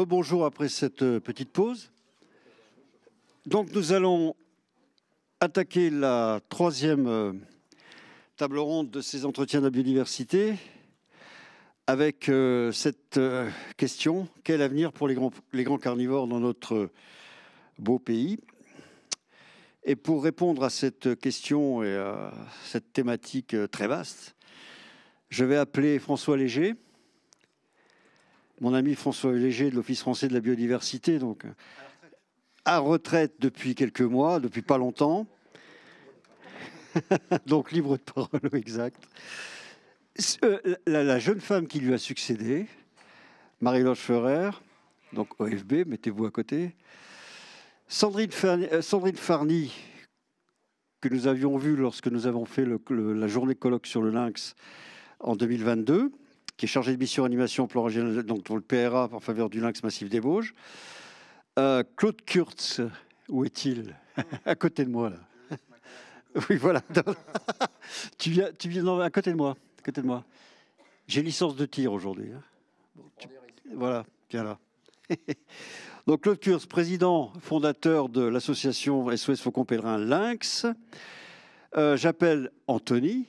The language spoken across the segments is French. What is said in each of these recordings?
rebonjour après cette petite pause. Donc nous allons attaquer la troisième table ronde de ces entretiens de la biodiversité avec cette question: quel avenir pour les grands carnivores dans notre beau pays? Et pour répondre à cette question et à cette thématique très vaste, je vais appeler François Léger, mon ami François Léger de l'Office français de la biodiversité, donc à retraite depuis quelques mois, depuis pas longtemps, donc libre de parole, exact. La jeune femme qui lui a succédé, Marie-Loge Ferrer, donc OFB, mettez-vous à côté. Sandrine Farny, que nous avions vue lorsque nous avons fait la journée colloque sur le lynx en 2022, qui est chargée de mission animation plan régional, donc pour le PRA en faveur du lynx massif des Vosges. Claude Kurtz, où est-il? À côté de moi, là. Oui, voilà. Tu viens à côté de moi. À côté de moi. J'ai licence de tir aujourd'hui. Voilà, viens là. Donc Claude Kurtz, président fondateur de l'association SOS Faucon Pèlerin Lynx. J'appelle Anthony.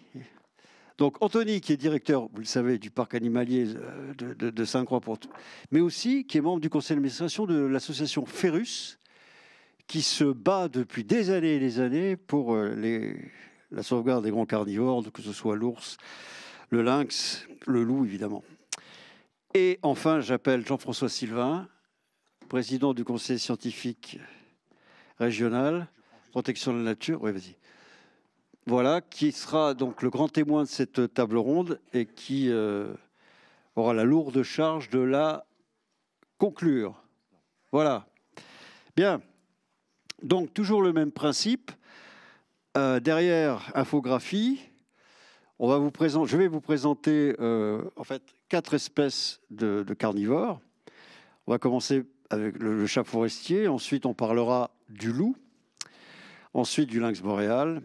Donc Anthony, qui est directeur, vous le savez, du parc animalier de Sainte-Croix-Porte, mais aussi qui est membre du conseil d'administration de l'association Ferus, qui se bat depuis des années et des années pour la sauvegarde des grands carnivores, que ce soit l'ours, le lynx, le loup, évidemment. Et enfin, j'appelle Jean-François Sylvain, président du conseil scientifique régional, protection de la nature. Oui, vas-y. Voilà, qui sera donc le grand témoin de cette table ronde et qui aura la lourde charge de la conclure. Voilà. Bien. Donc, toujours le même principe. Derrière infographie, je vais vous présenter en fait 4 espèces de carnivores. On va commencer avec le chat forestier. Ensuite, on parlera du loup. Ensuite, du lynx boréal.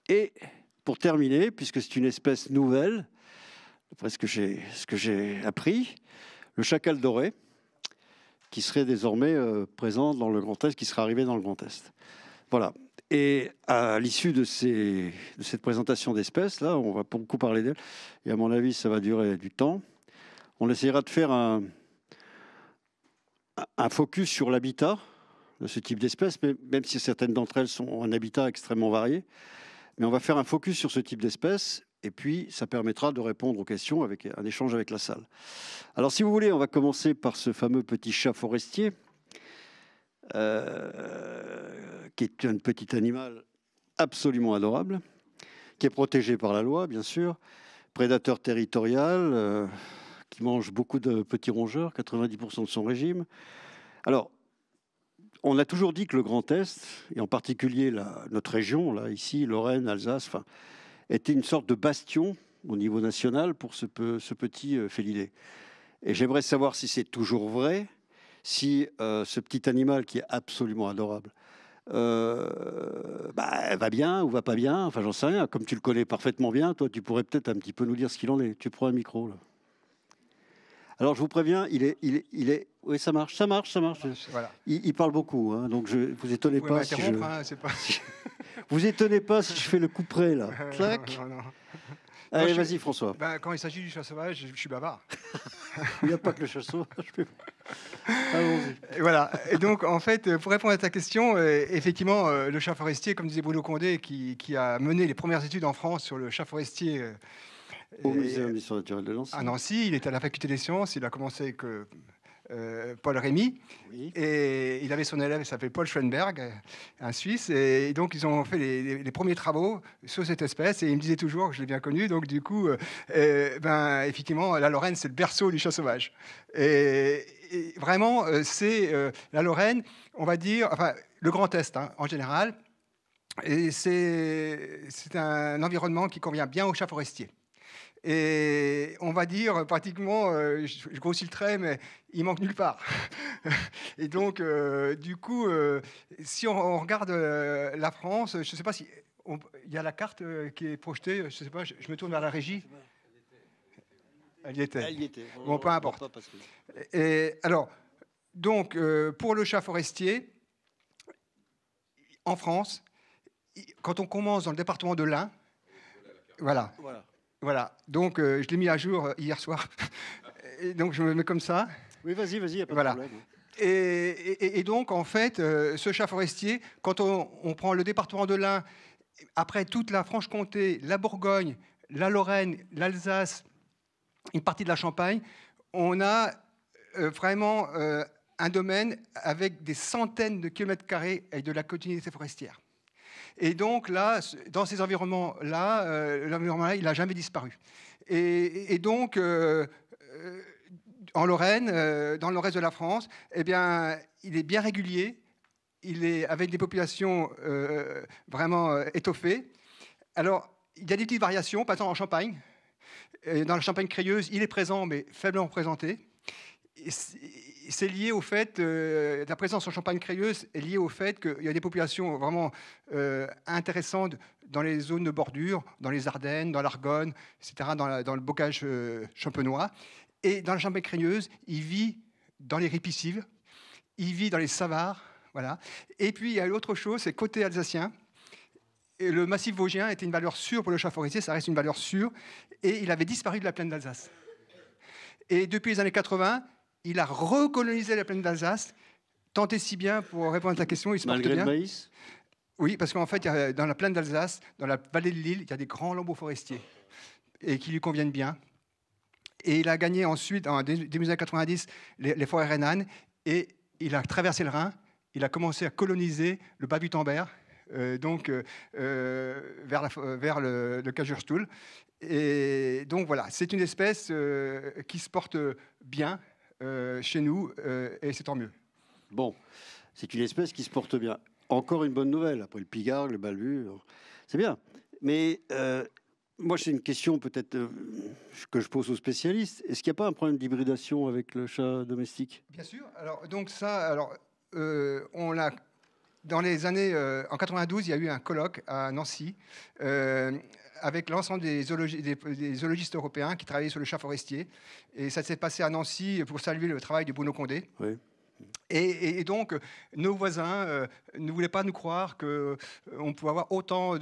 Et pour terminer, puisque c'est une espèce nouvelle, d'après ce que j'ai appris, le chacal doré, qui serait désormais présent dans le Grand Est, qui sera arrivé dans le Grand Est. Voilà. Et à l'issue de cette présentation d'espèces, là, on va beaucoup parler d'elles, et à mon avis, ça va durer du temps. On essaiera de faire un focus sur l'habitat de ce type d'espèces, même si certaines d'entre elles sont en habitat extrêmement varié. Mais on va faire un focus sur ce type d'espèces, et puis ça permettra de répondre aux questions avec un échange avec la salle. Alors, si vous voulez, on va commencer par ce fameux petit chat forestier, qui est un petit animal absolument adorable, qui est protégé par la loi, bien sûr, prédateur territorial, qui mange beaucoup de petits rongeurs, 90% de son régime. Alors, on a toujours dit que le Grand Est, et en particulier notre région, là, ici, Lorraine, Alsace, était une sorte de bastion au niveau national pour ce petit félidé. Et j'aimerais savoir si c'est toujours vrai, si ce petit animal qui est absolument adorable va bien ou va pas bien, enfin j'en sais rien. Comme tu le connais parfaitement bien, toi tu pourrais peut-être un petit peu nous dire ce qu'il en est. Tu prends un micro là. Alors je vous préviens, il est... Oui, ça marche. Voilà. Il parle beaucoup, hein, donc vous étonnez pas si je... Hein, pas... Vous étonnez pas si je fais le coup près là. Clac. Non. Allez, vas-y François. Quand il s'agit du chat sauvage, je suis bavard. Il n'y a pas que le chat sauvage. Allons-y. Voilà. Et donc, en fait, pour répondre à ta question, effectivement, le chat forestier, comme disait Bruno Condé, qui a mené les premières études en France sur le chat forestier au Muséum d'histoire naturelle de Nancy. À Nancy, il était à la faculté des sciences. Il a commencé avec Paul Rémy. Oui. Et il avait son élève, il s'appelait Paul Schoenberg, un Suisse. Et donc, ils ont fait les premiers travaux sur cette espèce. Et il me disait toujours, je l'ai bien connu, donc du coup, effectivement, la Lorraine, c'est le berceau du chat sauvage. Et vraiment, c'est la Lorraine, on va dire, enfin, le Grand Est, hein, en général. Et c'est un environnement qui convient bien aux chats forestiers. Et on va dire pratiquement, je grossis le trait, mais il manque nulle part. Et donc, du coup, si on regarde la France, je ne sais pas si il y a la carte qui est projetée. Je ne sais pas, je me tourne vers la régie. Elle y était. Elle y était. Bon, peu importe. Et alors, Donc, pour le chat forestier, en France, quand on commence dans le département de l'Ain, voilà. Donc, je l'ai mis à jour hier soir. Et donc, je me mets comme ça. Oui, vas-y, il n'y a pas de problème. Et donc, en fait, ce chat forestier, quand on prend le département de l'Ain, après toute la Franche-Comté, la Bourgogne, la Lorraine, l'Alsace, une partie de la Champagne, on a vraiment un domaine avec des centaines de kilomètres carrés et de la continuité forestière. Et donc là, dans ces environnements-là, l'environnement-là, il n'a jamais disparu. Et donc, en Lorraine, dans le reste de la France, eh bien, il est bien régulier, il est avec des populations vraiment étoffées. Alors, il y a des petites variations, par exemple en Champagne. Dans la Champagne crayeuse, il est présent, mais faiblement représenté. C'est lié au fait, la présence en Champagne crayeuse est liée au fait qu'il y a des populations vraiment intéressantes dans les zones de bordure, dans les Ardennes, dans l'Argonne, etc., dans le bocage champenois. Et dans la Champagne crayeuse, il vit dans les ripisylves, il vit dans les Savars, voilà. Et puis, il y a l'autre chose, c'est côté alsacien. Et le massif vosgien était une valeur sûre pour le chat forestier, ça reste une valeur sûre, et il avait disparu de la plaine d'Alsace. Et depuis les années 80, il a recolonisé la plaine d'Alsace, tant et si bien, pour répondre à ta question, il se porte bien. Malgré le maïs ? Oui, parce qu'en fait, dans la plaine d'Alsace, dans la vallée de l'Isle, il y a des grands lambeaux forestiers, et qui lui conviennent bien. Et il a gagné ensuite, en début des années 90, les forêts rhénanes, et il a traversé le Rhin, il a commencé à coloniser le Bas-Wurtemberg, donc vers le Kaiserstuhl. Et donc voilà, c'est une espèce qui se porte bien chez nous, et c'est tant mieux. Bon, c'est une espèce qui se porte bien. Encore une bonne nouvelle, après le pigargue, le balbu, c'est bien. Mais moi, c'est une question peut-être que je pose aux spécialistes. Est-ce qu'il n'y a pas un problème d'hybridation avec le chat domestique ? Bien sûr. Alors, donc ça, on l'a... Dans les années, en 92, il y a eu un colloque à Nancy avec l'ensemble des zoologistes européens qui travaillaient sur le chat forestier. Et ça s'est passé à Nancy pour saluer le travail de Bruno Condé. Oui. Et donc, nos voisins ne voulaient pas nous croire qu'on pouvait avoir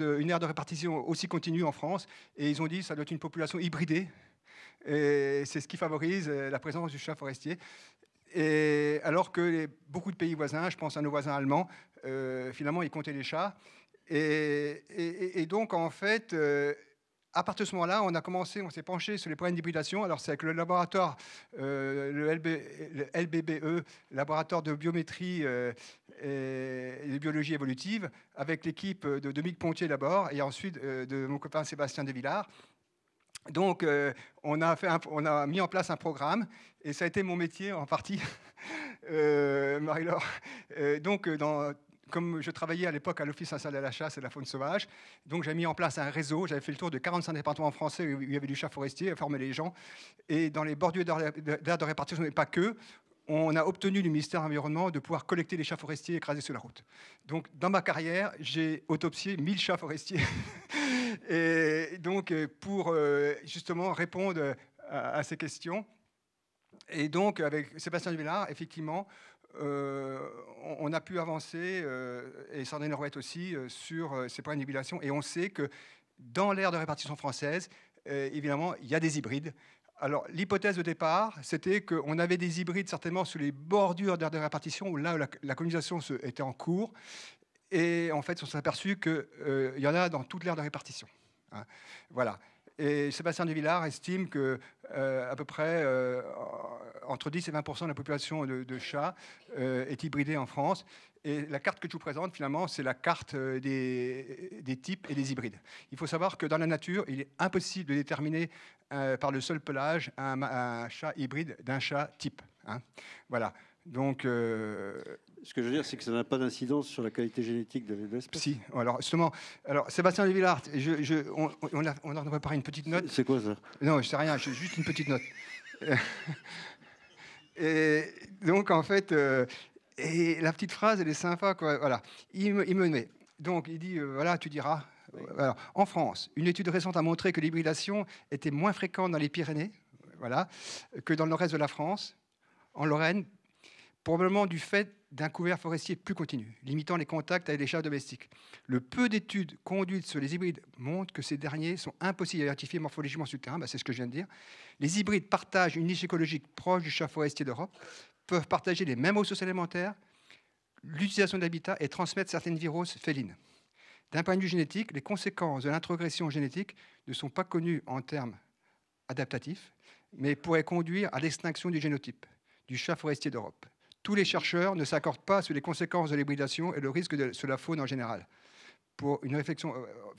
une aire de répartition aussi continue en France. Et ils ont dit que ça doit être une population hybridée. Et c'est ce qui favorise la présence du chat forestier. Et alors que beaucoup de pays voisins, je pense à nos voisins allemands, finalement, ils comptaient les chats. Et donc, en fait, à partir de ce moment-là, on s'est penché sur les problèmes d'hybridation. Alors, c'est avec le laboratoire, le LBBE, laboratoire de biométrie et de biologie évolutive, avec l'équipe de Dominique Pontier d'abord, et ensuite de mon copain Sébastien Devillard. Donc, on a mis en place un programme, et ça a été mon métier en partie, Marie-Laure. Donc, comme je travaillais à l'époque à l'Office national de la chasse et de la faune sauvage, donc j'ai mis en place un réseau. J'avais fait le tour de 45 départements français où il y avait du chat forestier, à former les gens. Et dans les bordures d'aires de répartition, mais pas que, on a obtenu du ministère de l'Environnement de pouvoir collecter les chats forestiers écrasés sur la route. Donc, dans ma carrière, j'ai autopsié 1000 chats forestiers. Et donc, pour justement répondre à ces questions. Et donc, avec Sébastien Devillard, effectivement, on a pu avancer, et Sandrine Lerouette aussi, sur ces problèmes d'hybridation. Et on sait que dans l'aire de répartition française, évidemment, il y a des hybrides. Alors, l'hypothèse de départ, c'était qu'on avait des hybrides certainement sur les bordures d'aire de répartition, où là, la colonisation était en cours. Et en fait, on s'est aperçu qu'il y en a dans toute l'aire de répartition. Hein. Voilà. Et Sébastien Devillard estime que à peu près entre 10 et 20% de la population de chats est hybridée en France. Et la carte que je vous présente, finalement, c'est la carte des types et des hybrides. Il faut savoir que dans la nature, il est impossible de déterminer par le seul pelage un chat hybride d'un chat type. Hein. Voilà. Donc, ce que je veux dire, c'est que ça n'a pas d'incidence sur la qualité génétique de l'espèce. Si, alors justement, Sébastien Devillard, on a préparé une petite note. C'est quoi ça? Non, je sais rien, j'ai juste une petite note. Et donc en fait, et la petite phrase, elle est sympa, quoi. Voilà, il me met. Donc il dit, voilà, tu diras. Oui. Alors, en France, une étude récente a montré que l'hybridation était moins fréquente dans les Pyrénées, voilà, que dans le reste de la France, en Lorraine. probablement du fait d'un couvert forestier plus continu, limitant les contacts avec les chats domestiques. Le peu d'études conduites sur les hybrides montrent que ces derniers sont impossibles à identifier morphologiquement sur le terrain, c'est ce que je viens de dire. Les hybrides partagent une niche écologique proche du chat forestier d'Europe, peuvent partager les mêmes ressources alimentaires, l'utilisation d'habitat et transmettre certaines viroses félines. D'un point de vue génétique, les conséquences de l'introgression génétique ne sont pas connues en termes adaptatifs, mais pourraient conduire à l'extinction du génotype du chat forestier d'Europe. Tous les chercheurs ne s'accordent pas sur les conséquences de l'hybridation et le risque sur la faune en général, pour une réflexion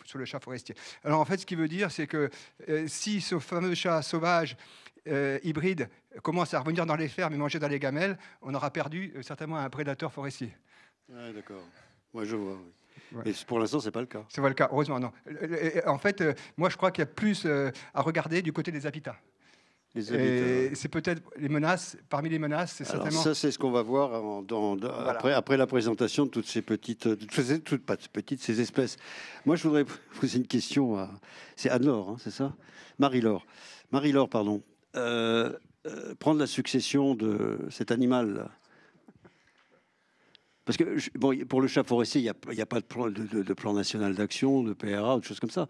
sur le chat forestier. Alors en fait, ce qui veut dire, c'est que si ce fameux chat sauvage hybride commence à revenir dans les fermes et manger dans les gamelles, on aura perdu certainement un prédateur forestier. Ouais, d'accord. Moi, je vois. Oui. Ouais. Et pour l'instant, c'est pas le cas. C'est pas le cas, heureusement, non. En fait, moi, je crois qu'il y a plus à regarder du côté des habitats. C'est peut-être les menaces, parmi les menaces, c'est certainement... Ça, c'est ce qu'on va voir voilà. après la présentation de toutes ces petites, ces espèces. Moi, je voudrais poser une question c'est Anne-Laure, hein, c'est ça? Marie-Laure. Marie-Laure, pardon. Prendre la succession de cet animal-là. Parce que, pour le chat forestier, il n'y a pas de plan national d'action, de PRA, ou de choses comme ça.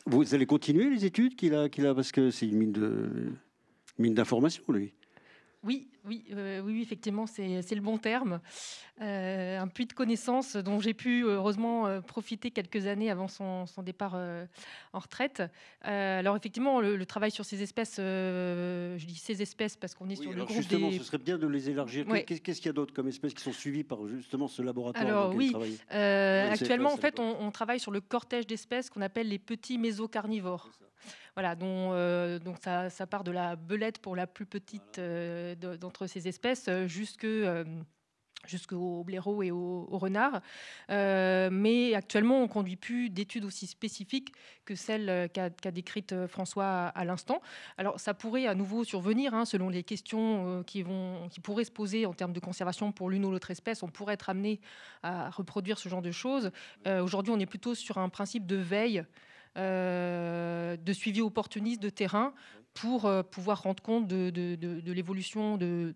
Vous allez continuer les études qu'il a, parce que c'est une mine d'information, lui. Oui, effectivement, c'est le bon terme. Un puits de connaissances dont j'ai pu heureusement profiter quelques années avant son départ en retraite. Alors effectivement, le travail sur ces espèces, je dis ces espèces parce qu'on est sur le groupe justement, ce serait bien de les élargir. Ouais. Qu'est-ce qu'il y a d'autre comme espèces qui sont suivies par justement ce laboratoire? Alors oui, actuellement en fait, on travaille sur le cortège d'espèces qu'on appelle les petits mésocarnivores. Voilà, donc ça part de la belette pour la plus petite d'entre ces espèces jusqu'au blaireau et au renard. Mais actuellement, on ne conduit plus d'études aussi spécifiques que celles qu'a décrites François à l'instant. Alors, ça pourrait à nouveau survenir, selon les questions qui pourraient se poser en termes de conservation pour l'une ou l'autre espèce. On pourrait être amené à reproduire ce genre de choses. Aujourd'hui, on est plutôt sur un principe de veille, de suivi opportuniste de terrain pour pouvoir rendre compte de l'évolution de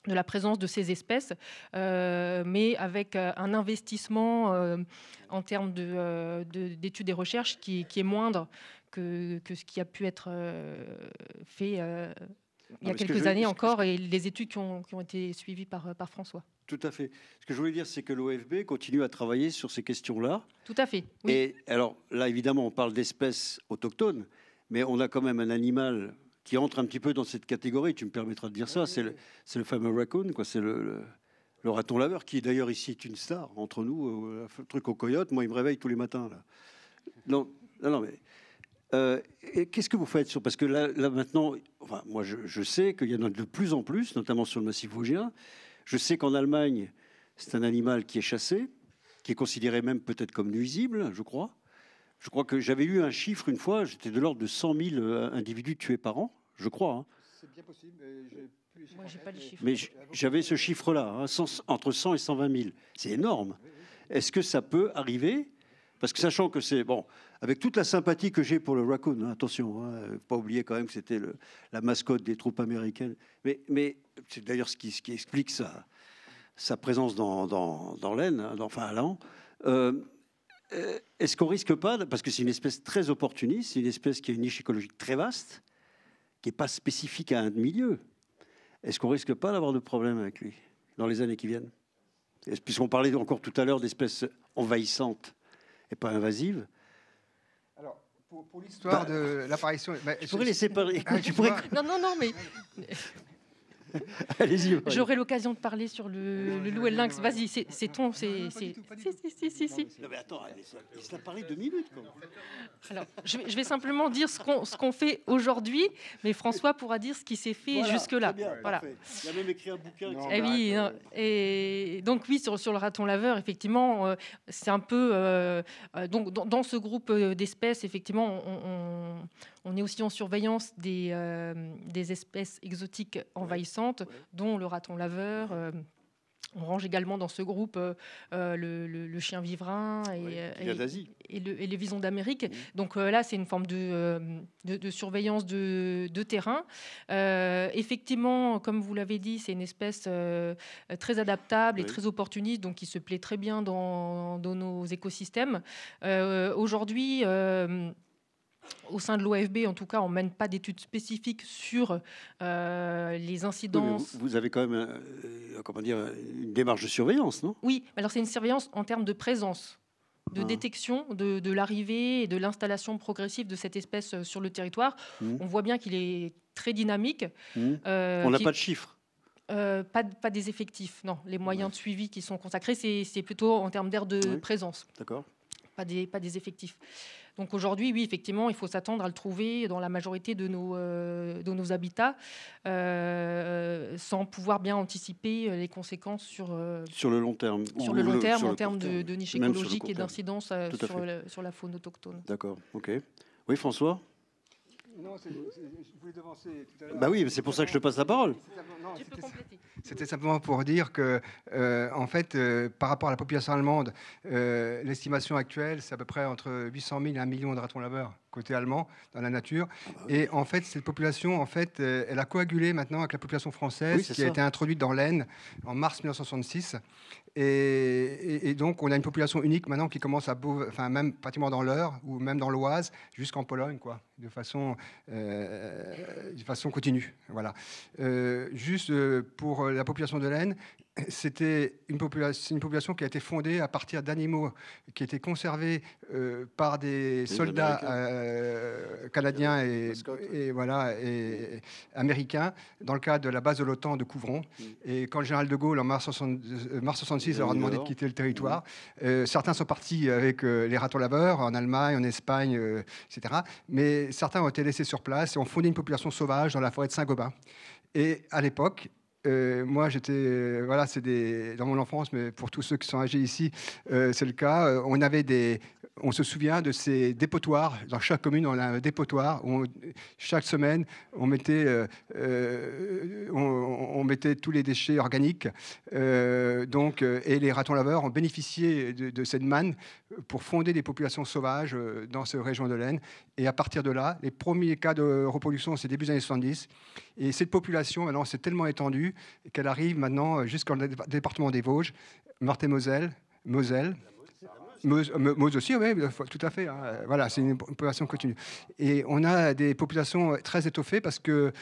la présence de ces espèces, mais avec un investissement en termes d'études et recherches qui est moindre que ce qui a pu être fait il y a quelques années encore, et les études qui ont été suivies par François. Tout à fait. Ce que je voulais dire, c'est que l'OFB continue à travailler sur ces questions-là. Tout à fait, oui. Et alors là, évidemment, on parle d'espèces autochtones, mais on a quand même un animal qui entre un petit peu dans cette catégorie, tu me permettras de dire ça, c'est le fameux raccoon, quoi. C'est le raton laveur, qui d'ailleurs ici est une star entre nous, le truc au coyote. Moi, il me réveille tous les matins, là. Non, mais qu'est-ce que vous faites parce que là maintenant, enfin, moi je sais qu'il y en a de plus en plus, notamment sur le massif vosgien. Je sais qu'en Allemagne, c'est un animal qui est chassé, qui est considéré même peut-être comme nuisible, je crois. Je crois que j'avais eu un chiffre une fois, j'étais de l'ordre de 100 000 individus tués par an, je crois. Hein. C'est bien possible, moi j'ai pas le chiffre. Mais j'avais ce chiffre-là, entre 100 et 120 000. C'est énorme. Est-ce que ça peut arriver? Parce que sachant que c'est... Bon, avec toute la sympathie que j'ai pour le raccoon, attention, pas oublier quand même que c'était la mascotte des troupes américaines. Mais c'est d'ailleurs ce qui explique sa présence dans l'Aisne, enfin à Laon. Est-ce qu'on risque pas, parce que c'est une espèce très opportuniste, c'est une espèce qui a une niche écologique très vaste, qui n'est pas spécifique à un milieu, est-ce qu'on risque pas d'avoir de problèmes avec lui dans les années qui viennent? Puisqu'on parlait encore tout à l'heure d'espèces envahissantes et pas invasives. Alors, pour l'histoire de l'apparition... Je pourrais laisser parler. Non, mais... Allez-y. J'aurai l'occasion de parler sur le loup et le lynx. Vas-y, c'est ton... Si. Non, mais attends, il se l'a parlé 2 minutes. Quoi. Alors, je vais simplement dire ce qu'on fait aujourd'hui, mais François pourra dire ce qui s'est fait jusque-là. Bien, voilà. Il a même écrit un bouquin. Et donc oui, sur le raton laveur, effectivement, c'est un peu... donc, dans ce groupe d'espèces, effectivement, on est aussi en surveillance des espèces exotiques envahissantes, dont le raton laveur, On range également dans ce groupe le chien vivrin et les visons d'Amérique. Donc là, c'est une forme de surveillance de terrain. Effectivement, comme vous l'avez dit, c'est une espèce très adaptable et très opportuniste, donc qui se plaît très bien dans nos écosystèmes. Aujourd'hui, au sein de l'OFB, en tout cas, on ne mène pas d'études spécifiques sur les incidences. Oui, vous avez quand même comment dire, une démarche de surveillance, non? Oui, alors c'est une surveillance en termes de présence, de détection de l'arrivée et de l'installation progressive de cette espèce sur le territoire. On voit bien qu'il est très dynamique. On n'a pas de chiffres. Pas des effectifs, non. Les moyens de suivi qui sont consacrés, c'est plutôt en termes d'aire de présence. D'accord. Pas des effectifs. Donc aujourd'hui, oui, effectivement, il faut s'attendre à le trouver dans la majorité de nos habitats, sans pouvoir bien anticiper les conséquences sur le long terme. Sur le long terme, en termes de niche écologique et d'incidence sur la faune autochtone. D'accord, ok. Oui, François? Non, je voulais devancer tout à l'heure. Bah oui, c'est pour ça que je te passe la parole. Tu peux compléter. C'était simplement pour dire que, en fait, par rapport à la population allemande, l'estimation actuelle, c'est à peu près entre 800 000 et 1 million de ratons laveurs côté allemand dans la nature. Et en fait, cette population, en fait, elle a coagulé maintenant avec la population française qui a été introduite dans l'Aisne en mars 1966. Et donc, on a une population unique maintenant qui commence à même pratiquement dans l'Eure ou même dans l'Oise jusqu'en Pologne, quoi, de façon continue. Voilà. Juste pour la population de l'Aisne, c'était une population qui a été fondée à partir d'animaux qui étaient conservés par des soldats canadiens et américains dans le cadre de la base de l'OTAN de Couvron. Et quand le général de Gaulle, en mars 66, leur a demandé de quitter le territoire, certains sont partis avec les ratons laveurs en Allemagne, en Espagne, etc. Mais certains ont été laissés sur place et ont fondé une population sauvage dans la forêt de Saint-Gobain. Et à l'époque, moi, j'étais, dans mon enfance, mais pour tous ceux qui sont âgés ici, c'est le cas. On se souvient de ces dépotoirs. Dans chaque commune, on a un dépotoir où chaque semaine, on mettait tous les déchets organiques. Et les ratons laveurs ont bénéficié de cette manne pour fonder des populations sauvages dans cette région de l'Aisne. Et à partir de là, les premiers cas de reproduction, c'est début des années 70. Et cette population, maintenant, s'est tellement étendue qu'elle arrive maintenant jusqu'au département des Vosges, Meurthe-et-Moselle, Moselle. Meuse aussi, oui, tout à fait. Hein. Voilà, c'est une population continue. Et on a des populations très étoffées parce que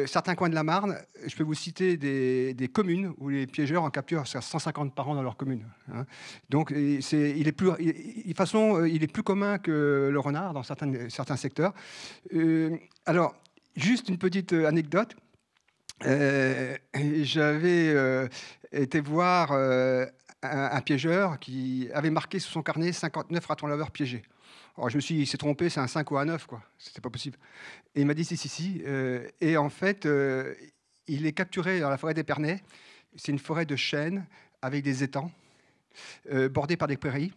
certains coins de la Marne, je peux vous citer des communes où les piégeurs en capturent 150 par an dans leur commune. Hein. Donc, il est plus commun que le renard dans certains secteurs. Alors, juste une petite anecdote. J'avais été voir un piégeur qui avait marqué sur son carnet 59 ratons laveurs piégés. Alors je me suis dit, il s'est trompé, c'est un 5 ou un 9, quoi. C'était pas possible. Et il m'a dit, si. Et en fait, il est capturé dans la forêt d'Épernay. C'est une forêt de chênes avec des étangs, bordés par des prairies.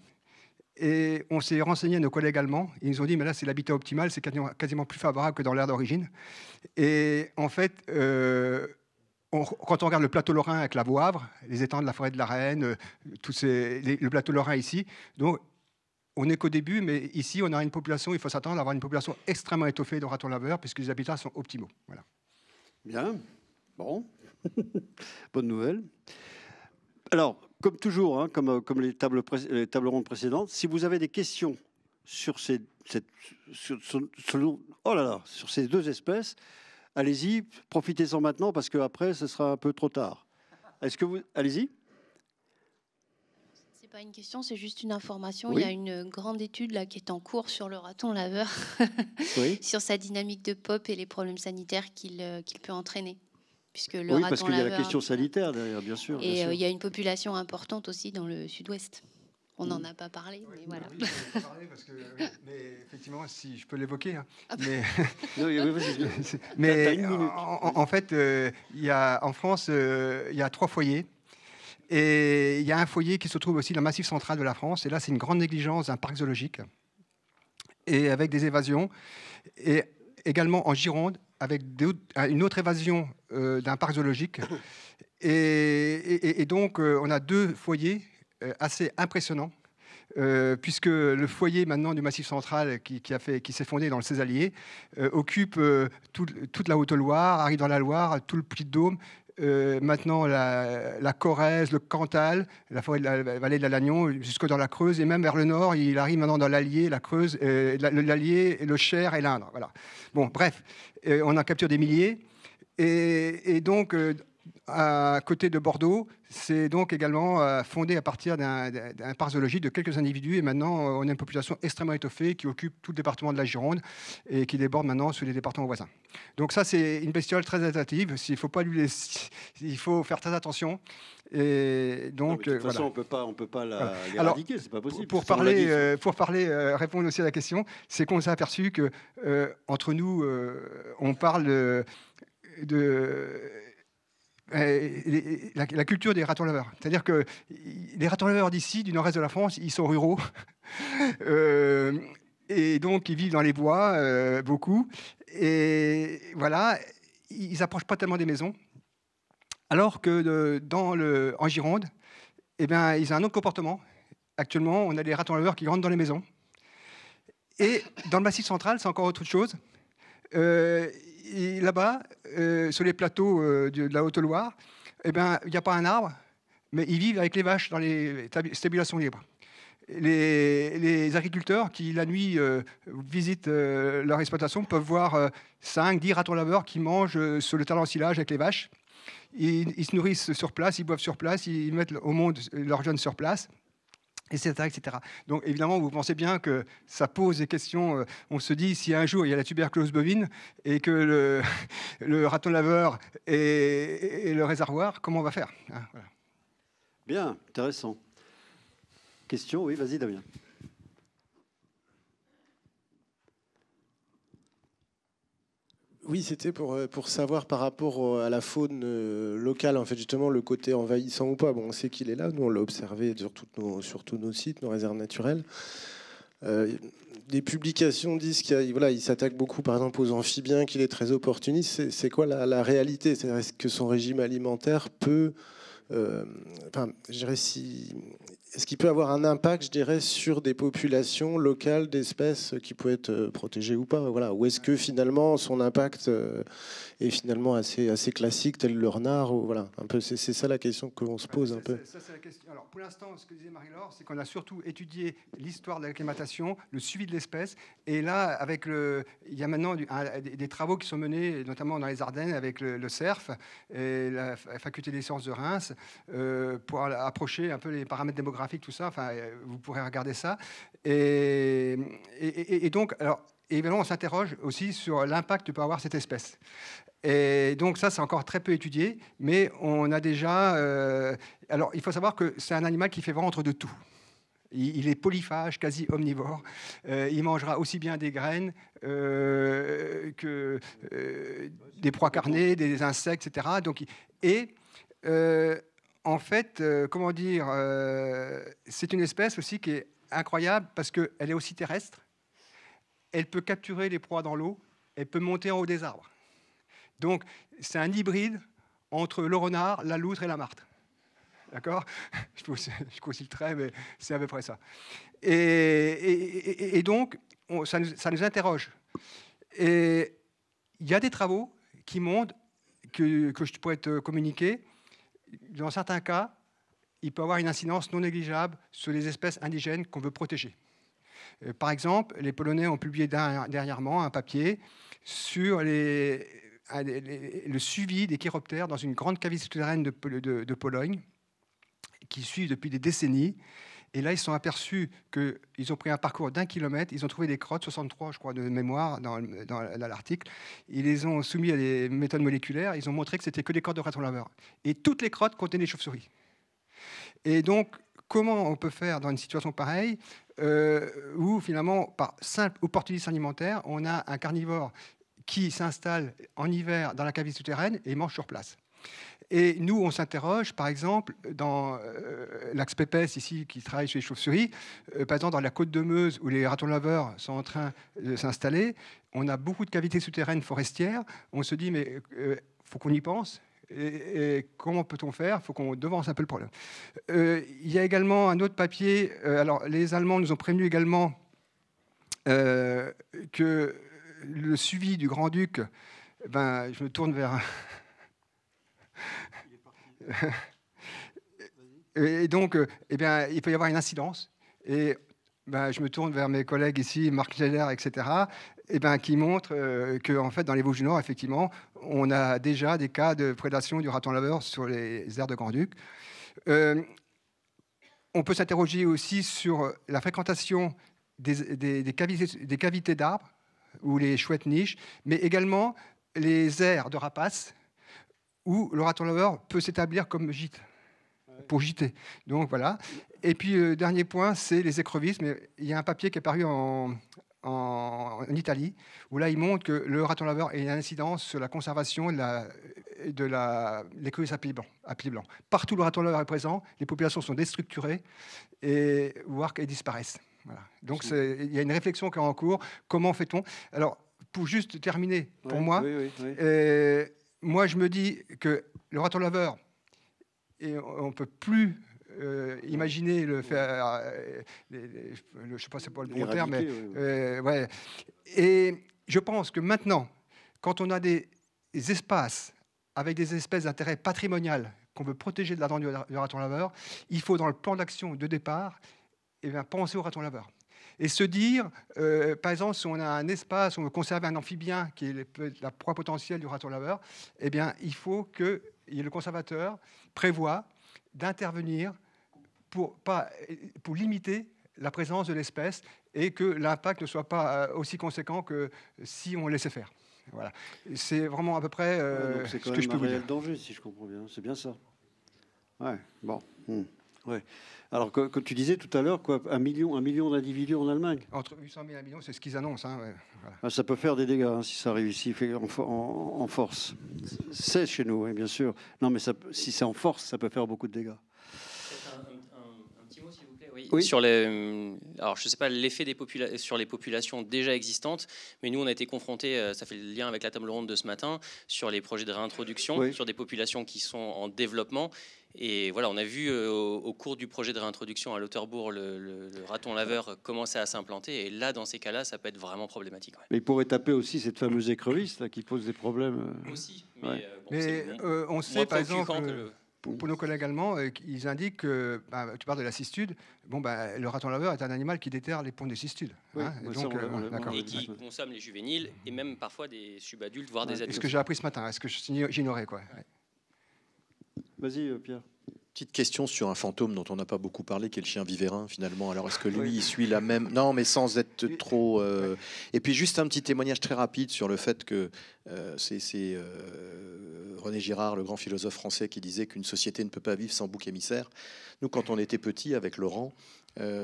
Et on s'est renseigné à nos collègues allemands. Ils nous ont dit, mais là, c'est l'habitat optimal, c'est quasiment plus favorable que dans l'aire d'origine. Et en fait, quand on regarde le plateau lorrain avec la Voivre, les étangs de la forêt de la Reine, le plateau lorrain ici, donc on n'est qu'au début, mais ici, on a une population, il faut s'attendre à avoir une population extrêmement étoffée de ratons laveurs, puisque les habitats sont optimaux. Voilà. Bien, bon, bonne nouvelle. Alors, comme toujours, hein, comme les tables rondes précédentes, si vous avez des questions sur ces deux espèces, allez-y, profitez-en maintenant parce qu'après, ce sera un peu trop tard. Allez-y. C'est pas une question, c'est juste une information. Oui. Il y a une grande étude là qui est en cours sur le raton laveur, sur sa dynamique de pop et les problèmes sanitaires qu'il peut entraîner. Puisque le raton parce qu'il y a la laveur, question sanitaire derrière, bien sûr. Et il y a une population importante aussi dans le sud-ouest. On n'en a pas parlé, mais voilà. Oui, je parler parce que, mais effectivement, si je peux l'évoquer. Hein, mais en fait, en France, il y a 3 foyers. Et il y a un foyer qui se trouve aussi dans le massif central de la France. Et là, c'est une grande négligence d'un parc zoologique. Et avec des évasions. Et également en Gironde, avec une autre évasion d'un parc zoologique. Et donc, on a 2 foyers assez impressionnants, puisque le foyer maintenant du Massif central qui s'est fondé dans le Césalier occupe toute la Haute-Loire, arrive dans la Loire, tout le Puy-de-Dôme, maintenant la Corrèze, le Cantal, la forêt de la vallée de la Lannion, jusque dans la Creuse, et même vers le nord, il arrive maintenant dans l'Allier, la Creuse, l'Allier, le Cher et l'Indre. Voilà. Bon, bref, on en capture des milliers. Et donc, à côté de Bordeaux, c'est donc également fondé à partir d'un parc zoologique de quelques individus. Et maintenant, on a une population extrêmement étoffée qui occupe tout le département de la Gironde et qui déborde maintenant sur les départements voisins. Donc ça, c'est une bestiole très attractive. Il faut faire très attention. Et donc, de toute façon, on peut pas l'éradiquer, c'est pas possible. Pour répondre aussi à la question, c'est qu'on s'est aperçu que entre nous, on parle la culture des ratons laveurs. C'est-à-dire que les ratons laveurs d'ici, du nord-est de la France, ils sont ruraux. Et donc, ils vivent dans les bois, beaucoup. Et voilà, ils n'approchent pas tellement des maisons. Alors que en Gironde, eh bien, ils ont un autre comportement. Actuellement, on a des ratons laveurs qui rentrent dans les maisons. Et dans le Massif central, c'est encore autre chose. Et là-bas, sur les plateaux de la Haute-Loire, eh ben, il n'y a pas un arbre, mais ils vivent avec les vaches dans les stabulations libres. Les agriculteurs qui, la nuit, visitent leur exploitation peuvent voir 5-10 ratons laveurs qui mangent sur le terrain d'ensilage avec les vaches. Ils se nourrissent sur place, ils boivent sur place, ils mettent au monde leurs jeunes sur place. Etc., etc. Donc évidemment, vous pensez bien que ça pose des questions. On se dit, si un jour il y a la tuberculose bovine et que le raton laveur est le réservoir, comment on va faire, hein, voilà. Bien, intéressant. Question, oui, vas-y Damien. Oui, c'était pour savoir par rapport à la faune locale, en fait, justement, le côté envahissant ou pas. Bon, on sait qu'il est là, nous on l'a observé sur tous nos sites, nos réserves naturelles. Des publications disent qu'il s'attaque beaucoup, par exemple, aux amphibiens, qu'il est très opportuniste. C'est quoi la réalité? C'est-à-dire, est-ce que son régime alimentaire peut... je dirais est-ce qu'il peut avoir un impact, je dirais, sur des populations locales d'espèces qui peuvent être protégées ou pas, voilà. Ou est-ce que finalement son impact est finalement assez classique, tel le renard, ou voilà, un peu, c'est ça la question que l'on se pose un peu. Ça, c'est la question. Alors pour l'instant, ce que disait Marie-Laure, c'est qu'on a surtout étudié l'histoire de l'acclimatation, le suivi de l'espèce, et là, il y a maintenant des travaux qui sont menés, notamment dans les Ardennes, avec le CERF et la faculté des sciences de Reims, pour approcher un peu les paramètres démographiques, tout ça. Enfin, vous pourrez regarder ça. Et donc, alors, évidemment, on s'interroge aussi sur l'impact que peut avoir cette espèce. Et donc ça, c'est encore très peu étudié, mais on a déjà... alors, il faut savoir que c'est un animal qui fait ventre de tout. Il est polyphage, quasi omnivore. Il mangera aussi bien des graines que des proies carnées, des insectes, etc. Donc, en fait, comment dire, c'est une espèce aussi qui est incroyable parce qu'elle est aussi terrestre. Elle peut capturer les proies dans l'eau. Elle peut monter en haut des arbres. Donc, c'est un hybride entre le renard, la loutre et la martre. D'accord ? Je grossis le trait, mais c'est à peu près ça. Et donc, ça nous interroge. Et il y a des travaux qui montrent que je pourrais te communiquer. Dans certains cas, il peut avoir une incidence non négligeable sur les espèces indigènes qu'on veut protéger. Par exemple, les Polonais ont publié dernièrement un papier sur le suivi des chiroptères dans une grande cavité souterraine de Pologne, qui suivent depuis des décennies. Et là, ils se sont aperçus qu'ils ont pris un parcours d'1 kilomètre, ils ont trouvé des crottes, 63, je crois, de mémoire dans l'article. Ils les ont soumis à des méthodes moléculaires, ils ont montré que c'était que des crottes de ratons laveurs. Et toutes les crottes contenaient des chauves-souris. Et donc, comment on peut faire dans une situation pareille, où finalement, par simple opportunisme alimentaire, on a un carnivore qui s'installe en hiver dans la cavité souterraine et mange sur place. Et nous, on s'interroge, par exemple, dans l'Axe Pépès, ici, qui travaille sur les chauves-souris, par exemple, dans la côte de Meuse, où les ratons laveurs sont en train de s'installer, on a beaucoup de cavités souterraines forestières. On se dit, mais faut qu'on y pense. Et comment peut-on faire? Il faut qu'on devance un peu le problème. Il y a également un autre papier. Alors, les Allemands nous ont prévenu également que le suivi du Grand-Duc, je me tourne vers... Et donc, il peut y avoir une incidence. Et je me tourne vers mes collègues ici, Marc Geller, etc., qui montrent qu'en fait, dans les Vosges du Nord, effectivement, on a déjà des cas de prédation du raton laveur sur les aires de Grand-Duc. On peut s'interroger aussi sur la fréquentation des cavités d'arbres ou les chouettes niches, mais également les aires de rapaces où le raton laveur peut s'établir comme gîte, pour gîter. Donc voilà. Et puis le dernier point, c'est les écrevisses. Mais il y a un papier qui est paru en Italie, où là, il montre que le raton laveur a une incidence sur la conservation de l'écrevisse à plis blanc. Partout où le raton laveur est présent, les populations sont déstructurées, voire qu'elles disparaissent. Voilà. Donc il y a une réflexion qui est en cours. Comment fait-on? Alors, pour juste terminer, pour moi, moi, je me dis que le raton laveur, on ne peut plus imaginer le faire, je ne sais pas, c'est pas le bon terme, mais ouais. Et je pense que maintenant, quand on a des espaces avec des espèces d'intérêt patrimonial qu'on veut protéger de la dent du raton laveur, il faut, dans le plan d'action de départ, penser au raton laveur. Et se dire, par exemple, si on a un espace où on veut conserver un amphibien qui est la proie potentielle du raton laveur, il faut que le conservateur prévoit d'intervenir pour limiter la présence de l'espèce et que l'impact ne soit pas aussi conséquent que si on laissait faire. Voilà. C'est vraiment à peu près ce que je peux vous dire. C'est un réel danger, si je comprends bien. C'est bien ça. Ouais, bon. Ouais. Alors, comme tu disais tout à l'heure, un million d'individus en Allemagne. Entre 800 000 et 1 million, c'est ce qu'ils annoncent. Hein, voilà. Ça peut faire des dégâts si ça réussit en force. C'est chez nous, oui, bien sûr. Non, mais si c'est en force, ça peut faire beaucoup de dégâts. Un petit mot, s'il vous plaît. Oui. Alors, je ne sais pas l'effet sur les populations déjà existantes, mais nous, on a été confrontés, ça fait le lien avec la table ronde de ce matin, sur les projets de réintroduction, sur des populations qui sont en développement. Et voilà, on a vu au cours du projet de réintroduction à Lauterbourg le raton laveur commencer à s'implanter. Et là, dans ces cas-là, ça peut être vraiment problématique. Ouais. Mais il pourrait taper aussi cette fameuse écrevisse là, qui pose des problèmes. Aussi. Mais on sait, par exemple, pour nos collègues allemands, ils indiquent que, tu parles de la cistude, le raton laveur est un animal qui déterre les ponts des cistudes. Oui, et qui consomme les juvéniles et même parfois des subadultes, voire des adultes. C'est ce que j'ai appris ce matin, est-ce que j'ignorais quoi. Ouais. Vas-y, Pierre. Petite question sur un fantôme dont on n'a pas beaucoup parlé, qui est le chien vivérin, finalement. Alors, est-ce que lui, il suit la même... Non, mais sans être trop... Et puis, juste un petit témoignage très rapide sur le fait que c'est René Girard, le grand philosophe français, qui disait qu'une société ne peut pas vivre sans bouc émissaire. Nous, quand on était petits, avec Laurent,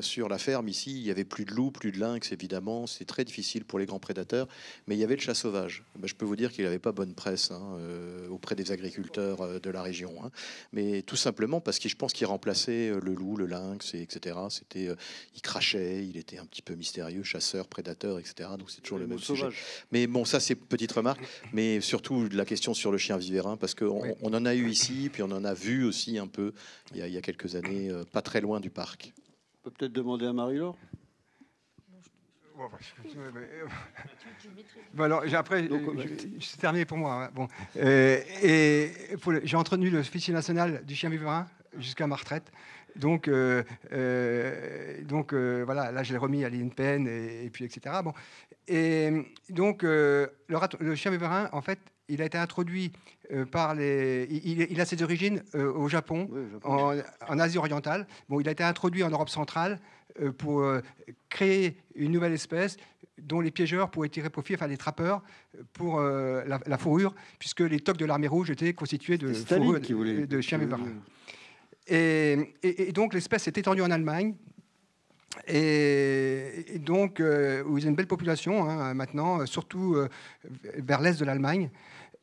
sur la ferme ici, il n'y avait plus de loups, plus de lynx, évidemment. C'est très difficile pour les grands prédateurs, mais il y avait le chat sauvage. Je peux vous dire qu'il n'avait pas bonne presse auprès des agriculteurs de la région. Mais tout simplement parce que je pense qu'il remplaçait le loup, le lynx, etc. Il crachait, il était un petit peu mystérieux, chasseur, prédateur, etc. Donc c'est toujours le même sujet. Mais bon, ça c'est petite remarque. Mais surtout la question sur le chien vivérin, parce qu'on en a eu ici, puis on en a vu aussi un peu il y a quelques années, pas très loin du parc. On peut peut-être demander à Marie-Laure. Alors, après, c'est terminé pour moi. Bon. J'ai entretenu le fichier national du chien vivérin jusqu'à ma retraite. Donc, voilà, là, je l'ai remis à l'INPN et puis, etc. Bon. Et donc, le chien vivérin, en fait, il a été introduit par il a ses origines au Japon, en Asie orientale. Bon, il a été introduit en Europe centrale pour créer une nouvelle espèce dont les piégeurs pourraient tirer profit, enfin les trappeurs, pour la fourrure, puisque les toques de l'armée rouge étaient constitués de fourrure de chiens vivérin. Et donc l'espèce s'est étendue en Allemagne. Et donc, où il y a une belle population maintenant, surtout vers l'est de l'Allemagne.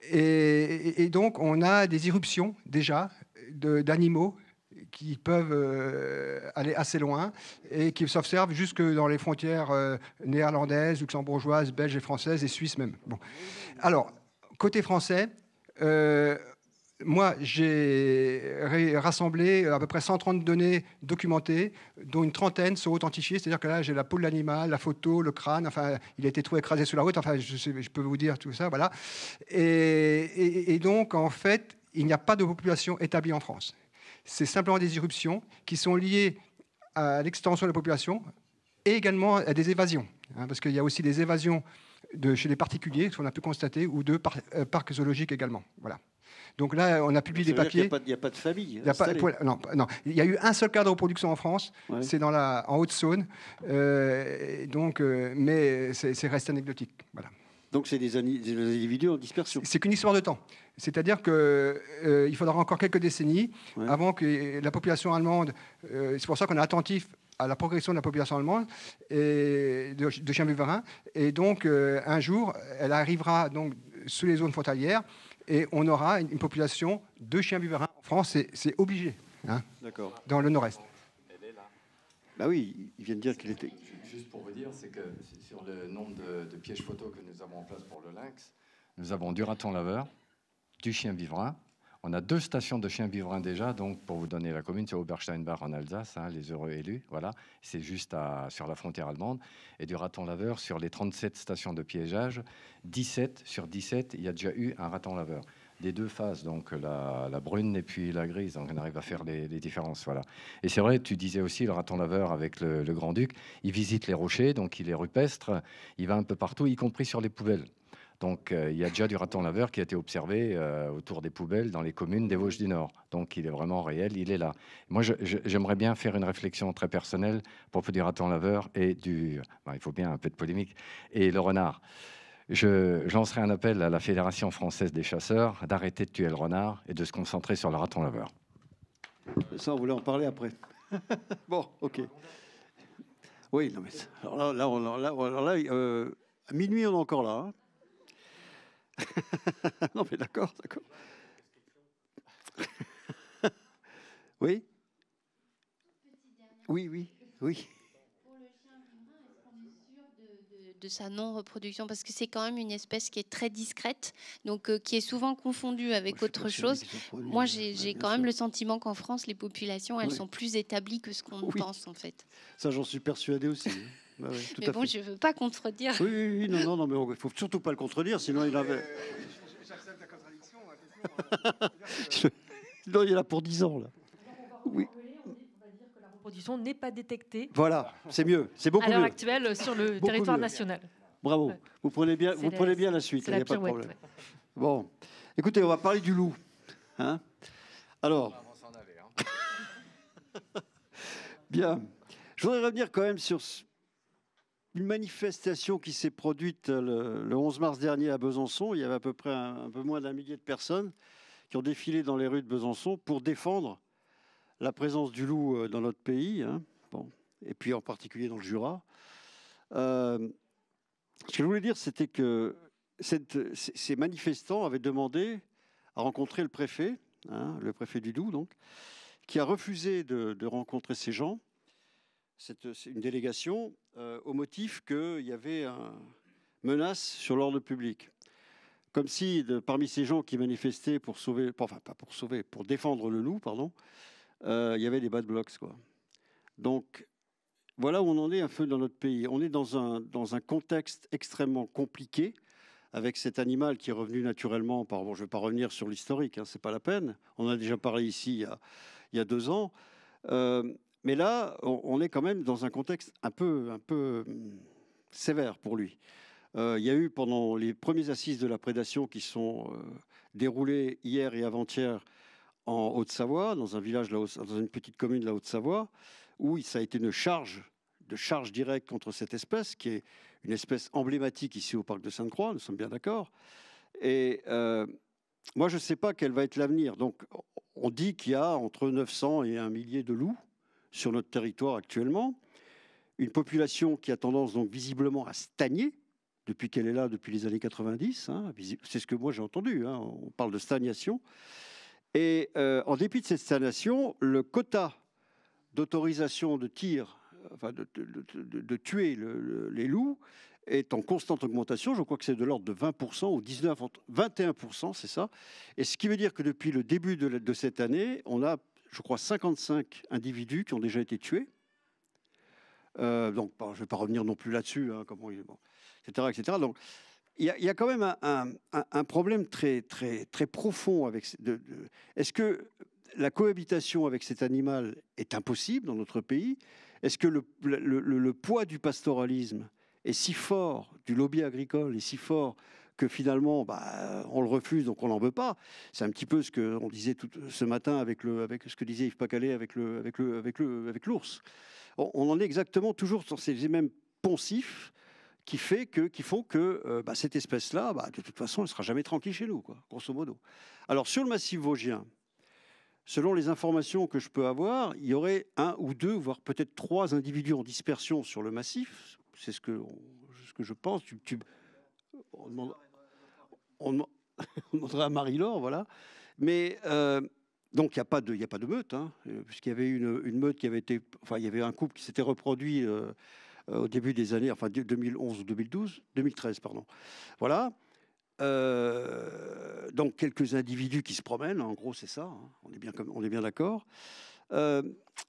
Et donc, on a des irruptions déjà d'animaux qui peuvent aller assez loin et qui s'observent jusque dans les frontières néerlandaises, luxembourgeoises, belges et françaises et suisses même. Bon. Alors, côté français, moi, j'ai rassemblé à peu près 130 données documentées, dont une trentaine sont authentifiées. C'est-à-dire que là, j'ai la peau de l'animal, la photo, le crâne. Enfin, il a été trop écrasé sur la route. Enfin, je peux vous dire tout ça, voilà. Et donc, en fait, il n'y a pas de population établie en France. C'est simplement des irruptions qui sont liées à l'extension de la population et également à des évasions. Parce qu'il y a aussi des évasions chez les particuliers, qu'on a pu constater, ou de parcs zoologiques également. Voilà. Donc là, on a publié des papiers. Il n'y a pas de famille. Non, il y a eu un seul cas de reproduction en France, ouais. C'est en Haute-Saône, mais c'est resté anecdotique. Voilà. Donc c'est des individus en dispersion. C'est qu'une histoire de temps. C'est-à-dire qu'il faudra encore quelques décennies avant que la population allemande, c'est pour ça qu'on est attentif à la progression de la population allemande et de chiens buvins. Et donc, un jour, elle arrivera donc, sous les zones frontalières et on aura une population de chiens buvins en France. C'est obligé, D'accord. Dans le nord-est. Elle est là. Bah oui, il vient de dire qu'il était... Juste pour vous dire, c'est que sur le nombre de pièges photos que nous avons en place pour le lynx, nous avons du raton laveur, du chien vivrin. On a 2 stations de chiens vivrins déjà, donc pour vous donner la commune, c'est Obersteinbach en Alsace, les heureux élus, voilà, c'est juste sur la frontière allemande, et du raton laveur sur les 37 stations de piégeage, 17 sur 17, il y a déjà eu un raton laveur. Des 2 phases, donc la brune et puis la grise, donc on arrive à faire les différences, voilà. Et c'est vrai, tu disais aussi, le raton laveur avec le grand-duc, il visite les rochers, donc il est rupestre, il va un peu partout, y compris sur les poubelles. Donc, il y a déjà du raton laveur qui a été observé autour des poubelles dans les communes des Vosges du Nord. Donc, il est vraiment réel, il est là. Moi, j'aimerais bien faire une réflexion très personnelle à propos du raton laveur et il faut bien un peu de polémique, et le renard. Je lancerai un appel à la Fédération française des chasseurs d'arrêter de tuer le renard et de se concentrer sur le raton laveur. Ça, on voulait en parler après. Bon, ok. Oui, non, mais alors là, à minuit, on est encore là. Hein. Non, mais d'accord. Oui. Oui. Pour le chien vivrin, est-ce qu'on est sûr de sa non-reproduction? Parce que c'est quand même une espèce qui est très discrète, donc qui est souvent confondue avec autre chose. Moi, j'ai quand même le sentiment qu'en France, les populations, elles sont plus établies que ce qu'on pense, en fait. Ça, j'en suis persuadé aussi. Bah oui, mais bon, je ne veux pas contredire. Oui, non, mais il ne faut surtout pas le contredire, sinon il avait... J'accepte la contradiction. Non, il est là pour 10 ans, là. Oui. On va dire que la reproduction n'est pas détectée. Voilà, c'est mieux, c'est beaucoup mieux. À l'heure actuelle, sur le territoire national. Bravo, ouais. Vous prenez bien la suite, il n'y a pas de problème. Ouais. Bon, écoutez, on va parler du loup. Hein, alors... Bien. Je voudrais revenir quand même sur une manifestation qui s'est produite le 11 mars dernier à Besançon. Il y avait à peu près un peu moins d'1 millier de personnes qui ont défilé dans les rues de Besançon pour défendre la présence du loup dans notre pays, hein. Bon. Et puis en particulier dans le Jura. Ce que je voulais dire, c'était que ces manifestants avaient demandé à rencontrer le préfet du Doubs, donc, qui a refusé de rencontrer ces gens. C'est une délégation au motif qu'il y avait une menace sur l'ordre public. Comme si, parmi ces gens qui manifestaient pour défendre le loup, il y avait des bad blocks, quoi. Donc, voilà où on en est un peu dans notre pays. On est dans un contexte extrêmement compliqué, avec cet animal qui est revenu naturellement. Bon, je ne vais pas revenir sur l'historique, hein, ce n'est pas la peine. On en a déjà parlé ici il y a 2 ans. Mais là, on est quand même dans un contexte un peu sévère pour lui. Il y a eu, pendant les premières assises de la prédation qui sont déroulées hier et avant-hier en Haute-Savoie, dans un village, dans une petite commune de la Haute-Savoie, où ça a été une charge directe contre cette espèce, qui est une espèce emblématique ici au parc de Sainte-Croix, nous sommes bien d'accord. Et moi, je ne sais pas quel va être l'avenir. Donc, on dit qu'il y a entre 900 et 1 millier de loups sur notre territoire actuellement, une population qui a tendance donc visiblement à stagner depuis qu'elle est là depuis les années 90, hein, c'est ce que moi j'ai entendu, hein, on parle de stagnation, et en dépit de cette stagnation, le quota d'autorisation de tir, enfin de tuer les loups, est en constante augmentation. Je crois que c'est de l'ordre de 20% ou 21%, c'est ça. Et ce qui veut dire que depuis le début de cette année, on a, je crois, 55 individus qui ont déjà été tués. Donc, je ne vais pas revenir non plus là-dessus, hein, etc. Donc, il y a quand même un problème très, très, très profond avec. Est-ce que la cohabitation avec cet animal est impossible dans notre pays? Est-ce que le poids du pastoralisme est si fort, du lobby agricole est si fort que finalement, on le refuse, donc on n'en veut pas? C'est un petit peu ce qu'on disait ce matin avec ce que disait Yves Pacalet avec l'ours. On en est exactement toujours sur ces mêmes poncifs qui font que cette espèce-là, de toute façon, elle ne sera jamais tranquille chez nous, quoi, grosso modo. Alors, sur le massif vosgien, selon les informations que je peux avoir, il y aurait 1 ou 2, voire peut-être 3 individus en dispersion sur le massif. C'est ce que je pense. On demanderait à Marie-Laure, voilà. Mais donc, il n'y a pas de meute, hein, puisqu'il y avait une meute qui avait été... Enfin, il y avait un couple qui s'était reproduit au début des années, enfin 2011 ou 2013, pardon. Voilà. Donc, quelques individus qui se promènent, en gros, c'est ça, hein, on est bien d'accord.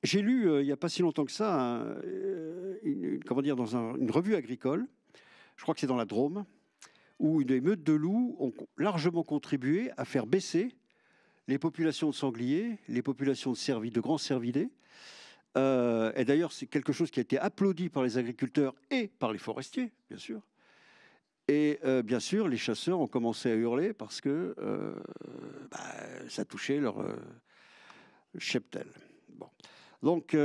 J'ai lu, il n'y a pas si longtemps que ça, dans une revue agricole, je crois que c'est dans la Drôme, où des meutes de loups ont largement contribué à faire baisser les populations de sangliers, les populations de grands cervidés. Et d'ailleurs, c'est quelque chose qui a été applaudi par les agriculteurs et par les forestiers, bien sûr. Et bien sûr, les chasseurs ont commencé à hurler parce que ça touchait leur cheptel. Bon. Donc,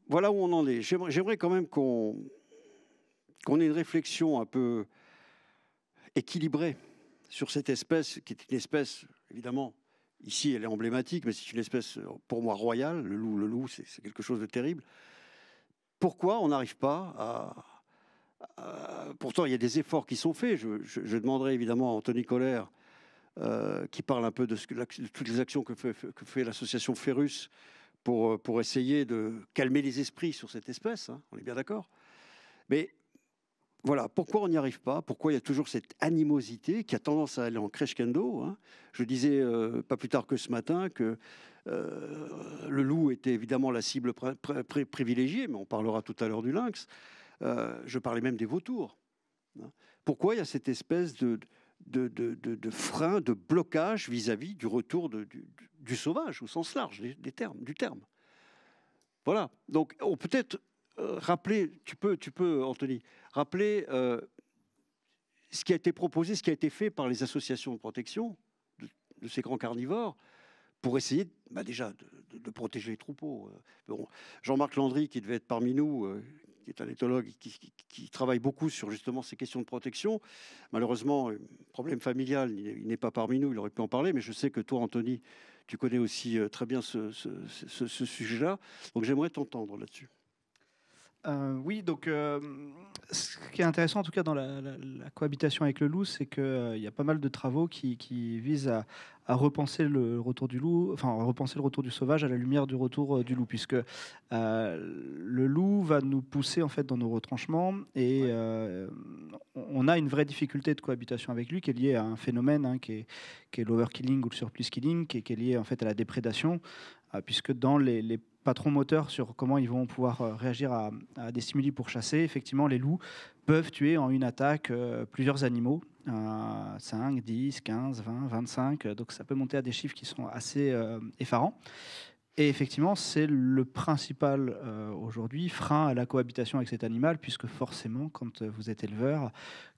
voilà où on en est. J'aimerais quand même qu'on ait une réflexion un peu équilibrée sur cette espèce, qui est une espèce, évidemment, ici elle est emblématique, mais c'est une espèce, pour moi, royale. Le loup, c'est quelque chose de terrible. Pourquoi on n'arrive pas pourtant, il y a des efforts qui sont faits. Je demanderai évidemment à Anthony Colère, qui parle un peu de toutes les actions que fait l'association Ferrus pour essayer de calmer les esprits sur cette espèce. Hein, on est bien d'accord. Mais voilà, pourquoi on n'y arrive pas? Pourquoi il y a toujours cette animosité qui a tendance à aller en crescendo, hein? Je disais pas plus tard que ce matin que le loup était évidemment la cible privilégiée, mais on parlera tout à l'heure du lynx. Je parlais même des vautours. Hein. Pourquoi il y a cette espèce de frein, de blocage vis-à-vis du retour du sauvage, au sens large du terme. Voilà. Donc, on peut peut-être rappeler, tu peux, Anthony, rappeler ce qui a été proposé, ce qui a été fait par les associations de protection de ces grands carnivores pour essayer déjà de protéger les troupeaux. Bon, Jean-Marc Landry, qui devait être parmi nous, qui est un éthologue qui travaille beaucoup sur justement ces questions de protection. Malheureusement, problème familial, il n'est pas parmi nous, il aurait pu en parler, mais je sais que toi, Anthony, tu connais aussi très bien ce sujet-là. Donc j'aimerais t'entendre là-dessus. Oui, donc ce qui est intéressant en tout cas dans la cohabitation avec le loup, c'est qu'il y a pas mal de travaux qui visent à repenser le retour du loup, enfin repenser le retour du sauvage à la lumière du retour du loup, puisque le loup va nous pousser en fait dans nos retranchements et on a une vraie difficulté de cohabitation avec lui qui est liée à un phénomène hein, qui est l'overkilling ou le surplus killing, qui est lié en fait à la déprédation, puisque dans les patrons moteurs sur comment ils vont pouvoir réagir à des stimuli pour chasser, effectivement, les loups peuvent tuer en une attaque plusieurs animaux, 5, 10, 15, 20, 25, donc ça peut monter à des chiffres qui sont assez effarants. Et effectivement, c'est le principal aujourd'hui frein à la cohabitation avec cet animal, puisque forcément, quand vous êtes éleveur,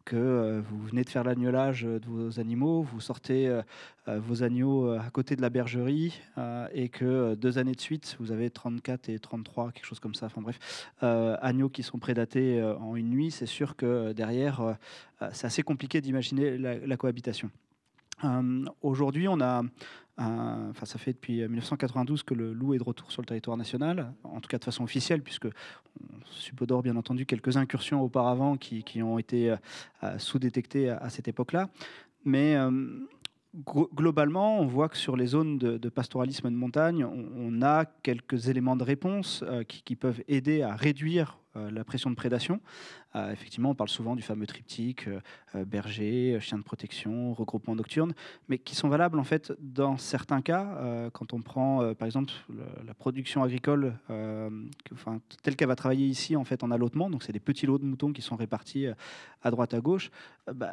que vous venez de faire l'agnolage de vos animaux, vous sortez vos agneaux à côté de la bergerie et que 2 années de suite, vous avez 34 et 33, quelque chose comme ça, enfin bref, agneaux qui sont prédatés en une nuit, c'est sûr que derrière, c'est assez compliqué d'imaginer la cohabitation. Aujourd'hui, on a, ça fait depuis 1992 que le loup est de retour sur le territoire national, en tout cas de façon officielle, puisque on subodore bien entendu quelques incursions auparavant qui ont été sous-détectées à cette époque-là. Mais globalement, on voit que sur les zones de pastoralisme de montagne, on a quelques éléments de réponse qui peuvent aider à réduire la pression de prédation. Effectivement, on parle souvent du fameux triptyque berger, chien de protection, regroupement nocturne, mais qui sont valables en fait dans certains cas. Quand on prend par exemple la production agricole telle qu'elle va travailler ici en fait en allotement, donc c'est des petits lots de moutons qui sont répartis à droite à gauche.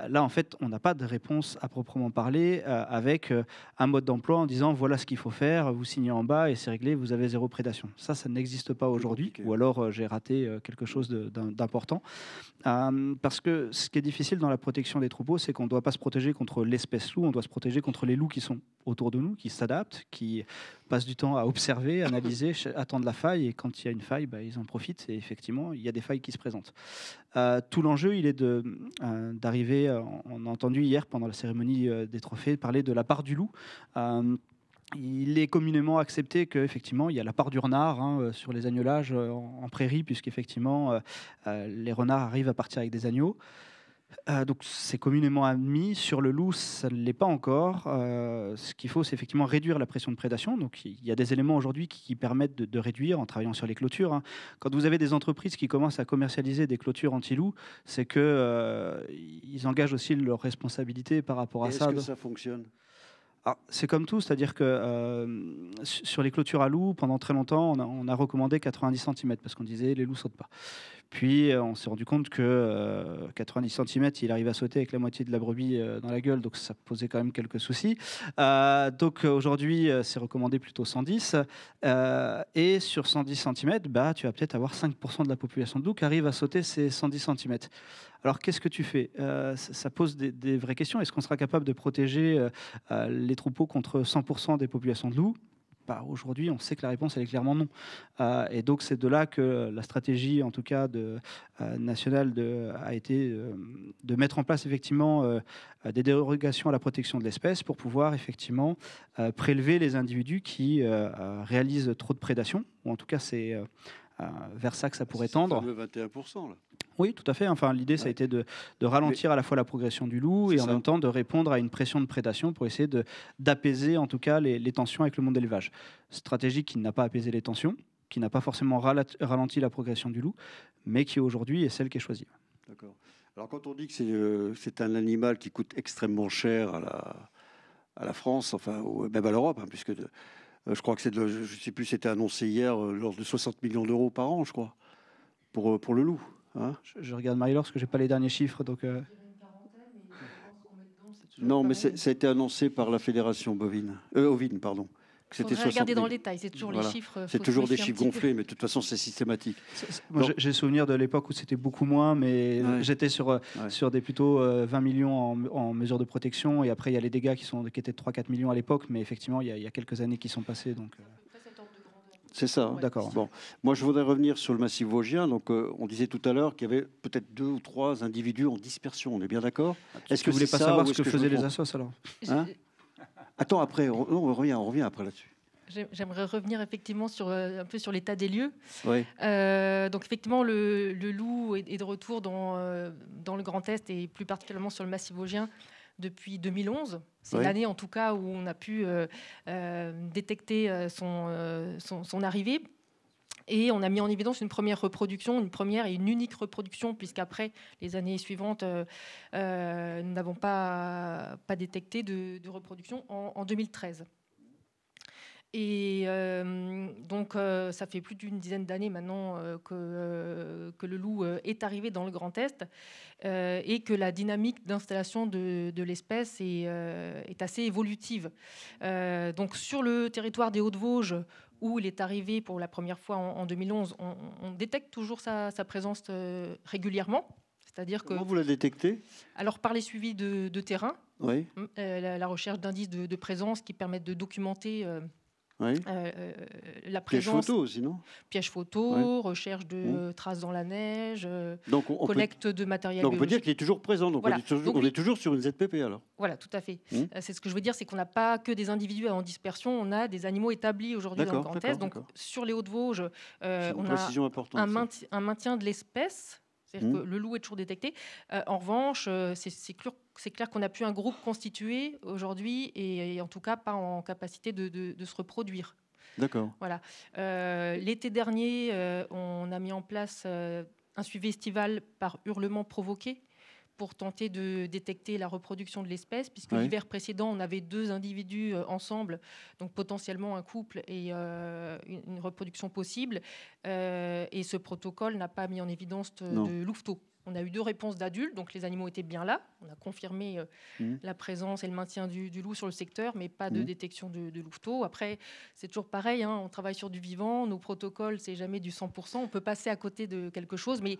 Là en fait on n'a pas de réponse à proprement parler avec un mode d'emploi en disant voilà ce qu'il faut faire, vous signez en bas et c'est réglé, vous avez zéro prédation. Ça n'existe pas aujourd'hui, ou alors j'ai raté quelque chose d'important. Parce que ce qui est difficile dans la protection des troupeaux, c'est qu'on ne doit pas se protéger contre l'espèce loup, on doit se protéger contre les loups qui sont autour de nous, qui s'adaptent, qui passent du temps à observer, analyser, attendre la faille, et quand il y a une faille, ils en profitent, et effectivement, il y a des failles qui se présentent. Tout l'enjeu, il est d'arriver, on a entendu hier pendant la cérémonie des trophées, parler de la part du loup. Il est communément accepté qu'effectivement, il y a la part du renard sur les agnelages en prairie, puisqu'effectivement, les renards arrivent à partir avec des agneaux. Donc c'est communément admis. Sur le loup, ça ne l'est pas encore. Ce qu'il faut, c'est effectivement réduire la pression de prédation. Donc il y a des éléments aujourd'hui qui permettent de réduire en travaillant sur les clôtures. Quand vous avez des entreprises qui commencent à commercialiser des clôtures anti-loup, c'est qu'ils engagent aussi leurs responsabilités par rapport à ça. Est-ce que ça fonctionne ? C'est comme tout, c'est-à-dire que sur les clôtures à loups, pendant très longtemps, on a recommandé 90 cm parce qu'on disait les loups sautent pas. Puis on s'est rendu compte que 90 cm, il arrive à sauter avec la moitié de la brebis dans la gueule, donc ça posait quand même quelques soucis. Donc aujourd'hui, c'est recommandé plutôt 110. Et sur 110 cm, tu vas peut-être avoir 5% de la population de loups qui arrive à sauter ces 110 cm. Alors, qu'est-ce que tu fais ? Ça pose des vraies questions. Est-ce qu'on sera capable de protéger les troupeaux contre 100% des populations de loups ? Aujourd'hui, on sait que la réponse elle est clairement non. Et donc, c'est de là que la stratégie, en tout cas nationale, a été de mettre en place effectivement des dérogations à la protection de l'espèce pour pouvoir effectivement prélever les individus qui réalisent trop de prédation, ou en tout cas, c'est vers ça que ça pourrait tendre. C'est le 21%, là. Oui, tout à fait. Enfin, l'idée, ça a été de ralentir à la fois la progression du loup et en même temps de répondre à une pression de prédation pour essayer d'apaiser en tout cas les tensions avec le monde d'élevage. Stratégie qui n'a pas apaisé les tensions, qui n'a pas forcément ralenti la progression du loup, mais qui aujourd'hui est celle qui est choisie. D'accord. Alors quand on dit que c'est un animal qui coûte extrêmement cher à la France, enfin même à l'Europe, puisque je crois que je ne sais plus, c'était annoncé hier, lors de 60 millions d'euros par an, je crois, pour le loup. Je regarde Marie-Laure parce que je n'ai pas les derniers chiffres. Donc Non, mais ça a été annoncé par la fédération ovine, pardon. Il faudrait regarder dans le détail, c'est toujours les chiffres. C'est toujours des chiffres gonflés, mais de toute façon, c'est systématique. Moi, j'ai souvenir de l'époque où c'était beaucoup moins, mais j'étais sur des plutôt 20 millions en mesures de protection, et après, il y a les dégâts qui étaient de 3-4 millions à l'époque, mais effectivement, il y a quelques années qui sont passées. Donc, c'est ça, d'accord. Bon, moi, je voudrais revenir sur le massif vosgien. Donc, on disait tout à l'heure qu'il y avait peut-être 2 ou 3 individus en dispersion. On est bien d'accord ? Est-ce que vous voulez pas savoir ce que faisaient les assos alors ? Attends, après, on revient après là-dessus. J'aimerais revenir effectivement un peu sur l'état des lieux. Oui. Donc effectivement, le loup est de retour dans le Grand Est et plus particulièrement sur le massif vosgien depuis 2011. C'est l'année en tout cas où on a pu détecter son arrivée. Et on a mis en évidence une première et une unique reproduction, puisqu'après, les années suivantes, nous n'avons pas détecté de reproduction en 2013. Et donc, ça fait plus d'une dizaine d'années maintenant que le loup est arrivé dans le Grand Est et que la dynamique d'installation de l'espèce est assez évolutive. Donc, sur le territoire des Hauts-de-Vosges, où il est arrivé pour la première fois en 2011, on détecte toujours sa présence régulièrement. C'est-à-dire Comment vous la détectez ? Alors, par les suivis de terrain, oui. La recherche d'indices de présence qui permettent de documenter la présence. Piège photo aussi, non ? Piège photo, recherche de traces dans la neige, collecte de matériel donc biologique. on peut dire qu'il est toujours présent, donc voilà. on est toujours sur une ZPP alors. Voilà, tout à fait. C'est ce que je veux dire, c'est qu'on n'a pas que des individus en dispersion, on a des animaux établis aujourd'hui dans le Grand Est. Donc sur les Hauts-de-Vosges, on a un maintien de l'espèce. C'est-à-dire que le loup est toujours détecté. En revanche, c'est clair qu'on n'a plus un groupe constitué aujourd'hui et en tout cas pas en capacité de se reproduire. D'accord. Voilà. L'été dernier, on a mis en place un suivi estival par hurlement provoqué pour tenter de détecter la reproduction de l'espèce, puisque l'hiver précédent, on avait 2 individus ensemble, donc potentiellement un couple et une reproduction possible. Et ce protocole n'a pas mis en évidence de louveteaux. On a eu 2 réponses d'adultes, donc les animaux étaient bien là. On a confirmé la présence et le maintien du loup sur le secteur, mais pas de détection de louveteaux. Après, c'est toujours pareil, on travaille sur du vivant. Nos protocoles, c'est jamais du 100%. On peut passer à côté de quelque chose, mais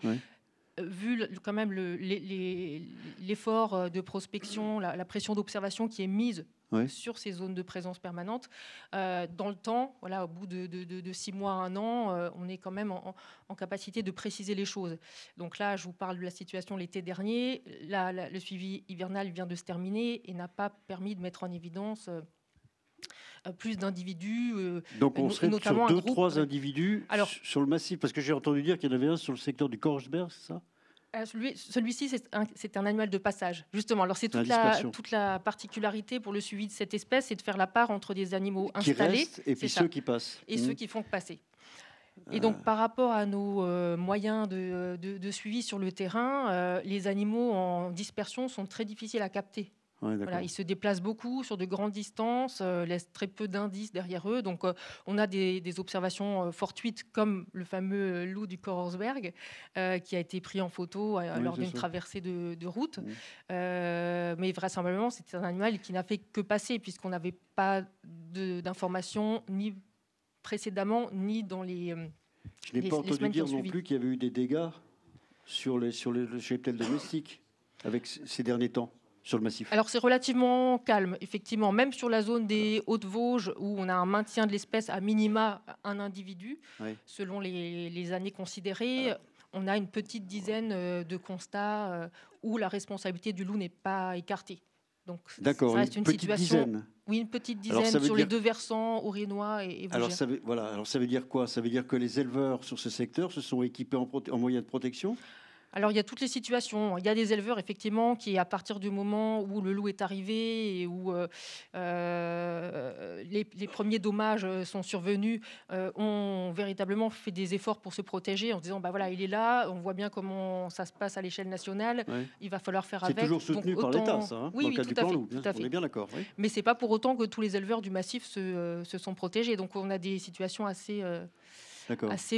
vu quand même l'effort de prospection, la pression d'observation qui est mise sur ces zones de présence permanente, dans le temps, voilà, au bout de 6 mois à 1 an, on est quand même en capacité de préciser les choses. Donc là, je vous parle de la situation l'été dernier. Le suivi hivernal vient de se terminer et n'a pas permis de mettre en évidence plus d'individus. Donc on serait sur 2-3 individus sur le massif, parce que j'ai entendu dire qu'il y en avait un sur le secteur du Korsberg, c'est ça? Celui-ci, c'est un animal de passage, justement. Alors, c'est toute la particularité pour le suivi de cette espèce, c'est de faire la part entre des animaux installés et puis ceux qui passent. Et ceux qui font que passer. Et donc, par rapport à nos moyens de suivi sur le terrain, les animaux en dispersion sont très difficiles à capter. Voilà, ils se déplacent beaucoup sur de grandes distances, laissent très peu d'indices derrière eux. Donc, on a des observations fortuites, comme le fameux loup du Korsberg, qui a été pris en photo lors d'une traversée de route. Mais vraisemblablement, c'est un animal qui n'a fait que passer, puisqu'on n'avait pas d'informations ni précédemment, ni dans les Je n'ai pas entendu dire non plus qu'il y avait eu des dégâts sur les cheptels domestiques avec ces derniers temps. Sur le massif. Alors c'est relativement calme, effectivement, même sur la zone des Hautes-Vosges où on a un maintien de l'espèce à minima un individu, selon les années considérées, on a une petite dizaine de constats où la responsabilité du loup n'est pas écartée. Donc ça reste une situation. Oui, une petite dizaine sur les 2 versants, Aurénois et Vosgien. Alors ça veut dire quoi? Ça veut dire que les éleveurs sur ce secteur se sont équipés en moyens de protection? Alors, il y a toutes les situations. Il y a des éleveurs, effectivement, qui, à partir du moment où le loup est arrivé et où les premiers dommages sont survenus, ont véritablement fait des efforts pour se protéger en se disant, voilà, il est là, on voit bien comment ça se passe à l'échelle nationale, il va falloir faire avec. C'est toujours soutenu par l'État, ça, oui, dans le tout à fait, loup, on est bien d'accord. Oui. Mais ce n'est pas pour autant que tous les éleveurs du massif se sont protégés. Donc, on a des situations assez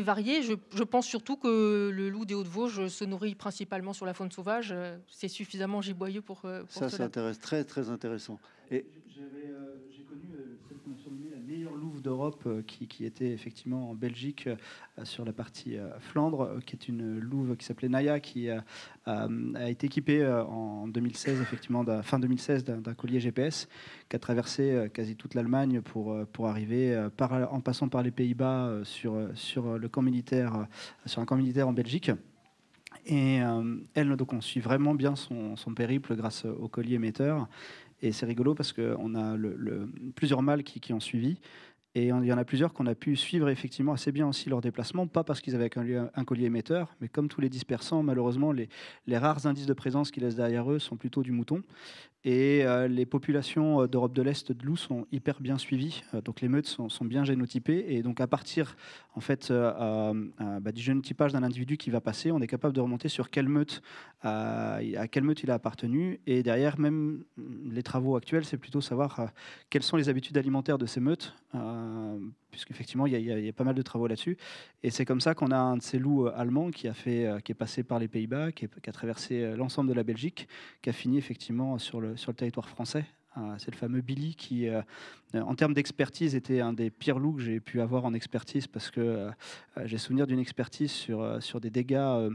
varié. Je pense surtout que le loup des Hautes-Vosges se nourrit principalement sur la faune sauvage. C'est suffisamment giboyeux pour ça. Ça intéresse, très très intéressant. Et j'ai connu celle qu'on a surnommée la meilleure louve d'Europe, qui était effectivement en Belgique sur la partie Flandre, qui est une louve qui s'appelait Naya, qui a été équipée en 2016, effectivement, fin 2016, d'un collier GPS, qui a traversé quasi toute l'Allemagne pour arriver, en passant par les Pays-Bas, sur le camp militaire, sur un camp militaire en Belgique. Et elle, donc, on suit vraiment bien son périple grâce au collier émetteur. Et c'est rigolo parce qu'on a plusieurs mâles qui ont suivi. Et il y en a plusieurs qu'on a pu suivre effectivement assez bien aussi leur déplacement, pas parce qu'ils avaient un collier émetteur, mais comme tous les dispersants, malheureusement, les rares indices de présence qu'ils laissent derrière eux sont plutôt du mouton. Et les populations d'Europe de l'Est de loups sont hyper bien suivies, donc les meutes sont bien génotypées. Et donc à partir en fait, du génotypage d'un individu qui va passer, on est capable de remonter sur à quelle meute il a appartenu. Et derrière, même les travaux actuels, c'est plutôt savoir quelles sont les habitudes alimentaires de ces meutes, puisqu'effectivement, il y a pas mal de travaux là-dessus. Et c'est comme ça qu'on a un de ces loups allemands qui est passé par les Pays-Bas, qui a traversé l'ensemble de la Belgique, qui a fini effectivement sur le territoire français. C'est le fameux Billy qui, en termes d'expertise, était un des pires loups que j'ai pu avoir en expertise, parce que j'ai souvenir d'une expertise sur des dégâts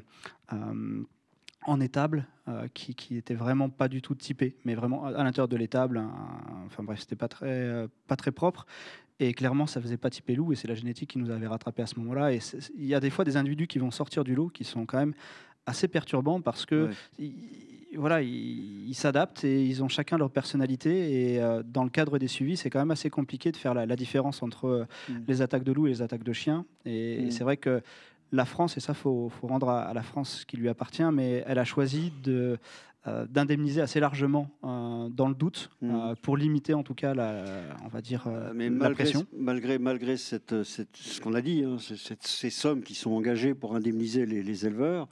en étable qui était vraiment pas du tout typé, mais vraiment à l'intérieur de l'étable. Enfin bref, c'était pas très propre. Et clairement, ça faisait pas typer loup, et c'est la génétique qui nous avait rattrapé à ce moment-là. Et il y a des fois des individus qui vont sortir du lot qui sont quand même assez perturbants, parce que ils s'adaptent et ils ont chacun leur personnalité. Et dans le cadre des suivis, c'est quand même assez compliqué de faire la différence entre les attaques de loup et les attaques de chiens. Et c'est vrai que la France, et ça, faut rendre à la France ce qui lui appartient, mais elle a choisi d'indemniser assez largement dans le doute pour limiter en tout cas on va dire la pression. Malgré ce qu'on a dit, hein, ces sommes qui sont engagées pour indemniser les éleveurs,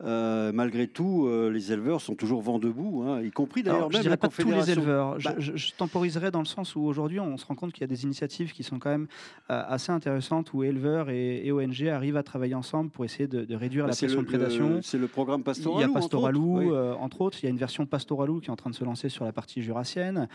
malgré tout, les éleveurs sont toujours vent debout, hein, y compris d'ailleurs même la Confédération. Pas tous les éleveurs. Je temporiserai dans le sens où aujourd'hui, on se rend compte qu'il y a des initiatives qui sont quand même assez intéressantes, où éleveurs et ONG arrivent à travailler ensemble pour essayer de réduire la pression de prédation. C'est le programme Pastoralou. Il y a Pastoralou, entre autres. Il y a une version Pastoralou qui est en train de se lancer sur la partie jurassienne,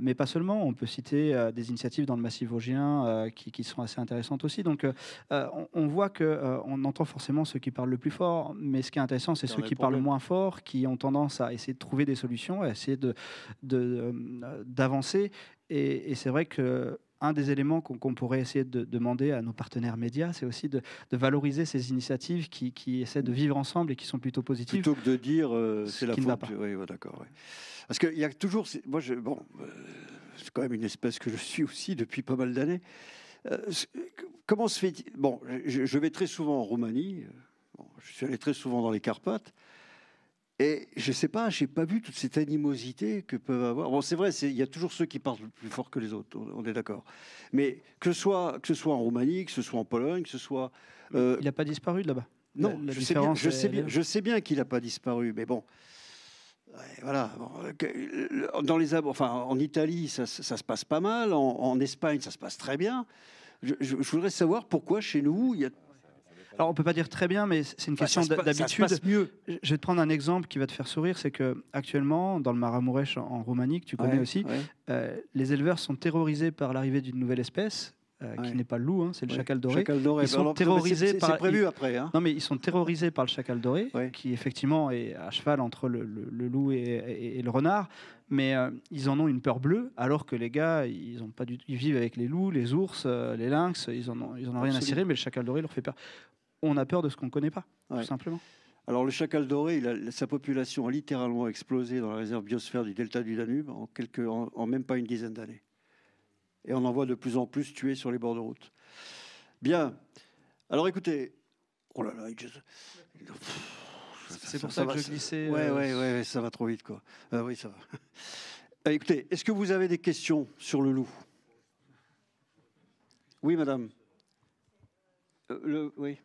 mais pas seulement. On peut citer des initiatives dans le Massif vosgien qui sont assez intéressantes aussi. Donc, on voit qu'on entend forcément ceux qui parlent le plus fort, mais ce qui est intéressant, c'est ceux qui parlent moins fort, qui ont tendance à essayer de trouver des solutions, à essayer d'avancer. Et c'est vrai que un des éléments qu'on pourrait essayer de demander à nos partenaires médias, c'est aussi de valoriser ces initiatives qui essaient de vivre ensemble et qui sont plutôt positives. Plutôt que de dire c'est la faute. Oui, d'accord. Oui. Parce qu'il y a toujours... Moi, c'est quand même une espèce que je suis aussi depuis pas mal d'années. Comment se fait... Bon, je vais très souvent en Roumanie... je suis allé très souvent dans les Carpates et je ne sais pas, je n'ai pas vu toute cette animosité que peuvent avoir. Bon, c'est vrai, il y a toujours ceux qui parlent plus fort que les autres, on est d'accord. Mais que ce soit en Roumanie, que ce soit en Pologne, que ce soit... Il n'a pas disparu de là-bas. Non, je sais bien qu'il n'a pas disparu, mais bon... Ouais, voilà. En Italie, ça se passe pas mal. En Espagne, ça se passe très bien. Je voudrais savoir pourquoi chez nous, il y a... Alors, on ne peut pas dire très bien, mais c'est une question d'habitude. Mieux. Je vais te prendre un exemple qui va te faire sourire. C'est qu'actuellement, dans le Maramureș en Roumanie, que tu connais aussi, les éleveurs sont terrorisés par l'arrivée d'une nouvelle espèce, qui n'est pas le loup, hein, c'est le chacal doré. Ils sont terrorisés par... C'est prévu après. Hein. Non, mais ils sont terrorisés par le chacal doré, qui effectivement est à cheval entre le loup et le renard. Mais ils en ont une peur bleue, alors que les gars, ils vivent avec les loups, les ours, les lynx, ils en ont rien à cirer, mais le chacal doré leur fait peur. On a peur de ce qu'on ne connaît pas, tout simplement. Alors le chacal doré, sa population a littéralement explosé dans la réserve biosphère du delta du Danube en même pas une dizaine d'années. Et on en voit de plus en plus tués sur les bords de route. Bien. Alors écoutez... Oh là là, c'est pour ça que je glissais... Ouais, ça va trop vite, quoi. Oui, ça va. Écoutez, est-ce que vous avez des questions sur le loup? Oui, madame. Oui.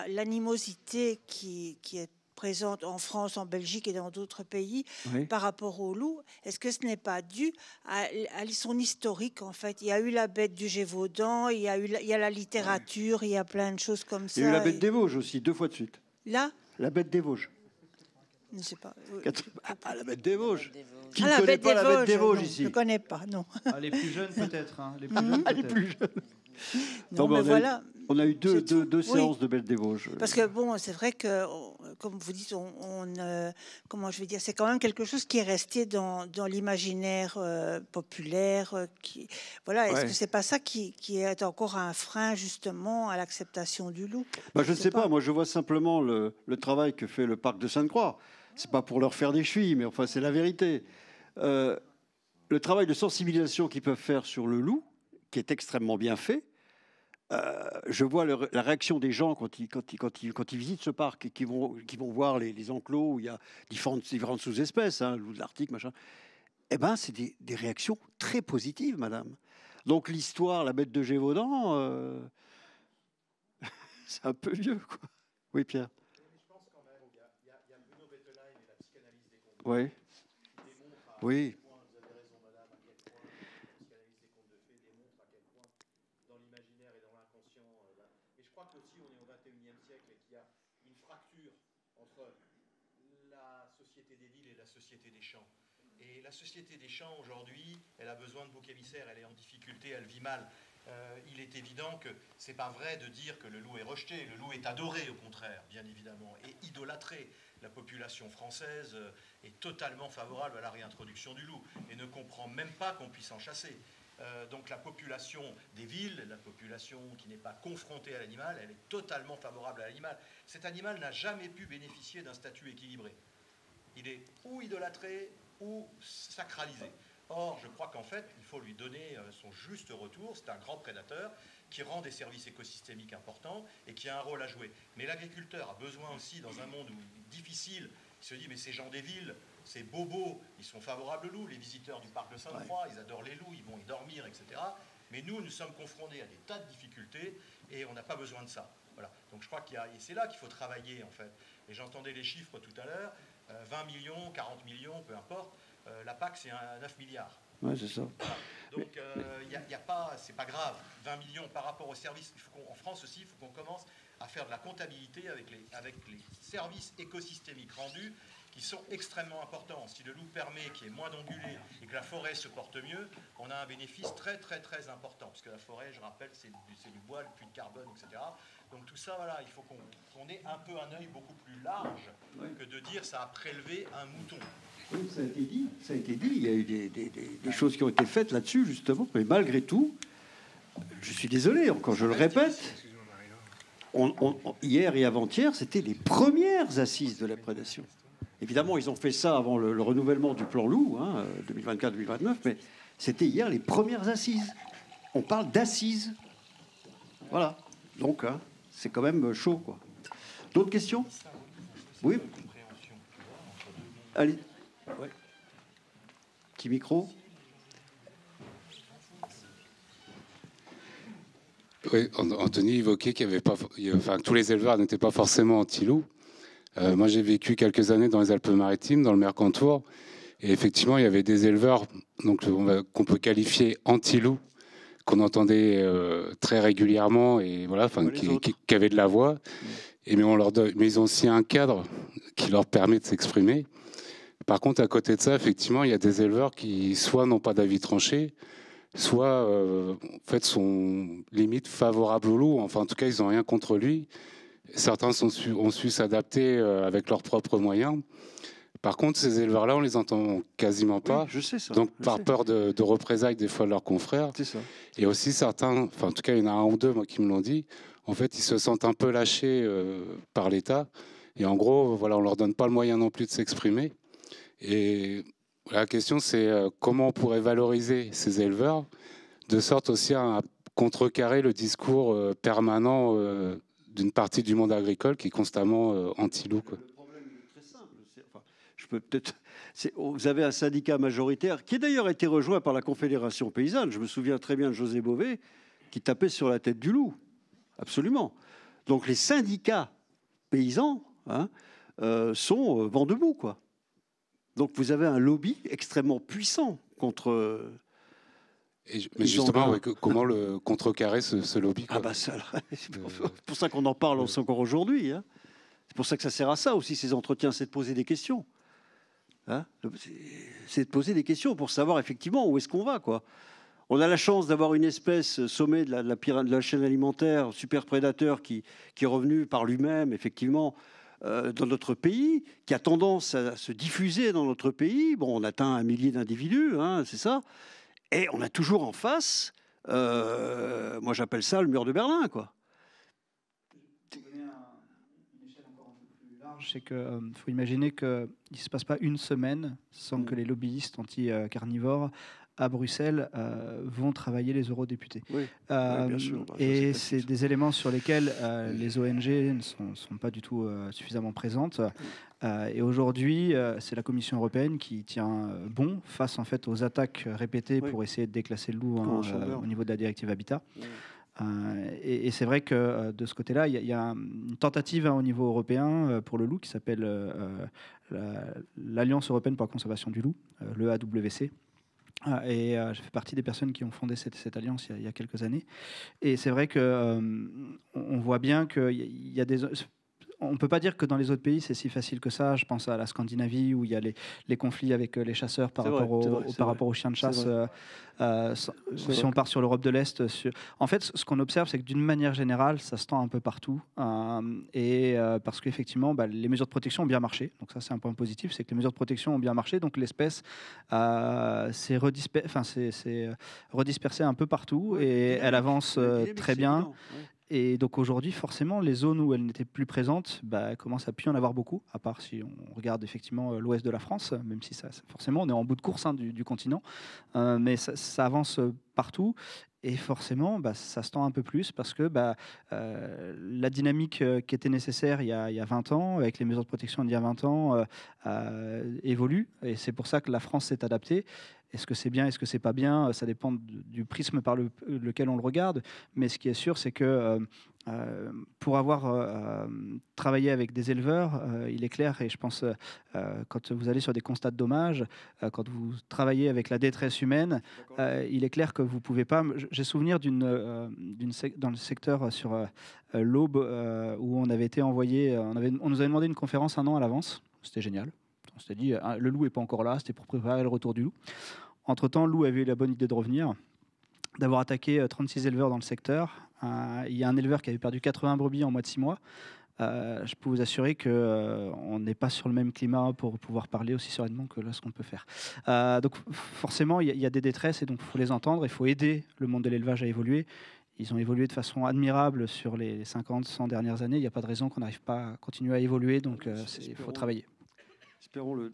L'animosité qui est présente en France, en Belgique et dans d'autres pays par rapport au loup, est-ce que ce n'est pas dû à son historique en fait? Il y a eu la bête du Gévaudan, il y a la littérature, il y a plein de choses comme ça. Il y a eu la bête des Vosges aussi, 2 fois de suite. Là? La bête des Vosges. Je ne sais pas. La bête des Vosges. Qui ne connaît pas la bête des Vosges ici? Je ne connais pas, non. Les plus jeunes peut-être. Hein. Les plus jeunes. Non, mais voilà. On a eu deux séances de Bête des Vosges. Parce que bon, c'est vrai que, comme vous dites, comment je vais dire, c'est quand même quelque chose qui est resté dans l'imaginaire populaire. Est-ce que c'est pas ça qui est encore un frein justement à l'acceptation du loup? Je ne sais pas. Moi, je vois simplement le travail que fait le parc de Sainte-Croix. C'est pas pour leur faire des chevilles, mais enfin, c'est la vérité. Le travail de sensibilisation qu'ils peuvent faire sur le loup, qui est extrêmement bien fait. Je vois la réaction des gens quand ils visitent ce parc et qui vont voir les enclos où il y a différentes sous-espèces, hein, loup de l'Arctique, machin. Eh ben, c'est des réactions très positives, madame. Donc l'histoire, la bête de Gévaudan, c'est un peu vieux, quoi. Oui, Pierre. Je pense quand même qu'il y a Bruno Bettelheim et la psychanalyse des contes. Oui. Oui. Société des champs. Et la société des champs, aujourd'hui, elle a besoin de boucs émissaires, elle est en difficulté, elle vit mal. Il est évident que c'est pas vrai de dire que le loup est rejeté. Le loup est adoré, au contraire, bien évidemment, et idolâtré. La population française est totalement favorable à la réintroduction du loup et ne comprend même pas qu'on puisse en chasser. Donc la population des villes, la population qui n'est pas confrontée à l'animal, elle est totalement favorable à l'animal. Cet animal n'a jamais pu bénéficier d'un statut équilibré. Il est ou idolâtré ou sacralisé. Or, je crois qu'en fait, il faut lui donner son juste retour. C'est un grand prédateur qui rend des services écosystémiques importants et qui a un rôle à jouer. Mais l'agriculteur a besoin aussi, dans un monde difficile, il se dit, mais ces gens des villes, ces bobos, ils sont favorables aux loups, les visiteurs du parc de Sainte-Croix, ils adorent les loups, ils vont y dormir, etc. Mais nous sommes confrontés à des tas de difficultés et on n'a pas besoin de ça. Voilà. Donc je crois et c'est là qu'il faut travailler, en fait. Et j'entendais les chiffres tout à l'heure, 20 millions, 40 millions, peu importe. La PAC, c'est 9 milliards. Oui, c'est ça. Voilà. Donc, c'est pas grave. 20 millions par rapport aux services. En France aussi, il faut qu'on commence à faire de la comptabilité avec les services écosystémiques rendus qui sont extrêmement importants. Si le loup permet qu'il y ait moins d'ongulés et que la forêt se porte mieux, on a un bénéfice très, très, très important. Parce que la forêt, je rappelle, c'est du bois, le puits de carbone, etc. Donc tout ça, voilà, il faut qu'on ait un peu un œil beaucoup plus large que de dire ça a prélevé un mouton. Oui, ça a été dit. Il y a eu des choses qui ont été faites là-dessus, justement. Mais malgré tout, je suis désolé, encore je le répète, hier et avant-hier, c'était les premières assises de la prédation. Évidemment, ils ont fait ça avant le renouvellement du plan loup, 2024-2029, mais c'était hier les premières assises. On parle d'assises. Voilà. Donc, c'est quand même chaud, quoi. D'autres questions? Oui. Allez. Ouais. Petit micro. Oui, Anthony évoquait qu'il y avait pas, tous les éleveurs n'étaient pas forcément anti-loup. Moi, j'ai vécu quelques années dans les Alpes-Maritimes, dans le Mercantour, et effectivement, il y avait des éleveurs qu'on peut qualifier anti-loup, qu'on entendait très régulièrement, et voilà, qui avaient de la voix. Mais ils ont aussi un cadre qui leur permet de s'exprimer. Par contre, à côté de ça, effectivement, il y a des éleveurs qui soit n'ont pas d'avis tranché, soit en fait sont limite favorables au loup. Enfin, en tout cas, ils n'ont rien contre lui. Certains ont su s'adapter avec leurs propres moyens. Par contre, ces éleveurs-là, on les entend quasiment pas. Oui, je sais ça. Donc, par peur de représailles des fois de leurs confrères. C'est ça. Et aussi certains, enfin en tout cas, il y en a un ou deux, moi, qui me l'ont dit. En fait, ils se sentent un peu lâchés par l'État. Et en gros, voilà, on leur donne pas le moyen non plus de s'exprimer. Et la question, c'est comment on pourrait valoriser ces éleveurs, de sorte aussi à contrecarrer le discours permanent d'une partie du monde agricole qui est constamment anti-loup. Le problème est très simple. Vous avez un syndicat majoritaire qui d'ailleurs a été rejoint par la Confédération paysanne. Je me souviens très bien de José Bové qui tapait sur la tête du loup. Absolument. Donc les syndicats paysans sont vent debout, quoi. Donc vous avez un lobby extrêmement puissant contre... Mais justement, comment le contrecarrer, ce lobby, quoi. C'est pour ça qu'on en parle encore aujourd'hui. C'est pour ça que ça sert à ça aussi, ces entretiens, c'est de poser des questions. C'est de poser des questions pour savoir effectivement où est-ce qu'on va, quoi. On a la chance d'avoir une espèce sommet de la chaîne alimentaire, super prédateur, qui est revenu par lui-même, effectivement, dans notre pays, qui a tendance à se diffuser dans notre pays. Bon, on atteint 1 millier d'individus, c'est ça. Et on a toujours en face, moi j'appelle ça le mur de Berlin, quoi. Pour donner une échelle encore un peu plus large, c'est qu'il faut imaginer qu'il ne se passe pas une semaine sans que les lobbyistes anti-carnivores à Bruxelles vont travailler les eurodéputés. Oui, bien sûr. Et c'est des éléments sur lesquels les ONG ne sont pas du tout suffisamment présentes. Et aujourd'hui, c'est la Commission européenne qui tient bon face en fait aux attaques répétées pour essayer de déclasser le loup au niveau de la directive Habitat. Et c'est vrai que de ce côté-là, il y a une tentative au niveau européen pour le loup qui s'appelle l'Alliance européenne pour la conservation du loup, le AWC. Et j'ai fait partie des personnes qui ont fondé cette alliance il y a quelques années. Et c'est vrai qu'on voit bien qu'il y a des... On ne peut pas dire que dans les autres pays, c'est si facile que ça. Je pense à la Scandinavie, où il y a les conflits avec les chasseurs par rapport aux chiens de chasse. Si on part sur l'Europe de l'Est... En fait, ce qu'on observe, c'est que d'une manière générale, ça se tend un peu partout. Parce qu'effectivement, les mesures de protection ont bien marché. Donc ça, c'est un point positif, c'est que les mesures de protection ont bien marché. Donc l'espèce s'est redispersée un peu partout. Et elle avance très bien. Et donc aujourd'hui, forcément, les zones où elles n'étaient plus présentes commencent à plus y en avoir beaucoup, à part si on regarde effectivement l'ouest de la France, même si forcément on est en bout de course du continent, mais ça avance partout. Et forcément, ça se tend un peu plus parce que la dynamique qui était nécessaire il y a 20 ans, avec les mesures de protection d'il y a 20 ans, évolue. Et c'est pour ça que la France s'est adaptée. Est-ce que c'est bien, est-ce que c'est pas bien? Ça dépend du prisme par lequel on le regarde. Mais ce qui est sûr, c'est que pour avoir travaillé avec des éleveurs, il est clair, et je pense quand vous allez sur des constats de dommages, quand vous travaillez avec la détresse humaine, il est clair que vous pouvez pas. J'ai souvenir dans le secteur sur l'Aube où on avait été envoyé, on nous avait demandé une conférence 1 an à l'avance. C'était génial. On s'était dit, le loup n'est pas encore là, c'était pour préparer le retour du loup. Entre-temps, le loup avait eu la bonne idée de revenir, d'avoir attaqué 36 éleveurs dans le secteur. Il y a un éleveur qui avait perdu 80 brebis en moins de 6 mois. Je peux vous assurer qu'on n'est pas sur le même climat pour pouvoir parler aussi sereinement que là, ce qu'on peut faire. Donc forcément, il y a des détresses et donc il faut les entendre, il faut aider le monde de l'élevage à évoluer. Ils ont évolué de façon admirable sur les 50, 100 dernières années. Il n'y a pas de raison qu'on n'arrive pas à continuer à évoluer, donc il faut travailler. Espérons-le.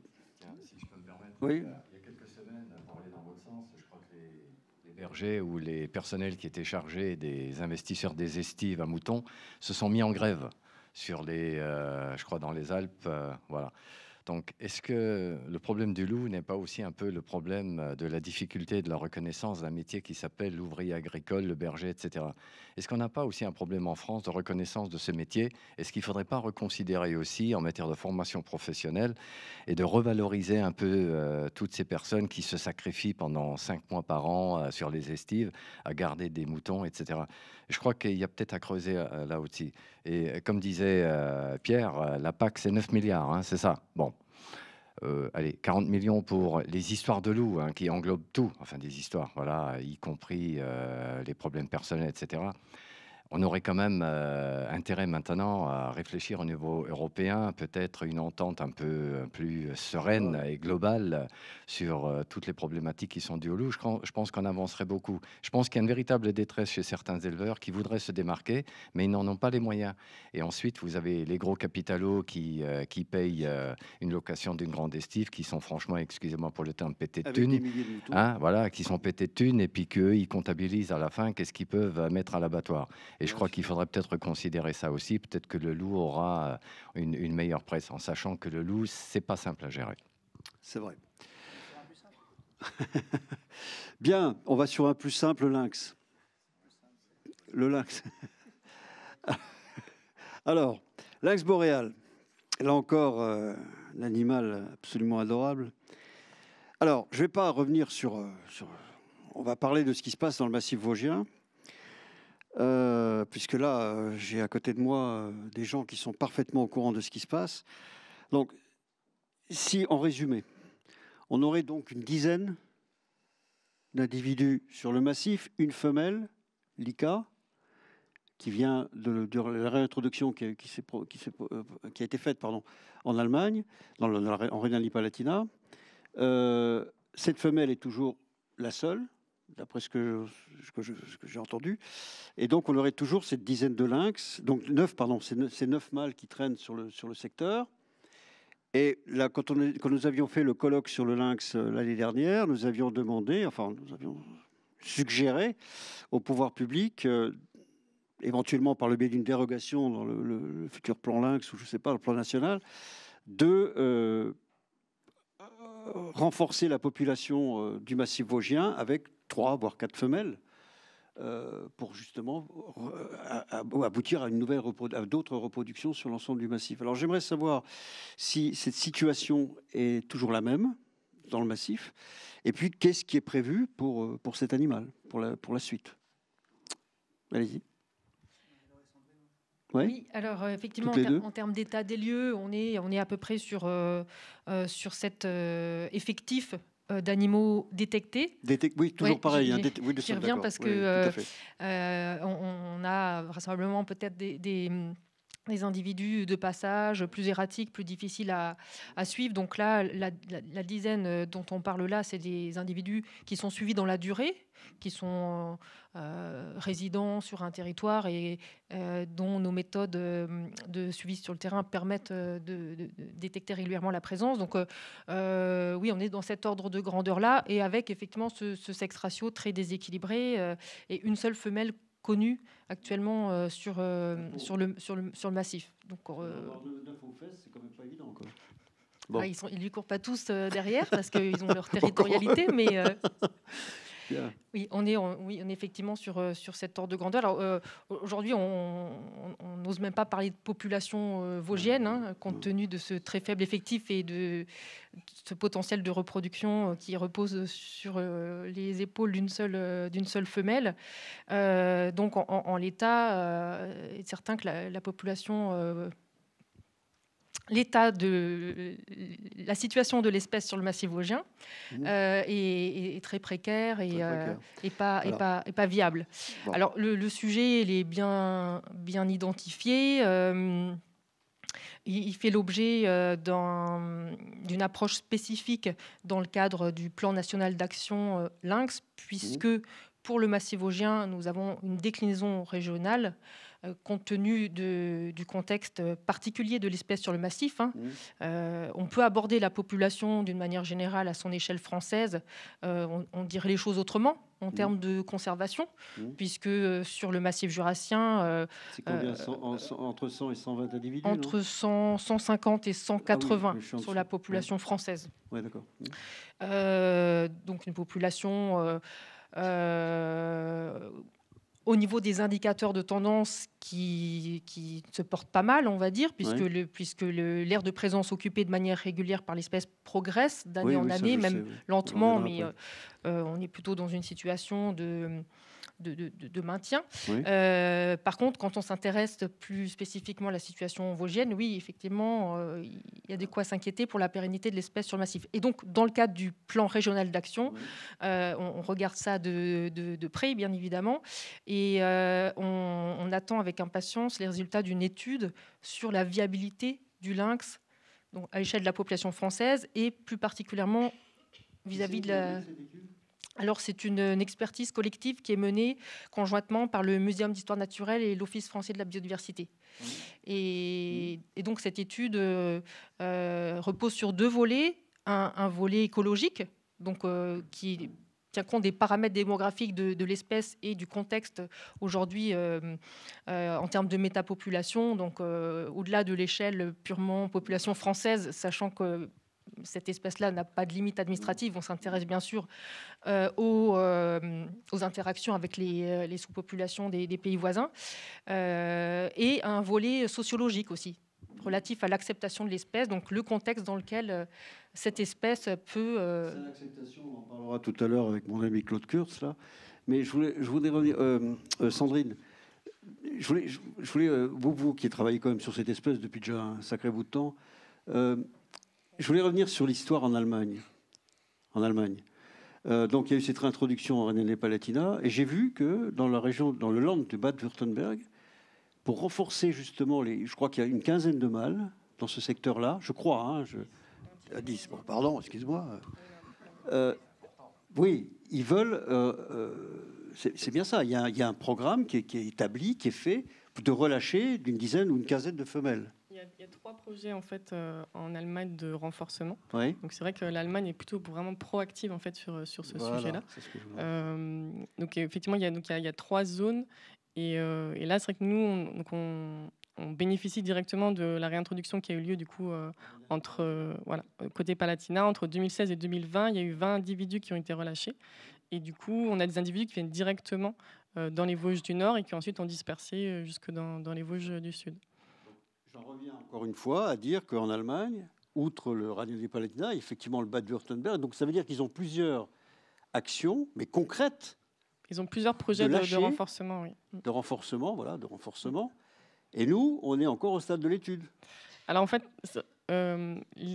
Si je peux me permettre, oui. Il y a quelques semaines, pour aller dans votre sens, je crois que les bergers ou les personnels qui étaient chargés des investisseurs des estives à moutons se sont mis en grève sur je crois, dans les Alpes. Voilà. Donc, est-ce que le problème du loup n'est pas aussi un peu le problème de la difficulté de la reconnaissance d'un métier qui s'appelle l'ouvrier agricole, le berger, etc. Est-ce qu'on n'a pas aussi un problème en France de reconnaissance de ce métier? Est-ce qu'il ne faudrait pas reconsidérer aussi en matière de formation professionnelle et de revaloriser un peu toutes ces personnes qui se sacrifient pendant 5 mois par an sur les estives à garder des moutons, etc. Je crois qu'il y a peut-être à creuser là aussi. Et comme disait Pierre, la PAC, c'est 9 milliards, hein, c'est ça. Bon. Allez, 40 millions pour les histoires de loups, hein, qui englobent tout, enfin des histoires, voilà, y compris les problèmes personnels, etc. On aurait quand même intérêt maintenant à réfléchir au niveau européen, peut-être une entente un peu plus sereine et globale sur toutes les problématiques qui sont dues au loup. Je pense qu'on avancerait beaucoup. Je pense qu'il y a une véritable détresse chez certains éleveurs qui voudraient se démarquer, mais ils n'en ont pas les moyens. Et ensuite, vous avez les gros capitalos qui payent une location d'une grande estive, qui sont franchement, excusez-moi pour le terme, pétés de thunes, hein, voilà, qui sont pétés de thunes, et puis qu'eux, ils comptabilisent à la fin qu'est-ce qu'ils peuvent mettre à l'abattoir. Et je crois qu'il faudrait peut-être considérer ça aussi. Peut-être que le loup aura une meilleure presse, en sachant que le loup, c'est pas simple à gérer. C'est vrai. Bien, on va sur un plus simple, lynx. Le lynx. Alors, lynx boréal. Là encore, un animal absolument adorable. Alors, je ne vais pas revenir sur... On va parler de ce qui se passe dans le massif vosgien. Puisque là, j'ai à côté de moi des gens qui sont parfaitement au courant de ce qui se passe. Donc, si, en résumé, on aurait donc une dizaine d'individus sur le massif, une femelle, Lika, qui vient de la réintroduction qui a été faite en Allemagne, en Rhénanie-Palatinat. Cette femelle est toujours la seule, d'après ce que j'ai entendu. Et donc, on aurait toujours cette dizaine de lynx. Donc, 9 mâles qui traînent sur le secteur. Et là, quand nous avions fait le colloque sur le lynx l'année dernière, nous avions suggéré au pouvoir public, éventuellement par le biais d'une dérogation dans le futur plan lynx, ou je ne sais pas, le plan national, de renforcer la population du massif vosgien avec 3 voire 4 femelles pour justement aboutir à d'autres reproductions sur l'ensemble du massif. Alors j'aimerais savoir si cette situation est toujours la même dans le massif, et puis qu'est-ce qui est prévu pour cet animal, pour la suite. Allez-y. Oui, alors effectivement, en termes d'état des lieux, on est à peu près sur cet effectif d'animaux détectés. Oui, toujours pareil. J'y reviens parce que on a vraisemblablement peut-être des individus de passage plus erratiques, plus difficiles à suivre. Donc là, la dizaine dont on parle là, c'est des individus qui sont suivis dans la durée, qui sont résidents sur un territoire et dont nos méthodes de suivi sur le terrain permettent de détecter régulièrement la présence. Donc oui, on est dans cet ordre de grandeur-là, et avec effectivement ce sexe ratio très déséquilibré et une seule femelle connue actuellement sur le massif. Donc, c'est quand même pas évident, quoi. Bon. Ils lui courent pas tous derrière parce qu'ils ont leur territorialité, mais oui, on est effectivement sur cet ordre de grandeur. Alors aujourd'hui, on n'ose même pas parler de population vosgienne, hein, compte tenu de ce très faible effectif et de ce potentiel de reproduction qui repose sur les épaules d'une seule femelle. Donc en l'état, il est certain que la population la situation de l'espèce sur le massif vosgien est très précaire et pas viable. Bon. Alors le sujet, il est bien identifié. Il fait l'objet d'une approche spécifique dans le cadre du plan national d'action Lynx, puisque pour le massif vosgien, nous avons une déclinaison régionale compte tenu du contexte particulier de l'espèce sur le massif. On peut aborder la population d'une manière générale à son échelle française. On dirait les choses autrement en termes de conservation, puisque sur le massif jurassien... c'est combien, entre 100 et 120 individus? Entre 150 et 180 sur la population française. Oui, d'accord. Donc une population... au niveau des indicateurs de tendance qui se portent pas mal, on va dire, puisque l'aire de présence occupée de manière régulière par l'espèce progresse d'année en année, même lentement, mais on est plutôt dans une situation de maintien. Par contre, quand on s'intéresse plus spécifiquement à la situation vosgienne, oui, effectivement, il y a de quoi s'inquiéter pour la pérennité de l'espèce sur le massif. Et donc, dans le cadre du plan régional d'action, on regarde ça de près, bien évidemment, et on attend avec impatience les résultats d'une étude sur la viabilité du lynx donc, à l'échelle de la population française et plus particulièrement vis-à-vis de la... Alors, c'est une expertise collective qui est menée conjointement par le Muséum d'histoire naturelle et l'Office français de la biodiversité. Et donc, cette étude repose sur deux volets. Un volet écologique, donc, qui tient compte des paramètres démographiques de l'espèce et du contexte aujourd'hui en termes de métapopulation, donc au-delà de l'échelle purement population française, sachant que cette espèce-là n'a pas de limite administrative. On s'intéresse bien sûr aux interactions avec les sous-populations des pays voisins et un volet sociologique aussi, relatif à l'acceptation de l'espèce, donc le contexte dans lequel cette espèce peut... C'est l'acceptation, on en parlera tout à l'heure avec mon ami Claude Kurtz, là. Mais je voulais revenir... Sandrine, je voulais vous qui travaillez quand même sur cette espèce depuis déjà un sacré bout de temps, je voulais revenir sur l'histoire en Allemagne. Donc, il y a eu cette réintroduction en Rhénanie-Palatinat, et j'ai vu que dans la région, dans le Land de Bade-Württemberg, pour renforcer justement je crois qu'il y a une quinzaine de mâles dans ce secteur-là, je crois, 10, bon, pardon, excuse-moi. Oui, ils veulent... c'est bien ça, il y a un programme qui est établi, qui est fait, de relâcher d'une dizaine ou une quinzaine de femelles. Il y a 3 projets en fait en Allemagne de renforcement. Oui. Donc c'est vrai que l'Allemagne est plutôt vraiment proactive en fait sur ce sujet-là. Donc effectivement il y a 3 zones et là c'est vrai que nous on bénéficie directement de la réintroduction qui a eu lieu du coup côté Palatinat entre 2016 et 2020. Il y a eu 20 individus qui ont été relâchés et du coup on a des individus qui viennent directement dans les Vosges du Nord et qui ensuite ont dispersé jusque dans les Vosges du Sud. J'en reviens encore une fois à dire qu'en Allemagne, outre le Rhénanie-Palatinat, effectivement le Bade-Württemberg, donc ça veut dire qu'ils ont plusieurs actions, mais concrètes. Ils ont plusieurs projets de renforcement, oui. De renforcement. Et nous, on est encore au stade de l'étude. Alors en fait,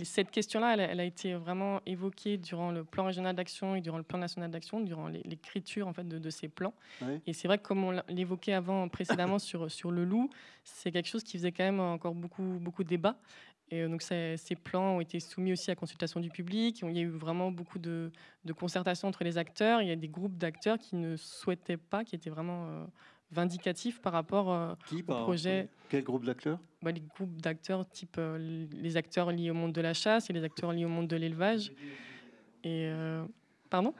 cette question-là, elle a été vraiment évoquée durant le plan régional d'action et durant le plan national d'action, durant l'écriture en fait, de ces plans. Oui. Et c'est vrai que comme on l'évoquait précédemment sur le loup, c'est quelque chose qui faisait quand même encore beaucoup de débats. Et donc ces plans ont été soumis aussi à consultation du public. Il y a eu vraiment beaucoup de concertation entre les acteurs. Il y a des groupes d'acteurs qui ne souhaitaient pas, qui étaient vraiment vindicatifs par rapport au projet. Quel groupe d'acteurs? Les groupes d'acteurs type les acteurs liés au monde de la chasse et les acteurs liés au monde de l'élevage. Et pardon?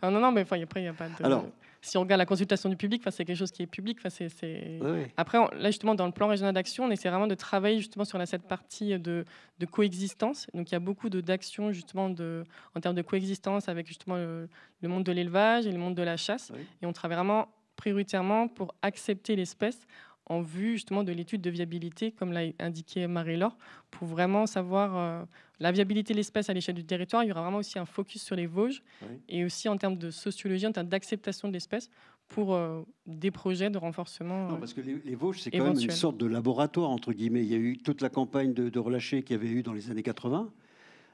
Ah non, mais après, il n'y a pas de... Alors, si on regarde la consultation du public, c'est quelque chose qui est public. Oui. Après, là, justement, dans le plan régional d'action, on essaie vraiment de travailler justement sur cette partie de coexistence. Donc, il y a beaucoup d'actions, justement, en termes de coexistence avec, justement, le monde de l'élevage et le monde de la chasse. Oui. Et on travaille vraiment prioritairement pour accepter l'espèce en vue, justement, de l'étude de viabilité, comme l'a indiqué Marie-Laure, pour vraiment savoir la viabilité de l'espèce à l'échelle du territoire. Il y aura vraiment aussi un focus sur les Vosges, oui. Et aussi en termes de sociologie, en termes d'acceptation de l'espèce, pour des projets de renforcement. Non, parce que les Vosges, c'est quand même une sorte de laboratoire, entre guillemets. Il y a eu toute la campagne de relâché qu'il y avait eu dans les années 80.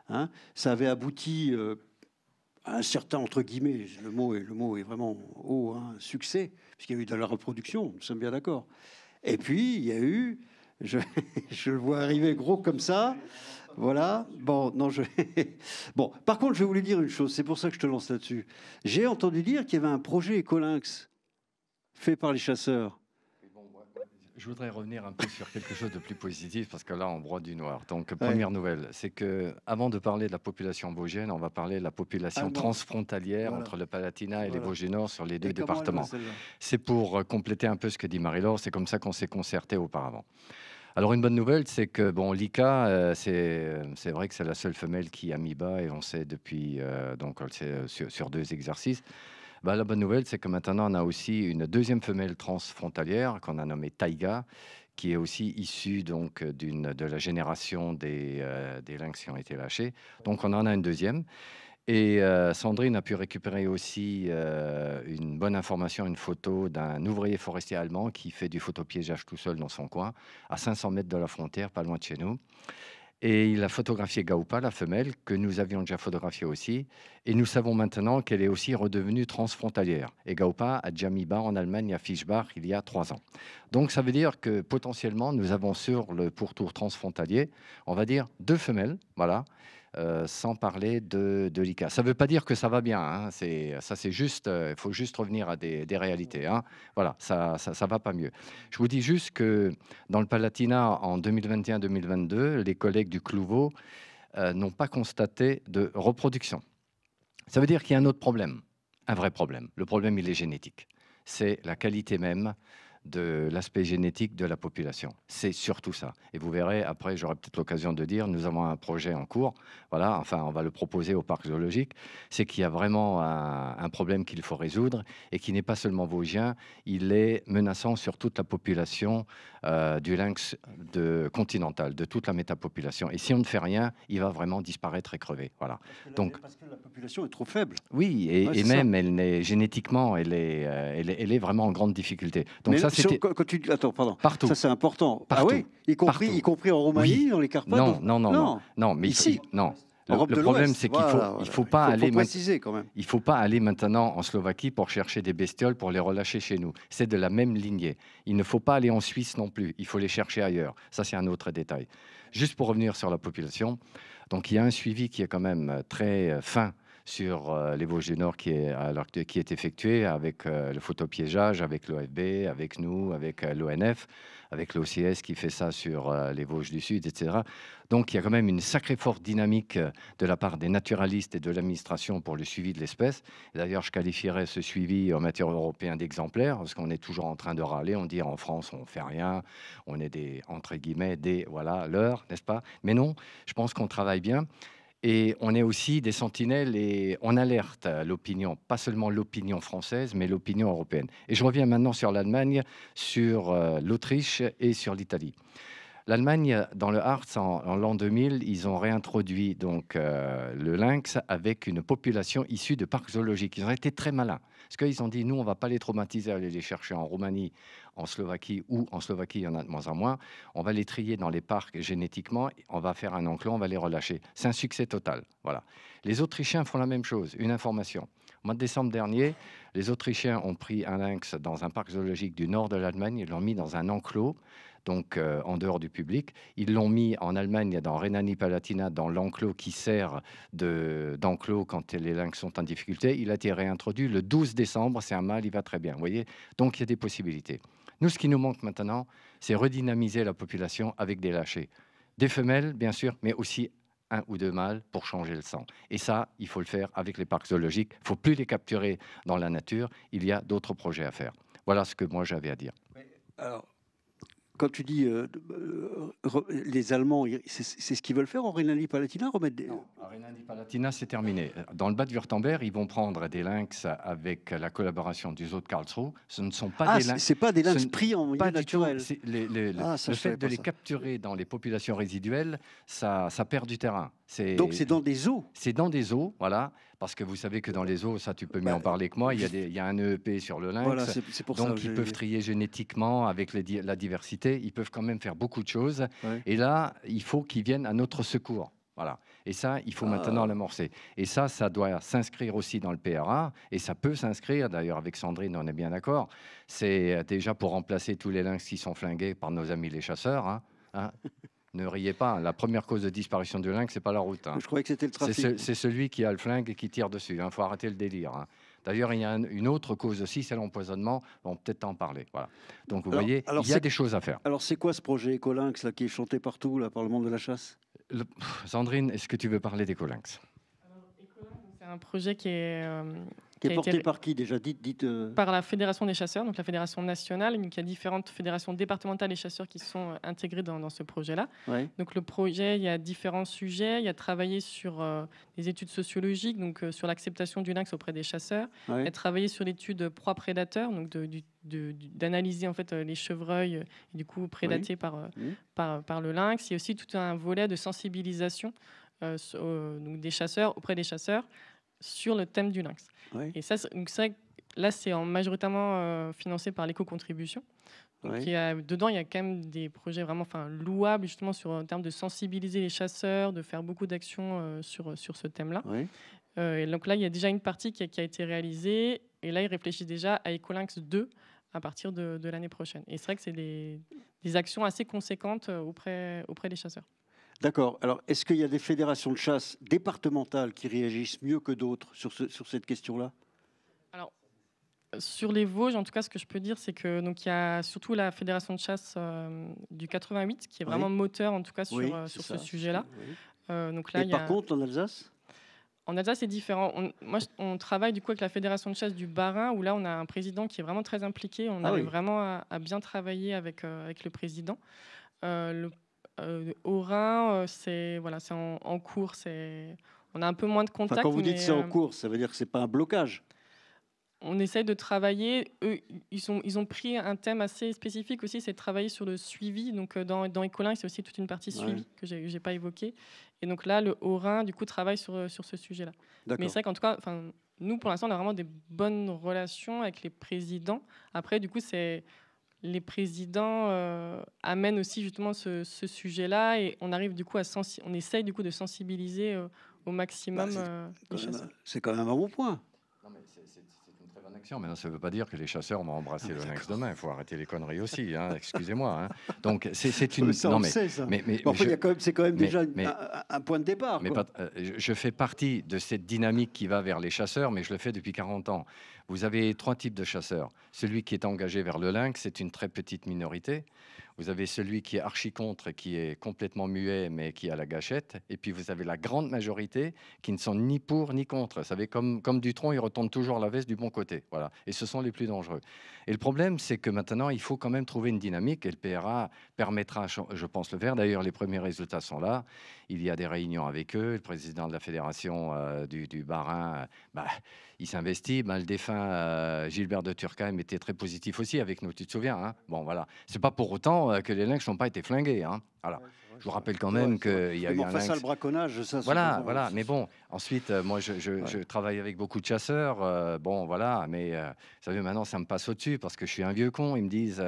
Hein. Ça avait abouti à un certain, entre guillemets, le mot est vraiment haut, hein, succès, puisqu'il y a eu de la reproduction, nous sommes bien d'accord. Et puis, il y a eu, je le vois arriver gros comme ça, voilà. Bon, non, bon, par contre, je voulais dire une chose, c'est pour ça que je te lance là-dessus. J'ai entendu dire qu'il y avait un projet écolynx fait par les chasseurs. Je voudrais revenir un peu sur quelque chose de plus positif, parce que là, on broie du noir. Donc, première nouvelle, c'est que avant de parler de la population vosgienne, on va parler de la population transfrontalière entre le Palatinat et les Vosges du Nord sur les deux départements. C'est pour compléter un peu ce que dit Marie-Laure, c'est comme ça qu'on s'est concerté auparavant. Alors, une bonne nouvelle, c'est que l'ICA, c'est vrai que c'est la seule femelle qui a mis bas, et on sait depuis, sur 2 exercices. La bonne nouvelle, c'est que maintenant, on a aussi une deuxième femelle transfrontalière qu'on a nommée Taïga, qui est aussi issue donc, de la génération des lynx qui ont été lâchés. Donc, on en a une deuxième. Et Sandrine a pu récupérer aussi une bonne information, une photo d'un ouvrier forestier allemand qui fait du photopiégeage tout seul dans son coin, à 500 mètres de la frontière, pas loin de chez nous. Et il a photographié Gaupa, la femelle, que nous avions déjà photographiée aussi. Et nous savons maintenant qu'elle est aussi redevenue transfrontalière. Et Gaupa a déjà mis bas en Allemagne à Fischbach il y a 3 ans. Donc ça veut dire que potentiellement, nous avons sur le pourtour transfrontalier, on va dire 2 femelles, voilà, sans parler de l'ICA. Ça ne veut pas dire que ça va bien, hein. C'est juste, il faut juste revenir à des réalités. Hein. Voilà, ça va pas mieux. Je vous dis juste que dans le Palatinat, en 2021-2022, les collègues du Clouveau n'ont pas constaté de reproduction. Ça veut dire qu'il y a un autre problème, un vrai problème. Le problème, il est génétique. C'est la qualité même de l'aspect génétique de la population. C'est surtout ça. Et vous verrez, après, j'aurai peut-être l'occasion de dire, nous avons un projet en cours, voilà, enfin, on va le proposer au parc zoologique, c'est qu'il y a vraiment un problème qu'il faut résoudre et qui n'est pas seulement vosgien, il est menaçant sur toute la population du lynx continental, de toute la métapopulation. Et si on ne fait rien, il va vraiment disparaître et crever. Voilà. Parce que la population est trop faible. Oui, et même, elle est, génétiquement, elle est vraiment en grande difficulté. Donc ça, attends, pardon. Partout. Ça, c'est important. Partout. Ah oui, y compris en Roumanie, dans les Carpates. Non, mais ici, non. Le problème, c'est qu'il ne faut pas aller maintenant en Slovaquie pour chercher des bestioles pour les relâcher chez nous. C'est de la même lignée. Il ne faut pas aller en Suisse non plus. Il faut les chercher ailleurs. Ça, c'est un autre détail. Juste pour revenir sur la population, donc il y a un suivi qui est quand même très fin sur les Vosges du Nord qui est effectué avec le photopiégeage, avec l'OFB, avec nous, avec l'ONF, avec l'OCS qui fait ça sur les Vosges du Sud, etc. Donc il y a quand même une sacrée forte dynamique de la part des naturalistes et de l'administration pour le suivi de l'espèce. D'ailleurs, je qualifierais ce suivi en matière européenne d'exemplaire, parce qu'on est toujours en train de râler, on dit en France on ne fait rien, on est des, entre guillemets, leurs, n'est-ce pas? Mais non, je pense qu'on travaille bien. Et on est aussi des sentinelles et on alerte l'opinion, pas seulement l'opinion française, mais l'opinion européenne. Et je reviens maintenant sur l'Allemagne, sur l'Autriche et sur l'Italie. L'Allemagne, dans le Harz, en l'an 2000, ils ont réintroduit donc, le lynx avec une population issue de parcs zoologiques. Ils ont été très malins. Parce qu'ils ont dit, nous, on ne va pas les traumatiser, aller les chercher en Roumanie, en Slovaquie, ou en Slovaquie, il y en a de moins en moins. On va les trier dans les parcs génétiquement, on va faire un enclos, on va les relâcher. C'est un succès total. Voilà. Les Autrichiens font la même chose. Une information. Au mois de décembre dernier, les Autrichiens ont pris un lynx dans un parc zoologique du nord de l'Allemagne, ils l'ont mis dans un enclos, donc en dehors du public. Ils l'ont mis en Allemagne, dans Rhénanie-Palatinat, dans l'enclos qui sert d'enclos quand les lynx sont en difficulté. Il a été réintroduit le 12 décembre, c'est un mâle, il va très bien. Vous voyez, donc il y a des possibilités. Nous, ce qui nous manque maintenant, c'est redynamiser la population avec des lâchers. Des femelles, bien sûr, mais aussi 1 ou 2 mâles pour changer le sang. Et ça, il faut le faire avec les parcs zoologiques. Il ne faut plus les capturer dans la nature. Il y a d'autres projets à faire. Voilà ce que moi j'avais à dire. Alors, quand tu dis les Allemands, c'est ce qu'ils veulent faire en Rhénanie-Palatinat, remettre des... Non, en Rhénanie-Palatinat, c'est terminé. Dans le Bade-Württemberg, ils vont prendre des lynx avec la collaboration du zoo de Karlsruhe. Ce ne sont pas des lynx. C'est pas des lynx pris en milieu naturel. Le fait de les capturer dans les populations résiduelles, ça perd du terrain. Donc c'est dans des zoos. C'est dans des zoos, voilà. Parce que vous savez que dans les zoos, ça tu peux mieux en parler que moi, il y a un EEP sur le lynx. Voilà, c'est pour donc ça, ils peuvent trier génétiquement avec la diversité. Ils peuvent quand même faire beaucoup de choses. Ouais. Et là, il faut qu'ils viennent à notre secours. Voilà. Et ça, il faut maintenant l'amorcer. Et ça doit s'inscrire aussi dans le PRA. Et ça peut s'inscrire, d'ailleurs, avec Sandrine, on est bien d'accord. C'est déjà pour remplacer tous les lynx qui sont flingués par nos amis les chasseurs. Ne riez pas, la première cause de disparition du lynx, c'est pas la route. Je croyais que c'était le trafic. C'est celui qui a le flingue et qui tire dessus. Il faut arrêter le délire. D'ailleurs, il y a une autre cause aussi, c'est l'empoisonnement. On peut peut-être en parler. Voilà. Donc, vous voyez, il y a des choses à faire. Alors, c'est quoi ce projet Écolynx là, qui est chanté partout là, par le monde de la chasse? Sandrine, est-ce que tu veux parler d'Écolynx? C'est un projet qui est porté par qui déjà? Dites. Par la Fédération des chasseurs, donc la Fédération nationale. Donc il y a différentes fédérations départementales et chasseurs qui sont intégrées dans ce projet-là. Ouais. Donc le projet, il y a différents sujets. Il y a travaillé sur des études sociologiques, donc sur l'acceptation du lynx auprès des chasseurs. Ouais. Il y a travaillé sur l'étude proie prédateur, donc d'analyser en fait les chevreuils et du coup prédatés par le lynx. Il y a aussi tout un volet de sensibilisation donc des chasseurs auprès des chasseurs sur le thème du lynx. Oui. Et ça, là, c'est majoritairement financé par l'éco-contribution. Donc, dedans, il y a quand même des projets vraiment louables, justement, en termes de sensibiliser les chasseurs, de faire beaucoup d'actions sur ce thème-là. Oui. Et donc là, il y a déjà une partie qui a été réalisée. Et là, ils réfléchissent déjà à Écolynx 2 à partir de l'année prochaine. Et c'est vrai que c'est des actions assez conséquentes auprès des chasseurs. D'accord. Alors, est-ce qu'il y a des fédérations de chasse départementales qui réagissent mieux que d'autres sur cette question-là? Alors, sur les Vosges, en tout cas, ce que je peux dire, c'est que donc il y a surtout la fédération de chasse du 88 qui est vraiment moteur, en tout cas, sur ce sujet-là. Oui. Donc là, par contre, en Alsace? En Alsace, c'est différent. On travaille du coup avec la fédération de chasse du Bas-Rhin, où là, on a un président qui est vraiment très impliqué. On arrive vraiment à bien travailler avec le président. Au Rhin, c'est en cours. On a un peu moins de contacts. Quand vous dites c'est en cours, ça veut dire que c'est pas un blocage. On essaye de travailler. Eux, ils ont pris un thème assez spécifique aussi, c'est de travailler sur le suivi. Donc dans Écolynx, c'est aussi toute une partie suivi que j'ai pas évoquée. Et donc là, le Haut-Rhin, du coup, travaille sur ce sujet-là. Mais c'est vrai qu'en tout cas, nous, pour l'instant, on a vraiment des bonnes relations avec les présidents. Après, du coup, les présidents amènent aussi justement ce sujet-là et on arrive du coup on essaye du coup de sensibiliser au maximum les chasseurs. C'est quand même un bon point. Non, mais c'est une très bonne action, mais ça ne veut pas dire que les chasseurs vont embrasser le lynx demain. Il faut arrêter les conneries aussi, excusez-moi. Donc c'est une. Ça, mais c'est quand même déjà un point de départ. Mais je fais partie de cette dynamique qui va vers les chasseurs, mais je le fais depuis 40 ans. Vous avez 3 types de chasseurs. Celui qui est engagé vers le lynx, c'est une très petite minorité. Vous avez celui qui est archi-contre, qui est complètement muet, mais qui a la gâchette. Et puis, vous avez la grande majorité qui ne sont ni pour ni contre. Vous savez, comme Dutronc, il retourne toujours la veste du bon côté. Voilà. Et ce sont les plus dangereux. Et le problème, c'est que maintenant, il faut quand même trouver une dynamique. Et le PRA permettra, je pense, le faire. D'ailleurs, les premiers résultats sont là. Il y a des réunions avec eux. Le président de la fédération du Bas-Rhin, il s'investit. Le défunt Gilbert de Turckheim était très positif aussi avec nous. Tu te souviens, Bon, voilà. C'est pas pour autant heureusement que les lynx n'ont pas été flingués. Hein. Voilà. Je vous rappelle quand même qu'il y a eu un lynx. Ça, le braconnage, ça. Voilà, voilà. Mais bon, ensuite, moi, je travaille avec beaucoup de chasseurs. Bon, voilà. Mais vous savez, maintenant, ça me passe au-dessus parce que je suis un vieux con. Ils me disent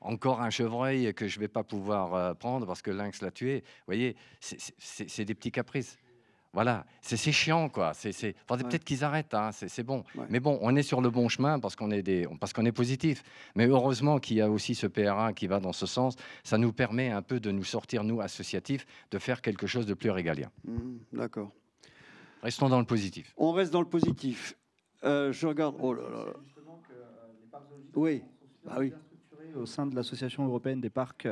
encore un chevreuil que je vais pas pouvoir prendre parce que le lynx l'a tué. Vous voyez, c'est des petits caprices. Voilà, c'est chiant, quoi. Peut-être qu'ils arrêtent, hein. C'est bon. Ouais. Mais bon, on est sur le bon chemin parce qu'on est positif. Mais heureusement qu'il y a aussi ce PRA qui va dans ce sens. Ça nous permet un peu de nous sortir, nous, associatifs, de faire quelque chose de plus régalien. D'accord. Restons dans le positif. On reste dans le positif. Je regarde... Oh là là. Oui, bah oui. Au sein de l'Association européenne des parcs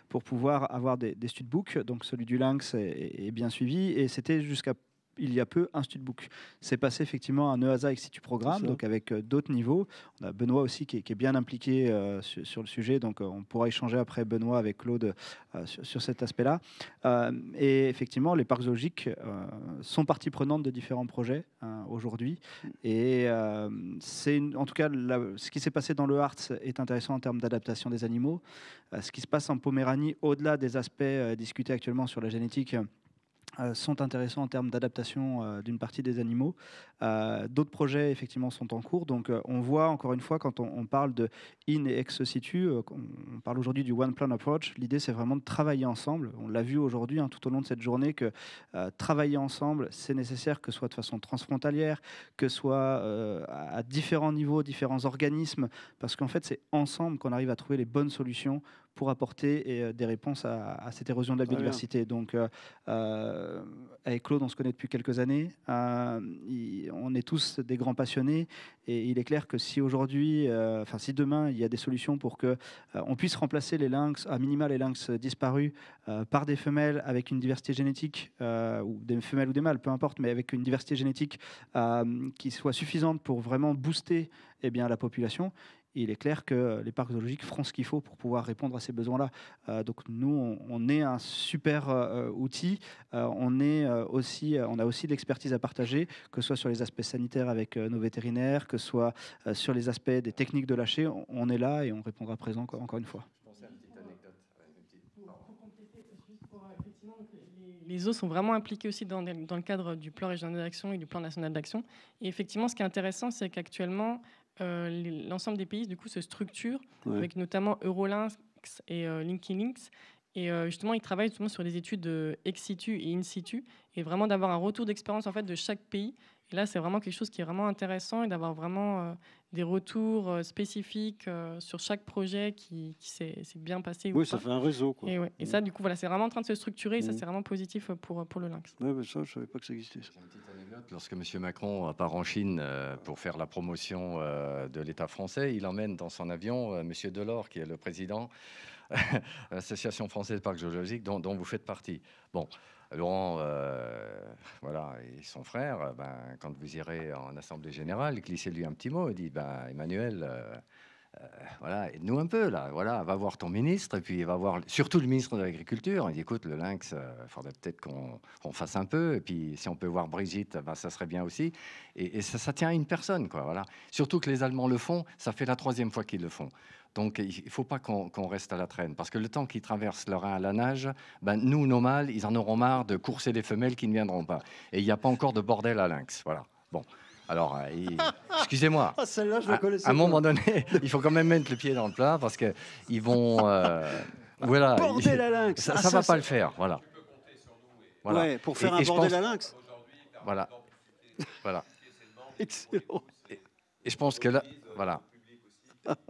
pour pouvoir avoir des studbooks. Donc celui du lynx est bien suivi et c'était jusqu'à il y a peu un studbook. C'est passé effectivement un EASA ex situ programme, donc avec d'autres niveaux. On a Benoît aussi qui est bien impliqué sur le sujet, donc on pourra échanger après Benoît avec Claude sur cet aspect-là. Et effectivement, les parcs zoologiques sont partie prenante de différents projets aujourd'hui. Et en tout cas, ce qui s'est passé dans le Harz est intéressant en termes d'adaptation des animaux. Ce qui se passe en Poméranie, au-delà des aspects discutés actuellement sur la génétique, sont intéressants en termes d'adaptation d'une partie des animaux. D'autres projets, effectivement, sont en cours. Donc, on voit, encore une fois, quand on parle de in et ex situ, on parle aujourd'hui du One Plan Approach. L'idée, c'est vraiment de travailler ensemble. On l'a vu aujourd'hui, tout au long de cette journée, que travailler ensemble, c'est nécessaire, que ce soit de façon transfrontalière, que ce soit à différents niveaux, différents organismes, parce qu'en fait, c'est ensemble qu'on arrive à trouver les bonnes solutions pour apporter des réponses à cette érosion de la biodiversité. Donc, avec Claude, on se connaît depuis quelques années. On est tous des grands passionnés. Et il est clair que si aujourd'hui, si demain, il y a des solutions pour qu'on puisse remplacer les lynx, à minima les lynx disparus, par des femelles avec une diversité génétique, ou des femelles ou des mâles, peu importe, mais avec une diversité génétique qui soit suffisante pour vraiment booster la population, il est clair que les parcs zoologiques feront ce qu'il faut pour pouvoir répondre à ces besoins-là. Donc nous, on est un super outil. On a aussi l'expertise à partager, que ce soit sur les aspects sanitaires avec nos vétérinaires, que ce soit sur les aspects des techniques de lâcher. On est là et on répondra présent encore une fois. Les zoos sont vraiment impliqués aussi dans le cadre du plan régional d'action et du plan national d'action. Et effectivement, ce qui est intéressant, c'est qu'actuellement, l'ensemble des pays du coup se structurent avec notamment Eurolynx et Linky Lynx, et justement ils travaillent justement sur des études ex situ et in situ, et vraiment d'avoir un retour d'expérience en fait de chaque pays. Et là, c'est vraiment quelque chose qui est vraiment intéressant, et d'avoir vraiment des retours spécifiques sur chaque projet qui s'est bien passé. Oui, ça fait un réseau, quoi. Et ça, du coup, voilà, c'est vraiment en train de se structurer, et ça, c'est vraiment positif pour le lynx. Oui, mais ça, je ne savais pas que ça existait. Ça. Une petite anecdote, lorsque M. Macron part en Chine pour faire la promotion de l'État français, il emmène dans son avion M. Delors, qui est le président de l'Association française de parcs zoologiques, dont vous faites partie. Bon. Laurent, et son frère, quand vous irez en Assemblée Générale, glissez-lui un petit mot, dit Emmanuel, aide-nous un peu, là, va voir ton ministre, et puis va voir surtout le ministre de l'Agriculture. Il dit, écoute, le lynx, il faudrait peut-être qu'on fasse un peu, et puis si on peut voir Brigitte, ça serait bien aussi. Et ça tient à une personne, quoi, voilà. Surtout que les Allemands le font, ça fait la 3e fois qu'ils le font. Donc, il ne faut pas qu'on reste à la traîne. Parce que le temps qu'ils traversent le Rhin à la nage, nous, nos mâles, ils en auront marre de courser les femelles qui ne viendront pas. Et il n'y a pas encore de bordel à lynx. Voilà. Bon. Alors, excusez-moi. Celle-là, je la connaissais à un moment donné, il faut quand même mettre le pied dans le plat parce qu'ils vont... voilà. Bordel à lynx. Ça ne va pas le faire. Voilà. Ouais, pour faire un bordel à lynx. Voilà. Excellent. Et je pense que là... Voilà.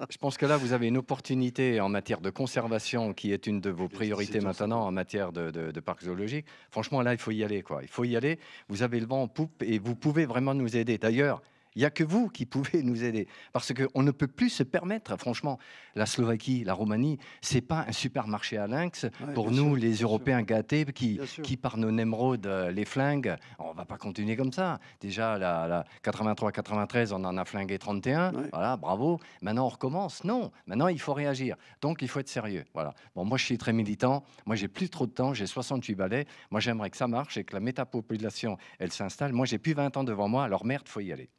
Je pense que là, vous avez une opportunité en matière de conservation qui est une de vos priorités maintenant en matière de parcs zoologiques. Franchement, là, il faut y aller, quoi. Il faut y aller. Vous avez le vent en poupe et vous pouvez vraiment nous aider. D'ailleurs, il n'y a que vous qui pouvez nous aider. Parce qu'on ne peut plus se permettre, franchement, la Slovaquie, la Roumanie, ce n'est pas un supermarché à lynx pour nous, les Européens gâtés, qui par nos Nemrod les flinguent. On ne va pas continuer comme ça. Déjà, la 83-93, on en a flingué 31. Voilà, bravo. Maintenant, on recommence. Non, maintenant, il faut réagir. Donc, il faut être sérieux. Voilà. Bon, moi, je suis très militant. Moi, j'ai plus trop de temps. J'ai 68 balais. Moi, j'aimerais que ça marche et que la métapopulation, elle s'installe. Moi, j'ai plus 20 ans devant moi. Alors, merde, il faut y aller.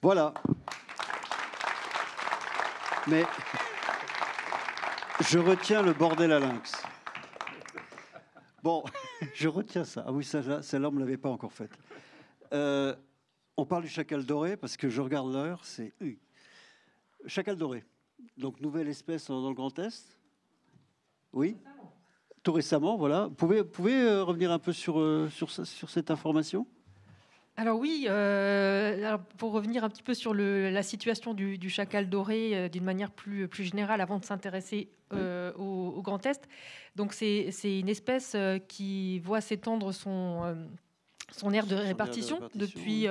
Voilà. Mais Je retiens le bordel à lynx. Bon, je retiens ça. Ah oui, celle-là, on ne me l'avait pas encore faite. On parle du chacal doré, parce que je regarde l'heure, c'est... Chacal doré. Donc, nouvelle espèce dans le Grand Est. Oui, tout récemment, voilà. Vous pouvez revenir un peu sur cette information ? Alors oui, pour revenir un petit peu sur la situation du chacal doré d'une manière plus générale avant de s'intéresser au Grand Est. Donc c'est une espèce qui voit s'étendre son aire de répartition depuis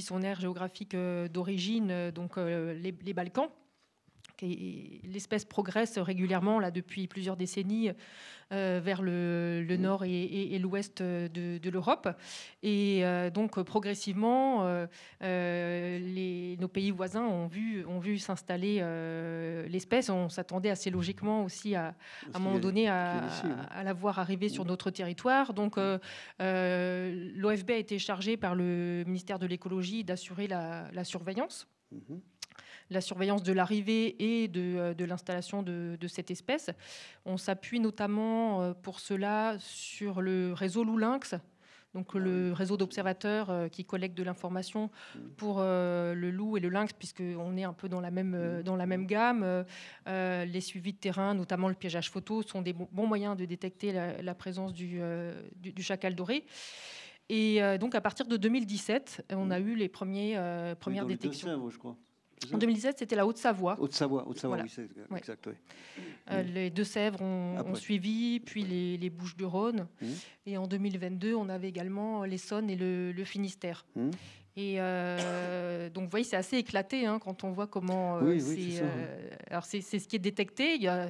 son aire géographique d'origine, donc les Balkans. L'espèce progresse régulièrement là, depuis plusieurs décennies vers le nord et l'ouest de l'Europe. Et donc progressivement, nos pays voisins ont vu s'installer l'espèce. On s'attendait assez logiquement aussi à un moment donné à la voir arriver sur notre territoire. Donc l'OFB a été chargé par le ministère de l'écologie d'assurer la surveillance. La surveillance de l'arrivée et de l'installation de cette espèce. On s'appuie notamment pour cela sur le réseau Loup-Lynx, donc le réseau d'observateurs qui collecte de l'information pour le loup et le lynx, puisqu'on est un peu dans la même gamme. Les suivis de terrain, notamment le piégeage photo, sont des bons moyens de détecter la présence du chacal doré. Et donc à partir de 2017, on a eu les premières détections. Les Deux-Sèvres, je crois. En 2017, c'était la Haute-Savoie. Haute-Savoie, voilà. Oui, c'est exact. Oui. Les Deux-Sèvres ont suivi, puis les Bouches-du-Rhône. Et en 2022, on avait également l'Essonne et le Finistère. Et donc, vous voyez, c'est assez éclaté quand on voit comment alors, c'est ce qui est détecté. Il y a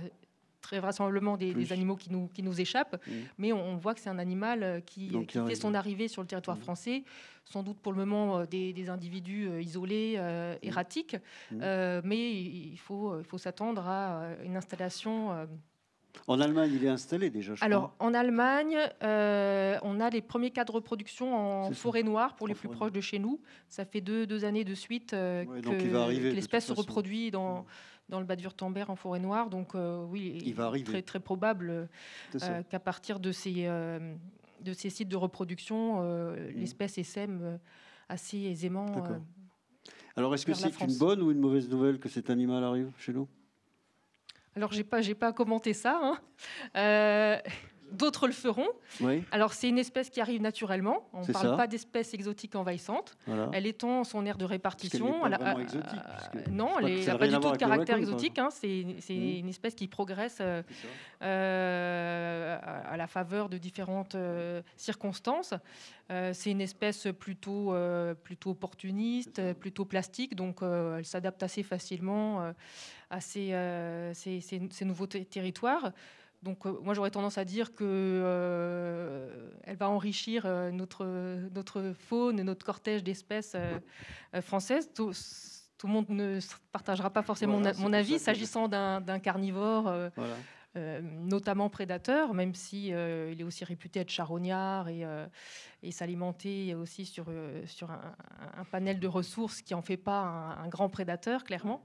très vraisemblablement des animaux qui nous échappent, mais on voit que c'est un animal qui fait son arrivée sur le territoire français, sans doute pour le moment des individus isolés, erratiques, mais il faut s'attendre à une installation. En Allemagne, il est installé déjà, je crois. En Allemagne, on a les premiers cas de reproduction en forêt noire pour les plus proches de chez nous. Ça fait deux années de suite que l'espèce se reproduit dans le Bade-Wurtemberg en forêt noire. Donc oui, il va arriver. Très, très probable qu'à partir de ces sites de reproduction, l'espèce essaime assez aisément. Alors, est-ce que c'est une bonne ou une mauvaise nouvelle que cet animal arrive chez nous ? Alors, j'ai pas commenté ça. D'autres le feront. Oui. Alors, c'est une espèce qui arrive naturellement. On ne parle pas d'espèce exotique envahissante. Voilà. Elle étend son aire de répartition. Elle n'est pas vraiment exotique. Non, elle n'a pas du tout de caractère exotique. C'est une espèce qui progresse à la faveur de différentes circonstances. C'est une espèce plutôt opportuniste, plutôt plastique. Donc, elle s'adapte assez facilement à ces nouveaux territoires. Donc moi j'aurais tendance à dire que elle va enrichir notre faune, notre cortège d'espèces françaises. Tout le monde ne partagera pas forcément mon avis s'agissant d'un carnivore, notamment prédateur, même si il est aussi réputé être charognard et s'alimenter aussi sur un panel de ressources qui en fait pas un grand prédateur, clairement.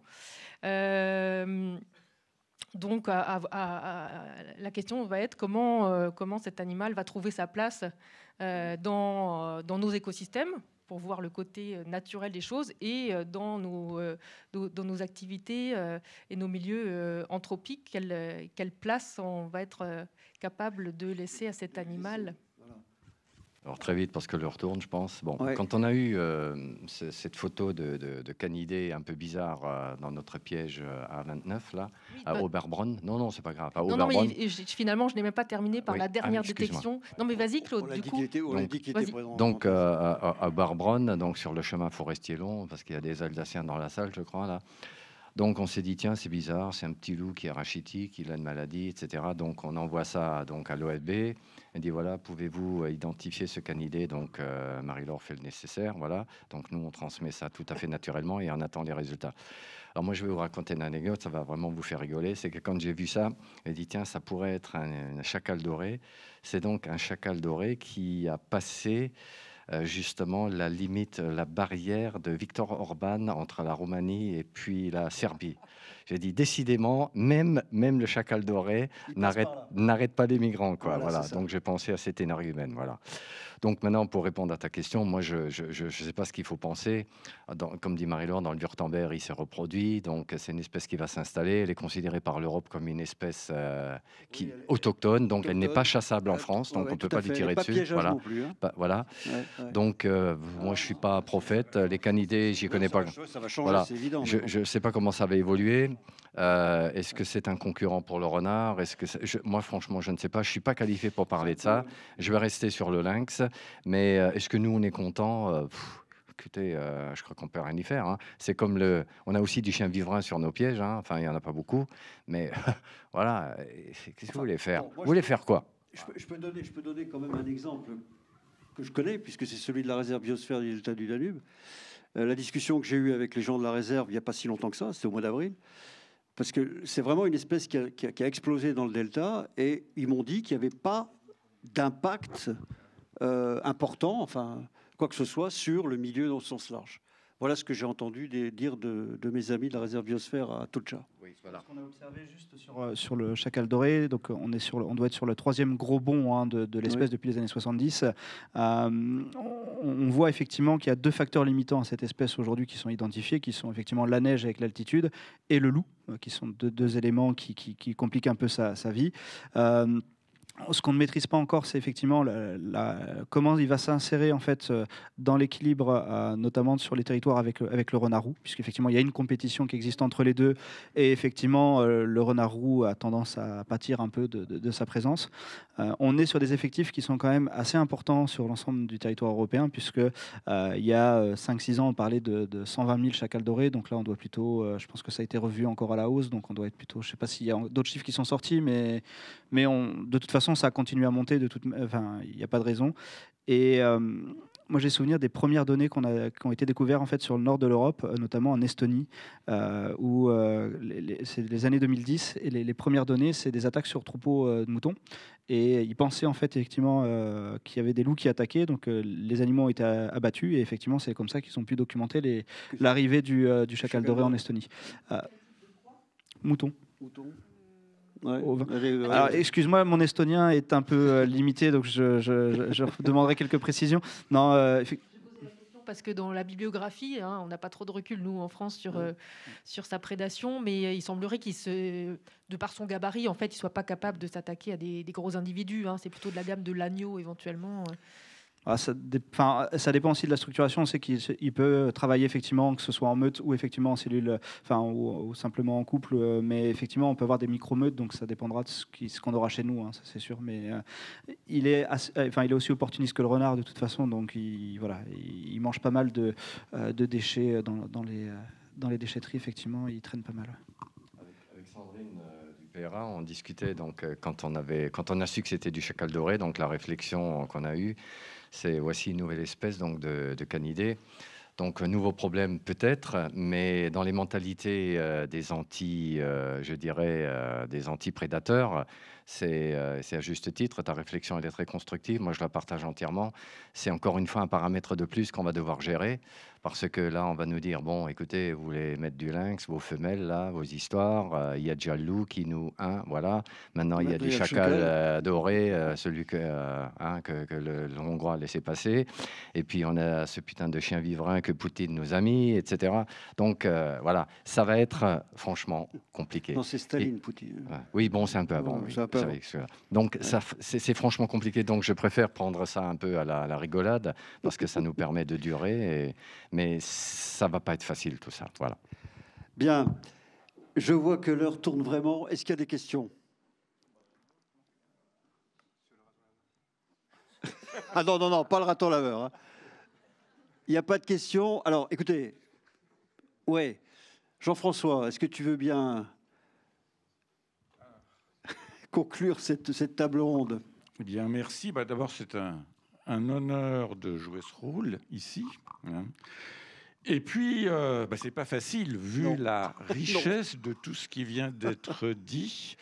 Donc, la question va être comment cet animal va trouver sa place dans nos écosystèmes, pour voir le côté naturel des choses, et dans nos activités et nos milieux anthropiques, quelle place on va être capable de laisser à cet animal. Alors très vite, parce que l'heure tourne, je pense. Bon, quand on a eu cette photo de canidé un peu bizarre dans notre piège à 29, là, à Oberbronn. Non, c'est pas grave. Non, mais finalement, je n'ai même pas terminé par la dernière détection. Non, mais vas-y, Claude. On l'a dit qu'il était présent. Donc, à Oberbronn, donc sur le chemin forestier long, parce qu'il y a des Alsaciens dans la salle, je crois, là. Donc on s'est dit, tiens, c'est bizarre, c'est un petit loup qui est rachitique, il a une maladie, etc. Donc on envoie ça donc, à l'OFB. Elle dit, voilà, pouvez-vous identifier ce canidé? Donc Marie-Laure fait le nécessaire, voilà. Donc nous, on transmet ça tout à fait naturellement et on attend les résultats. Alors moi, je vais vous raconter une anecdote, ça va vraiment vous faire rigoler. C'est que quand j'ai vu ça, elle dit, tiens, ça pourrait être un chacal doré. C'est donc un chacal doré qui a passé justement la limite, la barrière de Viktor Orban entre la Roumanie et puis la Serbie. J'ai dit décidément, même le chacal doré n'arrête pas les migrants, quoi. Voilà. Donc j'ai pensé à cet énergumène. Voilà. Donc maintenant, pour répondre à ta question, moi je sais pas ce qu'il faut penser. Comme dit Marie-Laure, dans le Wurtemberg, il s'est reproduit. Donc c'est une espèce qui va s'installer. Elle est considérée par l'Europe comme une espèce autochtone. Donc elle n'est pas chassable en France. Donc on ne peut pas lui tirer dessus. Voilà. Non plus, hein. Voilà. Donc moi je suis pas prophète. Les canidés, j'y connais pas. Ça va changer, Voilà. c'est évident. Je ne sais pas comment ça va évoluer. Est-ce que c'est un concurrent pour le renard? Moi, franchement, je ne sais pas. Je ne suis pas qualifié pour parler de ça. Je vais rester sur le lynx. Mais est-ce que nous, on est contents? Écoutez, je crois qu'on peut rien y faire. Hein. C'est comme on a aussi du chien vivrain sur nos pièges. Hein. Enfin, il n'y en a pas beaucoup. Mais voilà, qu'est-ce que vous voulez faire? Vous voulez faire quoi? Je peux donner quand même un exemple que je connais, puisque c'est celui de la réserve biosphère des Delta du Danube. La discussion que j'ai eue avec les gens de la réserve il n'y a pas si longtemps que ça, c'était au mois d'avril, parce que c'est vraiment une espèce qui a explosé dans le delta, et ils m'ont dit qu'il n'y avait pas d'impact important, enfin, quoi que ce soit, sur le milieu dans le sens large. Voilà ce que j'ai entendu dire de mes amis de la réserve biosphère à Tocha. Oui, voilà. Ce qu'on a observé juste sur le chacal doré, donc on doit être sur le 3e gros bond de l'espèce depuis les années 70. On voit effectivement qu'il y a 2 facteurs limitants à cette espèce aujourd'hui qui sont identifiés, qui sont effectivement la neige avec l'altitude et le loup, qui sont deux éléments qui compliquent un peu sa vie. Ce qu'on ne maîtrise pas encore, c'est effectivement comment il va s'insérer en fait dans l'équilibre, notamment sur les territoires avec le renard roux, puisqu'effectivement il y a une compétition qui existe entre les deux, et effectivement le renard roux a tendance à pâtir un peu de sa présence. On est sur des effectifs qui sont quand même assez importants sur l'ensemble du territoire européen, puisque il y a 5-6 ans on parlait de 120 000 chacals dorés, donc là on doit plutôt, je pense que ça a été revu encore à la hausse, donc on doit être plutôt, je ne sais pas s'il y a d'autres chiffres qui sont sortis, mais de toute façon ça continue à monter, il n'y a pas de raison. Et moi j'ai souvenir des premières données qui ont été découvertes en fait sur le nord de l'Europe, notamment en Estonie, où c'est les années 2010, et les premières données c'est des attaques sur troupeaux de moutons, et ils pensaient en fait effectivement qu'il y avait des loups qui attaquaient, donc les animaux ont été abattus, et effectivement c'est comme ça qu'ils ont pu documenter l'arrivée du chacal doré en Estonie. Mouton. Ouais. Alors, excuse-moi, mon estonien est un peu limité, donc je demanderai quelques précisions. Non, parce que dans la bibliographie, on n'a pas trop de recul, nous, en France, sur sa prédation, mais il semblerait de par son gabarit, en fait, il ne soit pas capable de s'attaquer à des gros individus. C'est plutôt de la gamme de l'agneau, éventuellement. Ça dépend aussi de la structuration. On sait qu'il peut travailler effectivement, que ce soit en meute ou effectivement en cellule, ou simplement en couple. Mais effectivement, on peut avoir des micro-meutes, donc ça dépendra de ce qu'on aura chez nous, ça c'est sûr. Mais il est aussi opportuniste que le renard de toute façon, donc il mange pas mal de déchets dans les déchetteries. Effectivement, il traîne pas mal. Avec Sandrine du PRA, on discutait donc quand on a su que c'était du chacal doré, donc la réflexion qu'on a eue. C'est voici une nouvelle espèce donc de canidés. Donc un nouveau problème peut-être, mais dans les mentalités des anti-prédateurs, c'est à juste titre. Ta réflexion elle est très constructive. Moi je la partage entièrement. C'est encore une fois un paramètre de plus qu'on va devoir gérer. Parce que là, on va nous dire, bon, écoutez, vous voulez mettre du lynx, vos femelles, là, vos histoires, il y a déjà le loup qui nous... voilà. Maintenant, il y a du chacal doré, celui que le Hongrois a laissé passer. Et puis, on a ce putain de chien vivrain que Poutine nous a mis, etc. Donc, voilà, ça va être franchement compliqué. Non, c'est Staline, Poutine. Oui, bon, c'est un peu avant. Oui, donc, c'est franchement compliqué. Donc, je préfère prendre ça un peu à la rigolade, parce que ça nous permet de durer. Mais ça va pas être facile tout ça, voilà. Bien, je vois que l'heure tourne vraiment. Est-ce qu'il y a des questions? Ah non, pas le raton laveur. Il n'y a pas de questions. Alors, écoutez, ouais, Jean-François, est-ce que tu veux bien conclure cette table ronde? Eh bien, merci. D'abord, c'est un honneur de jouer ce rôle ici. Et puis, c'est pas facile, vu la richesse de tout ce qui vient d'être dit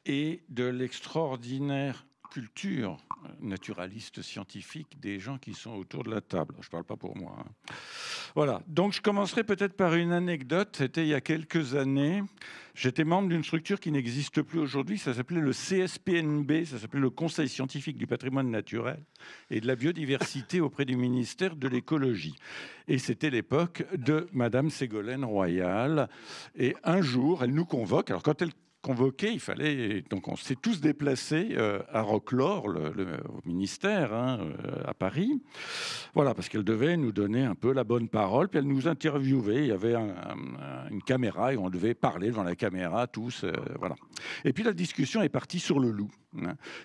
et de l'extraordinaire culture naturaliste, scientifique des gens qui sont autour de la table. Je ne parle pas pour moi. Voilà. Donc, je commencerai peut-être par une anecdote. C'était il y a quelques années. J'étais membre d'une structure qui n'existe plus aujourd'hui. Ça s'appelait le CSPNB. Ça s'appelait le Conseil scientifique du patrimoine naturel et de la biodiversité auprès du ministère de l'écologie. Et c'était l'époque de Madame Ségolène Royal. Et un jour, elle nous convoque. Alors, quand elle convoqué, il fallait, donc on s'est tous déplacés à Roquelaure, au ministère, à Paris. Voilà, parce qu'elle devait nous donner un peu la bonne parole, puis elle nous interviewait. Il y avait une caméra et on devait parler devant la caméra tous. Voilà. Et puis la discussion est partie sur le loup.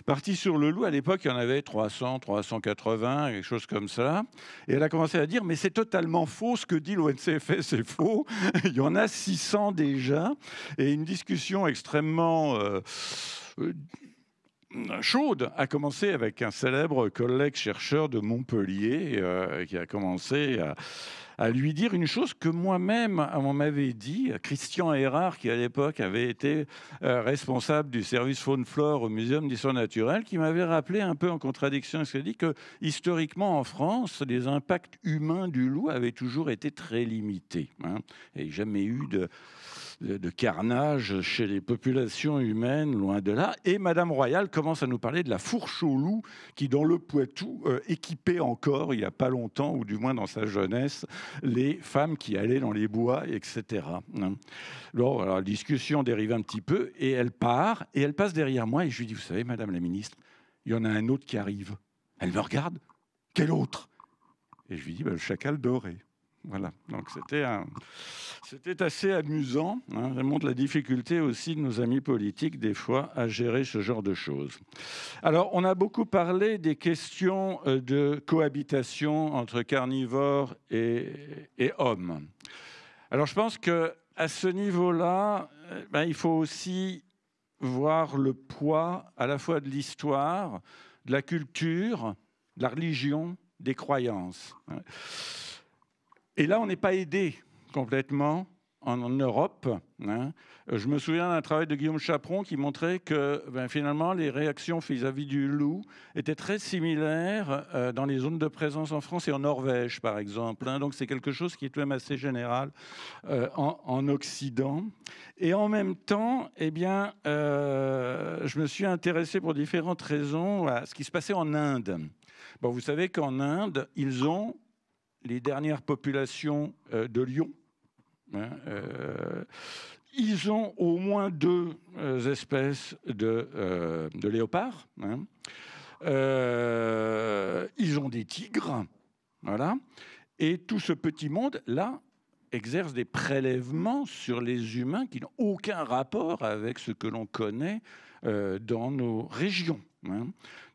Partie sur le loup, à l'époque, il y en avait 300, 380, quelque chose comme ça. Et elle a commencé à dire, mais c'est totalement faux, ce que dit l'ONCFS, c'est faux. Il y en a 600 déjà. Et une discussion extrêmement chaude a commencé avec un célèbre collègue chercheur de Montpellier qui a commencé à lui dire une chose que moi-même, on m'avait dit, Christian Erard, qui à l'époque avait été responsable du service faune-flore au Muséum d'histoire naturelle, qui m'avait rappelé un peu en contradiction avec ce qu'il dit, que historiquement en France, les impacts humains du loup avaient toujours été très limités. Il n'y a jamais eu de carnage chez les populations humaines, loin de là. Et Madame Royal commence à nous parler de la fourche au loup qui, dans le Poitou, équipait encore, il n'y a pas longtemps, ou du moins dans sa jeunesse, les femmes qui allaient dans les bois, etc. Alors, la discussion dérive un petit peu, et elle part, et elle passe derrière moi, et je lui dis, vous savez, Madame la Ministre, il y en a un autre qui arrive. Elle me regarde, quel autre? Et je lui dis, le chacal doré. Voilà, donc c'était assez amusant. Ça montre la difficulté aussi de nos amis politiques, des fois, à gérer ce genre de choses. Alors, on a beaucoup parlé des questions de cohabitation entre carnivores et hommes. Alors, je pense qu'à ce niveau-là, il faut aussi voir le poids à la fois de l'histoire, de la culture, de la religion, des croyances. Et là, on n'est pas aidé complètement en Europe. Je me souviens d'un travail de Guillaume Chaperon qui montrait que finalement, les réactions vis-à-vis du loup étaient très similaires dans les zones de présence en France et en Norvège, par exemple. Donc, c'est quelque chose qui est quand même assez général en Occident. Et en même temps, je me suis intéressé pour différentes raisons à ce qui se passait en Inde. Bon, vous savez qu'en Inde, ils ont les dernières populations de lions. Ils ont au moins 2 espèces de léopards. Ils ont des tigres. Voilà. Et tout ce petit monde-là exerce des prélèvements sur les humains qui n'ont aucun rapport avec ce que l'on connaît dans nos régions.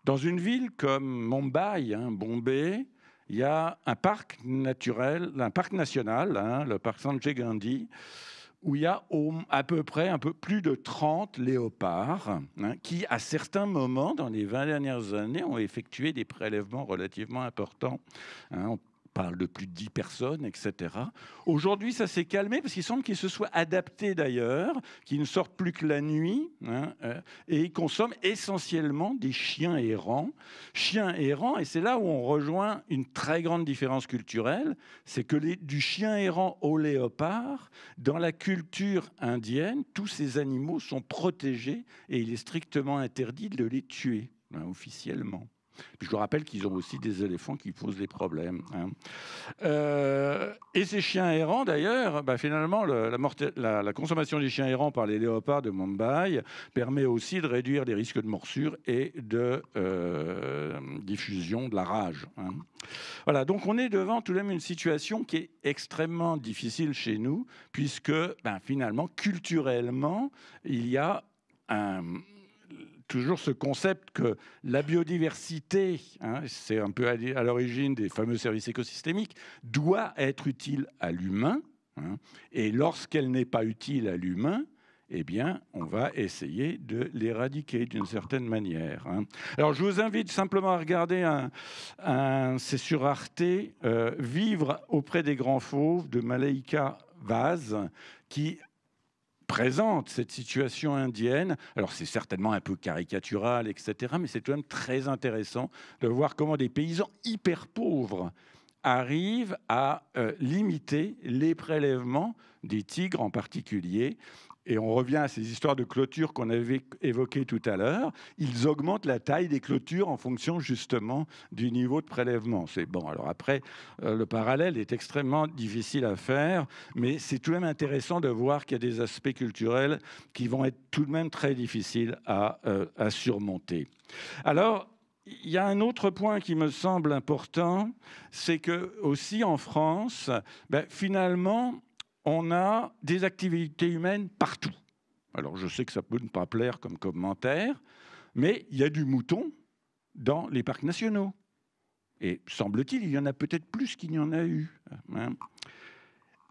Dans une ville comme Mumbai, Bombay, il y a un parc naturel, un parc national, le parc Sanjay Gandhi, où il y a à peu près un peu plus de 30 léopards qui, à certains moments, dans les 20 dernières années, ont effectué des prélèvements relativement importants. On parle de plus de 10 personnes, etc. Aujourd'hui, ça s'est calmé parce qu'il semble qu'ils se soient adaptés d'ailleurs, qu'ils ne sortent plus que la nuit et ils consomment essentiellement des chiens errants. Chiens errants, et c'est là où on rejoint une très grande différence culturelle, c'est que du chien errant au léopard, dans la culture indienne, tous ces animaux sont protégés et il est strictement interdit de les tuer officiellement. Puis je vous rappelle qu'ils ont aussi des éléphants qui posent des problèmes. Et ces chiens errants, d'ailleurs, finalement, la consommation des chiens errants par les léopards de Mumbai permet aussi de réduire les risques de morsure et de diffusion de la rage. Voilà, donc on est devant tout de même une situation qui est extrêmement difficile chez nous, puisque finalement, culturellement, il y a toujours ce concept que la biodiversité, c'est un peu à l'origine des fameux services écosystémiques, doit être utile à l'humain. Et lorsqu'elle n'est pas utile à l'humain, on va essayer de l'éradiquer d'une certaine manière. Alors, je vous invite simplement à regarder c'est sur Arte, Vivre auprès des grands fauves de Malaika Vaz, qui présente cette situation indienne. Alors c'est certainement un peu caricatural, etc., mais c'est tout de même très intéressant de voir comment des paysans hyper pauvres arrivent à limiter les prélèvements des tigres en particulier. Et on revient à ces histoires de clôtures qu'on avait évoquées tout à l'heure. Ils augmentent la taille des clôtures en fonction justement du niveau de prélèvement. C'est bon. Alors après, le parallèle est extrêmement difficile à faire, mais c'est tout de même intéressant de voir qu'il y a des aspects culturels qui vont être tout de même très difficiles à surmonter. Alors, il y a un autre point qui me semble important, c'est que aussi en France, finalement, on a des activités humaines partout. Alors, je sais que ça peut ne pas plaire comme commentaire, mais il y a du mouton dans les parcs nationaux. Et semble-t-il, il y en a peut-être plus qu'il n'y en a eu. Hein.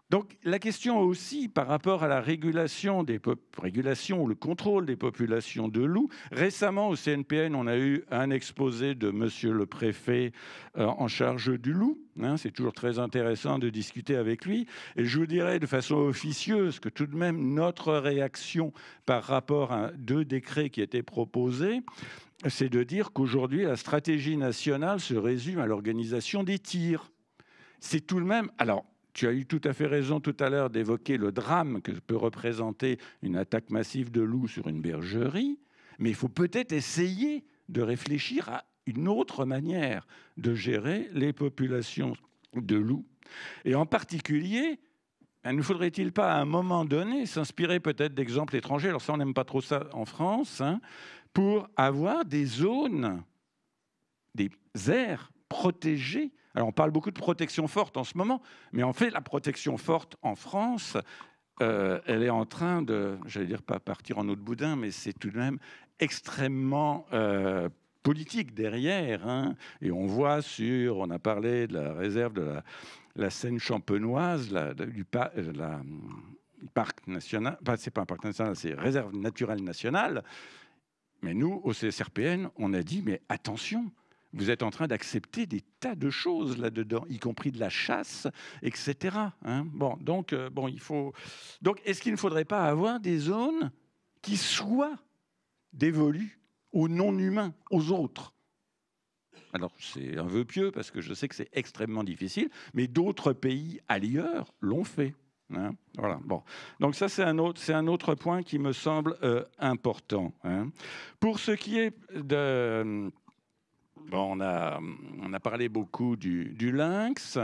Donc, la question aussi, par rapport à la régulation ou le contrôle des populations de loups, récemment au CNPN, on a eu un exposé de monsieur le préfet en charge du loup. Hein, c'est toujours très intéressant de discuter avec lui. Et je vous dirais de façon officieuse que tout de même, notre réaction par rapport à 2 décrets qui étaient proposés, c'est de dire qu'aujourd'hui, la stratégie nationale se résume à l'organisation des tirs. C'est tout de même... Alors, tu as eu tout à fait raison tout à l'heure d'évoquer le drame que peut représenter une attaque massive de loups sur une bergerie, mais il faut peut-être essayer de réfléchir à une autre manière de gérer les populations de loups. Et en particulier, ne faudrait-il pas à un moment donné s'inspirer peut-être d'exemples étrangers, alors ça on n'aime pas trop ça en France, hein, pour avoir des zones, des aires protégées. Alors, on parle beaucoup de protection forte en ce moment, mais en fait, la protection forte en France, elle est en train de, j'allais dire pas partir en eau de boudin, mais c'est tout de même extrêmement politique derrière. Hein. Et on voit on a parlé de la réserve de la Seine champenoise, du parc national, c'est pas un parc national, c'est réserve naturelle nationale. Mais nous, au CSRPN, on a dit, mais attention, vous êtes en train d'accepter des tas de choses là-dedans, y compris de la chasse, etc. Hein, bon, donc, il faut... Donc, est-ce qu'il ne faudrait pas avoir des zones qui soient dévolues aux non-humains, aux autres? Alors, c'est un vœu pieux, parce que je sais que c'est extrêmement difficile, mais d'autres pays ailleurs l'ont fait. Hein, voilà. Bon. Donc ça, c'est un autre point qui me semble important. Hein. Pour ce qui est de... Bon, on a parlé beaucoup du lynx.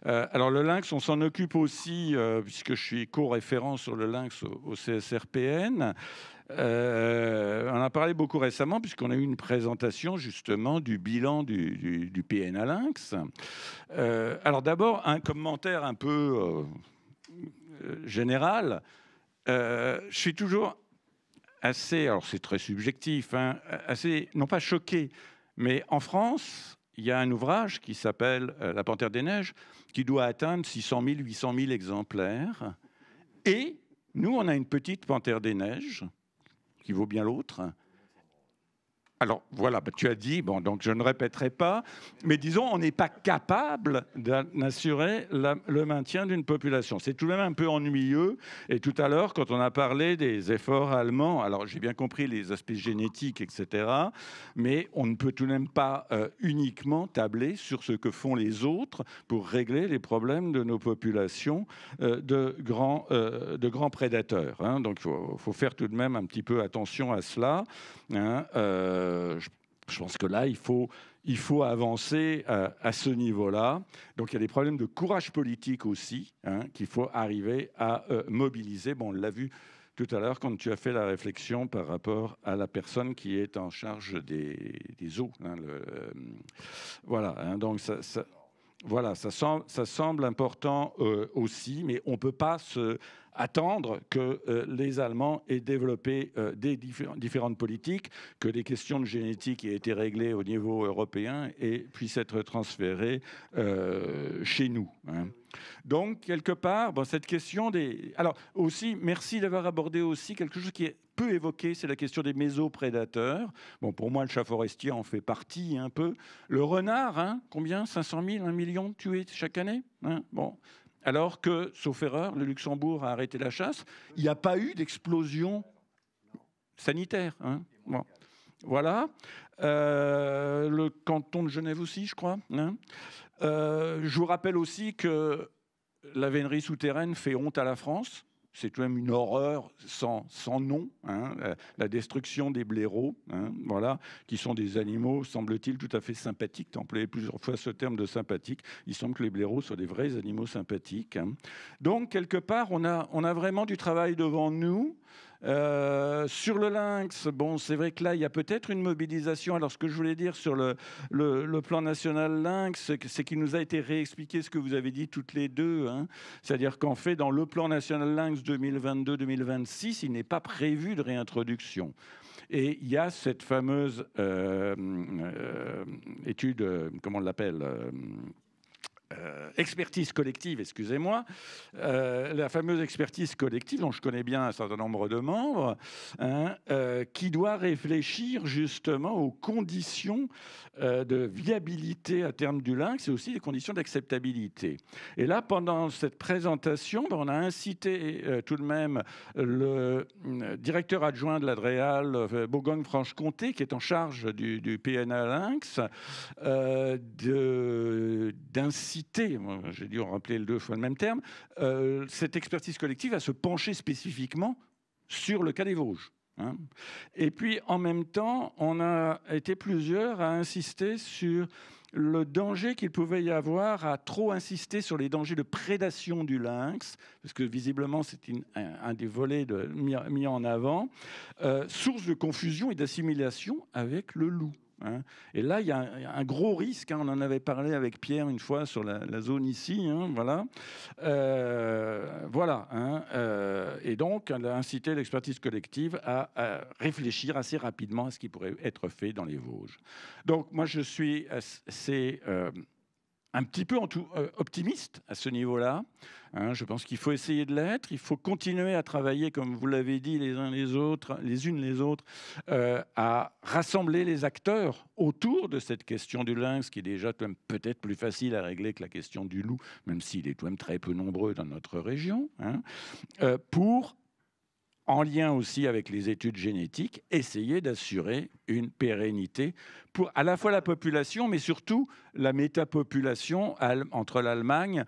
Alors le lynx, on s'en occupe aussi, puisque je suis co-référent sur le lynx au CSRPN. On a parlé beaucoup récemment, puisqu'on a eu une présentation justement du bilan du PNA lynx. Alors d'abord, un commentaire un peu général. Je suis toujours assez, alors c'est très subjectif, hein, assez, non pas choqué, mais en France, il y a un ouvrage qui s'appelle La Panthère des Neiges, qui doit atteindre 600 000, 800 000 exemplaires. Et nous, on a une petite Panthère des Neiges, qui vaut bien l'autre. Alors, voilà, tu as dit, bon, donc je ne répéterai pas, mais disons, on n'est pas capable d'assurer le maintien d'une population. C'est tout de même un peu ennuyeux. Et tout à l'heure, quand on a parlé des efforts allemands, alors j'ai bien compris les aspects génétiques, etc., mais on ne peut tout de même pas uniquement tabler sur ce que font les autres pour régler les problèmes de nos populations de grands prédateurs. Hein. Donc, il faut faire tout de même un petit peu attention à cela. Hein. Je pense que là, il faut avancer à ce niveau-là. Donc, il y a des problèmes de courage politique aussi, hein, qu'il faut arriver à mobiliser. Bon, on l'a vu tout à l'heure quand tu as fait la réflexion par rapport à la personne qui est en charge des eaux. Hein, voilà. Hein, donc, ça semble important aussi, mais on ne peut pas attendre que les Allemands aient développé des différentes politiques, que les questions de génétique aient été réglées au niveau européen et puissent être transférées chez nous. Hein. Donc, quelque part, cette question des... Alors, aussi, merci d'avoir abordé aussi quelque chose qui est peu évoqué, c'est la question des mésoprédateurs. Bon, pour moi, le chat forestier en fait partie un peu. Le renard, hein, combien? 500 000, 1 million tués chaque année, hein. Bon. alors que, sauf erreur, le Luxembourg a arrêté la chasse. Il n'y a pas eu d'explosion sanitaire. Hein. Bon. Voilà. Le canton de Genève aussi, je crois. Hein. Je vous rappelle aussi que la vénerie souterraine fait honte à la France. C'est tout de même une horreur sans nom, hein, la destruction des blaireaux, hein, voilà, qui sont des animaux, semble-t-il, tout à fait sympathiques. Tu as employé plusieurs fois ce terme de sympathique. Il semble que les blaireaux soient des vrais animaux sympathiques. Hein. Donc, quelque part, on a vraiment du travail devant nous. Sur le lynx, bon, c'est vrai que là, il y a peut-être une mobilisation. Alors, ce que je voulais dire sur le plan national lynx, c'est qu'il nous a été réexpliqué ce que vous avez dit toutes les deux. Hein. C'est-à-dire qu'en fait, dans le plan national lynx 2022-2026, il n'est pas prévu de réintroduction. Et il y a cette fameuse étude, comment on l'appelle expertise collective, excusez-moi, la fameuse expertise collective dont je connais bien un certain nombre de membres, hein, qui doit réfléchir justement aux conditions de viabilité à terme du lynx et aussi les conditions d'acceptabilité. Et là, pendant cette présentation, on a incité tout de même le directeur adjoint de l'Adréal Bourgogne-Franche-Comté, qui est en charge du PNA lynx, d'inciter, j'ai dû en rappeler deux fois le même terme, cette expertise collective à se pencher spécifiquement sur le cas des Vosges. Hein. Et puis, en même temps, on a été plusieurs à insister sur le danger qu'il pouvait y avoir à trop insister sur les dangers de prédation du lynx, parce que visiblement c'est un des volets mis en avant, source de confusion et d'assimilation avec le loup. Hein. Et là, il y a un gros risque. Hein. On en avait parlé avec Pierre une fois sur la zone ici. Hein, voilà. Voilà. Hein. Et donc, elle a incité l'expertise collective à réfléchir assez rapidement à ce qui pourrait être fait dans les Vosges. Donc, moi, je suis assez un petit peu optimiste à ce niveau-là. Hein, je pense qu'il faut essayer de l'être. Il faut continuer à travailler, comme vous l'avez dit, les uns les autres, les unes les autres, à rassembler les acteurs autour de cette question du lynx, qui est déjà peut-être plus facile à régler que la question du loup, même s'il est tout de même très peu nombreux dans notre région, hein, pour, en lien aussi avec les études génétiques, essayer d'assurer une pérennité pour à la fois la population, mais surtout la métapopulation entre l'Allemagne,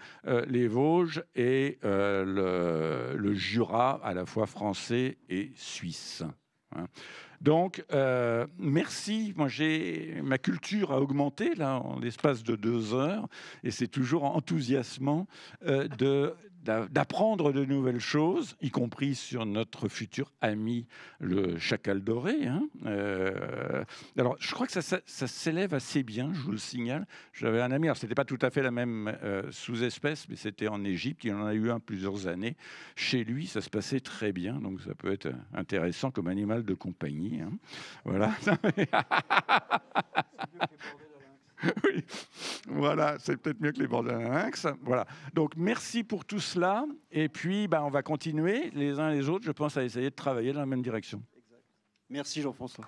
les Vosges et le Jura, à la fois français et suisse. Donc, merci. Moi, ma culture a augmenté là, en l'espace de 2 heures, et c'est toujours enthousiasmant d'apprendre de nouvelles choses, y compris sur notre futur ami, le chacal doré. Hein. Alors, je crois que ça s'élève assez bien, je vous le signale. J'avais un ami, alors ce n'était pas tout à fait la même sous-espèce, mais c'était en Égypte. Il en a eu un plusieurs années. Chez lui, ça se passait très bien, donc ça peut être intéressant comme animal de compagnie. Hein. Voilà. Oui, voilà, c'est peut-être mieux que les bordels à lynx. Voilà. Donc, merci pour tout cela. Et puis, on va continuer, les uns les autres, je pense, à essayer de travailler dans la même direction. Merci Jean-François.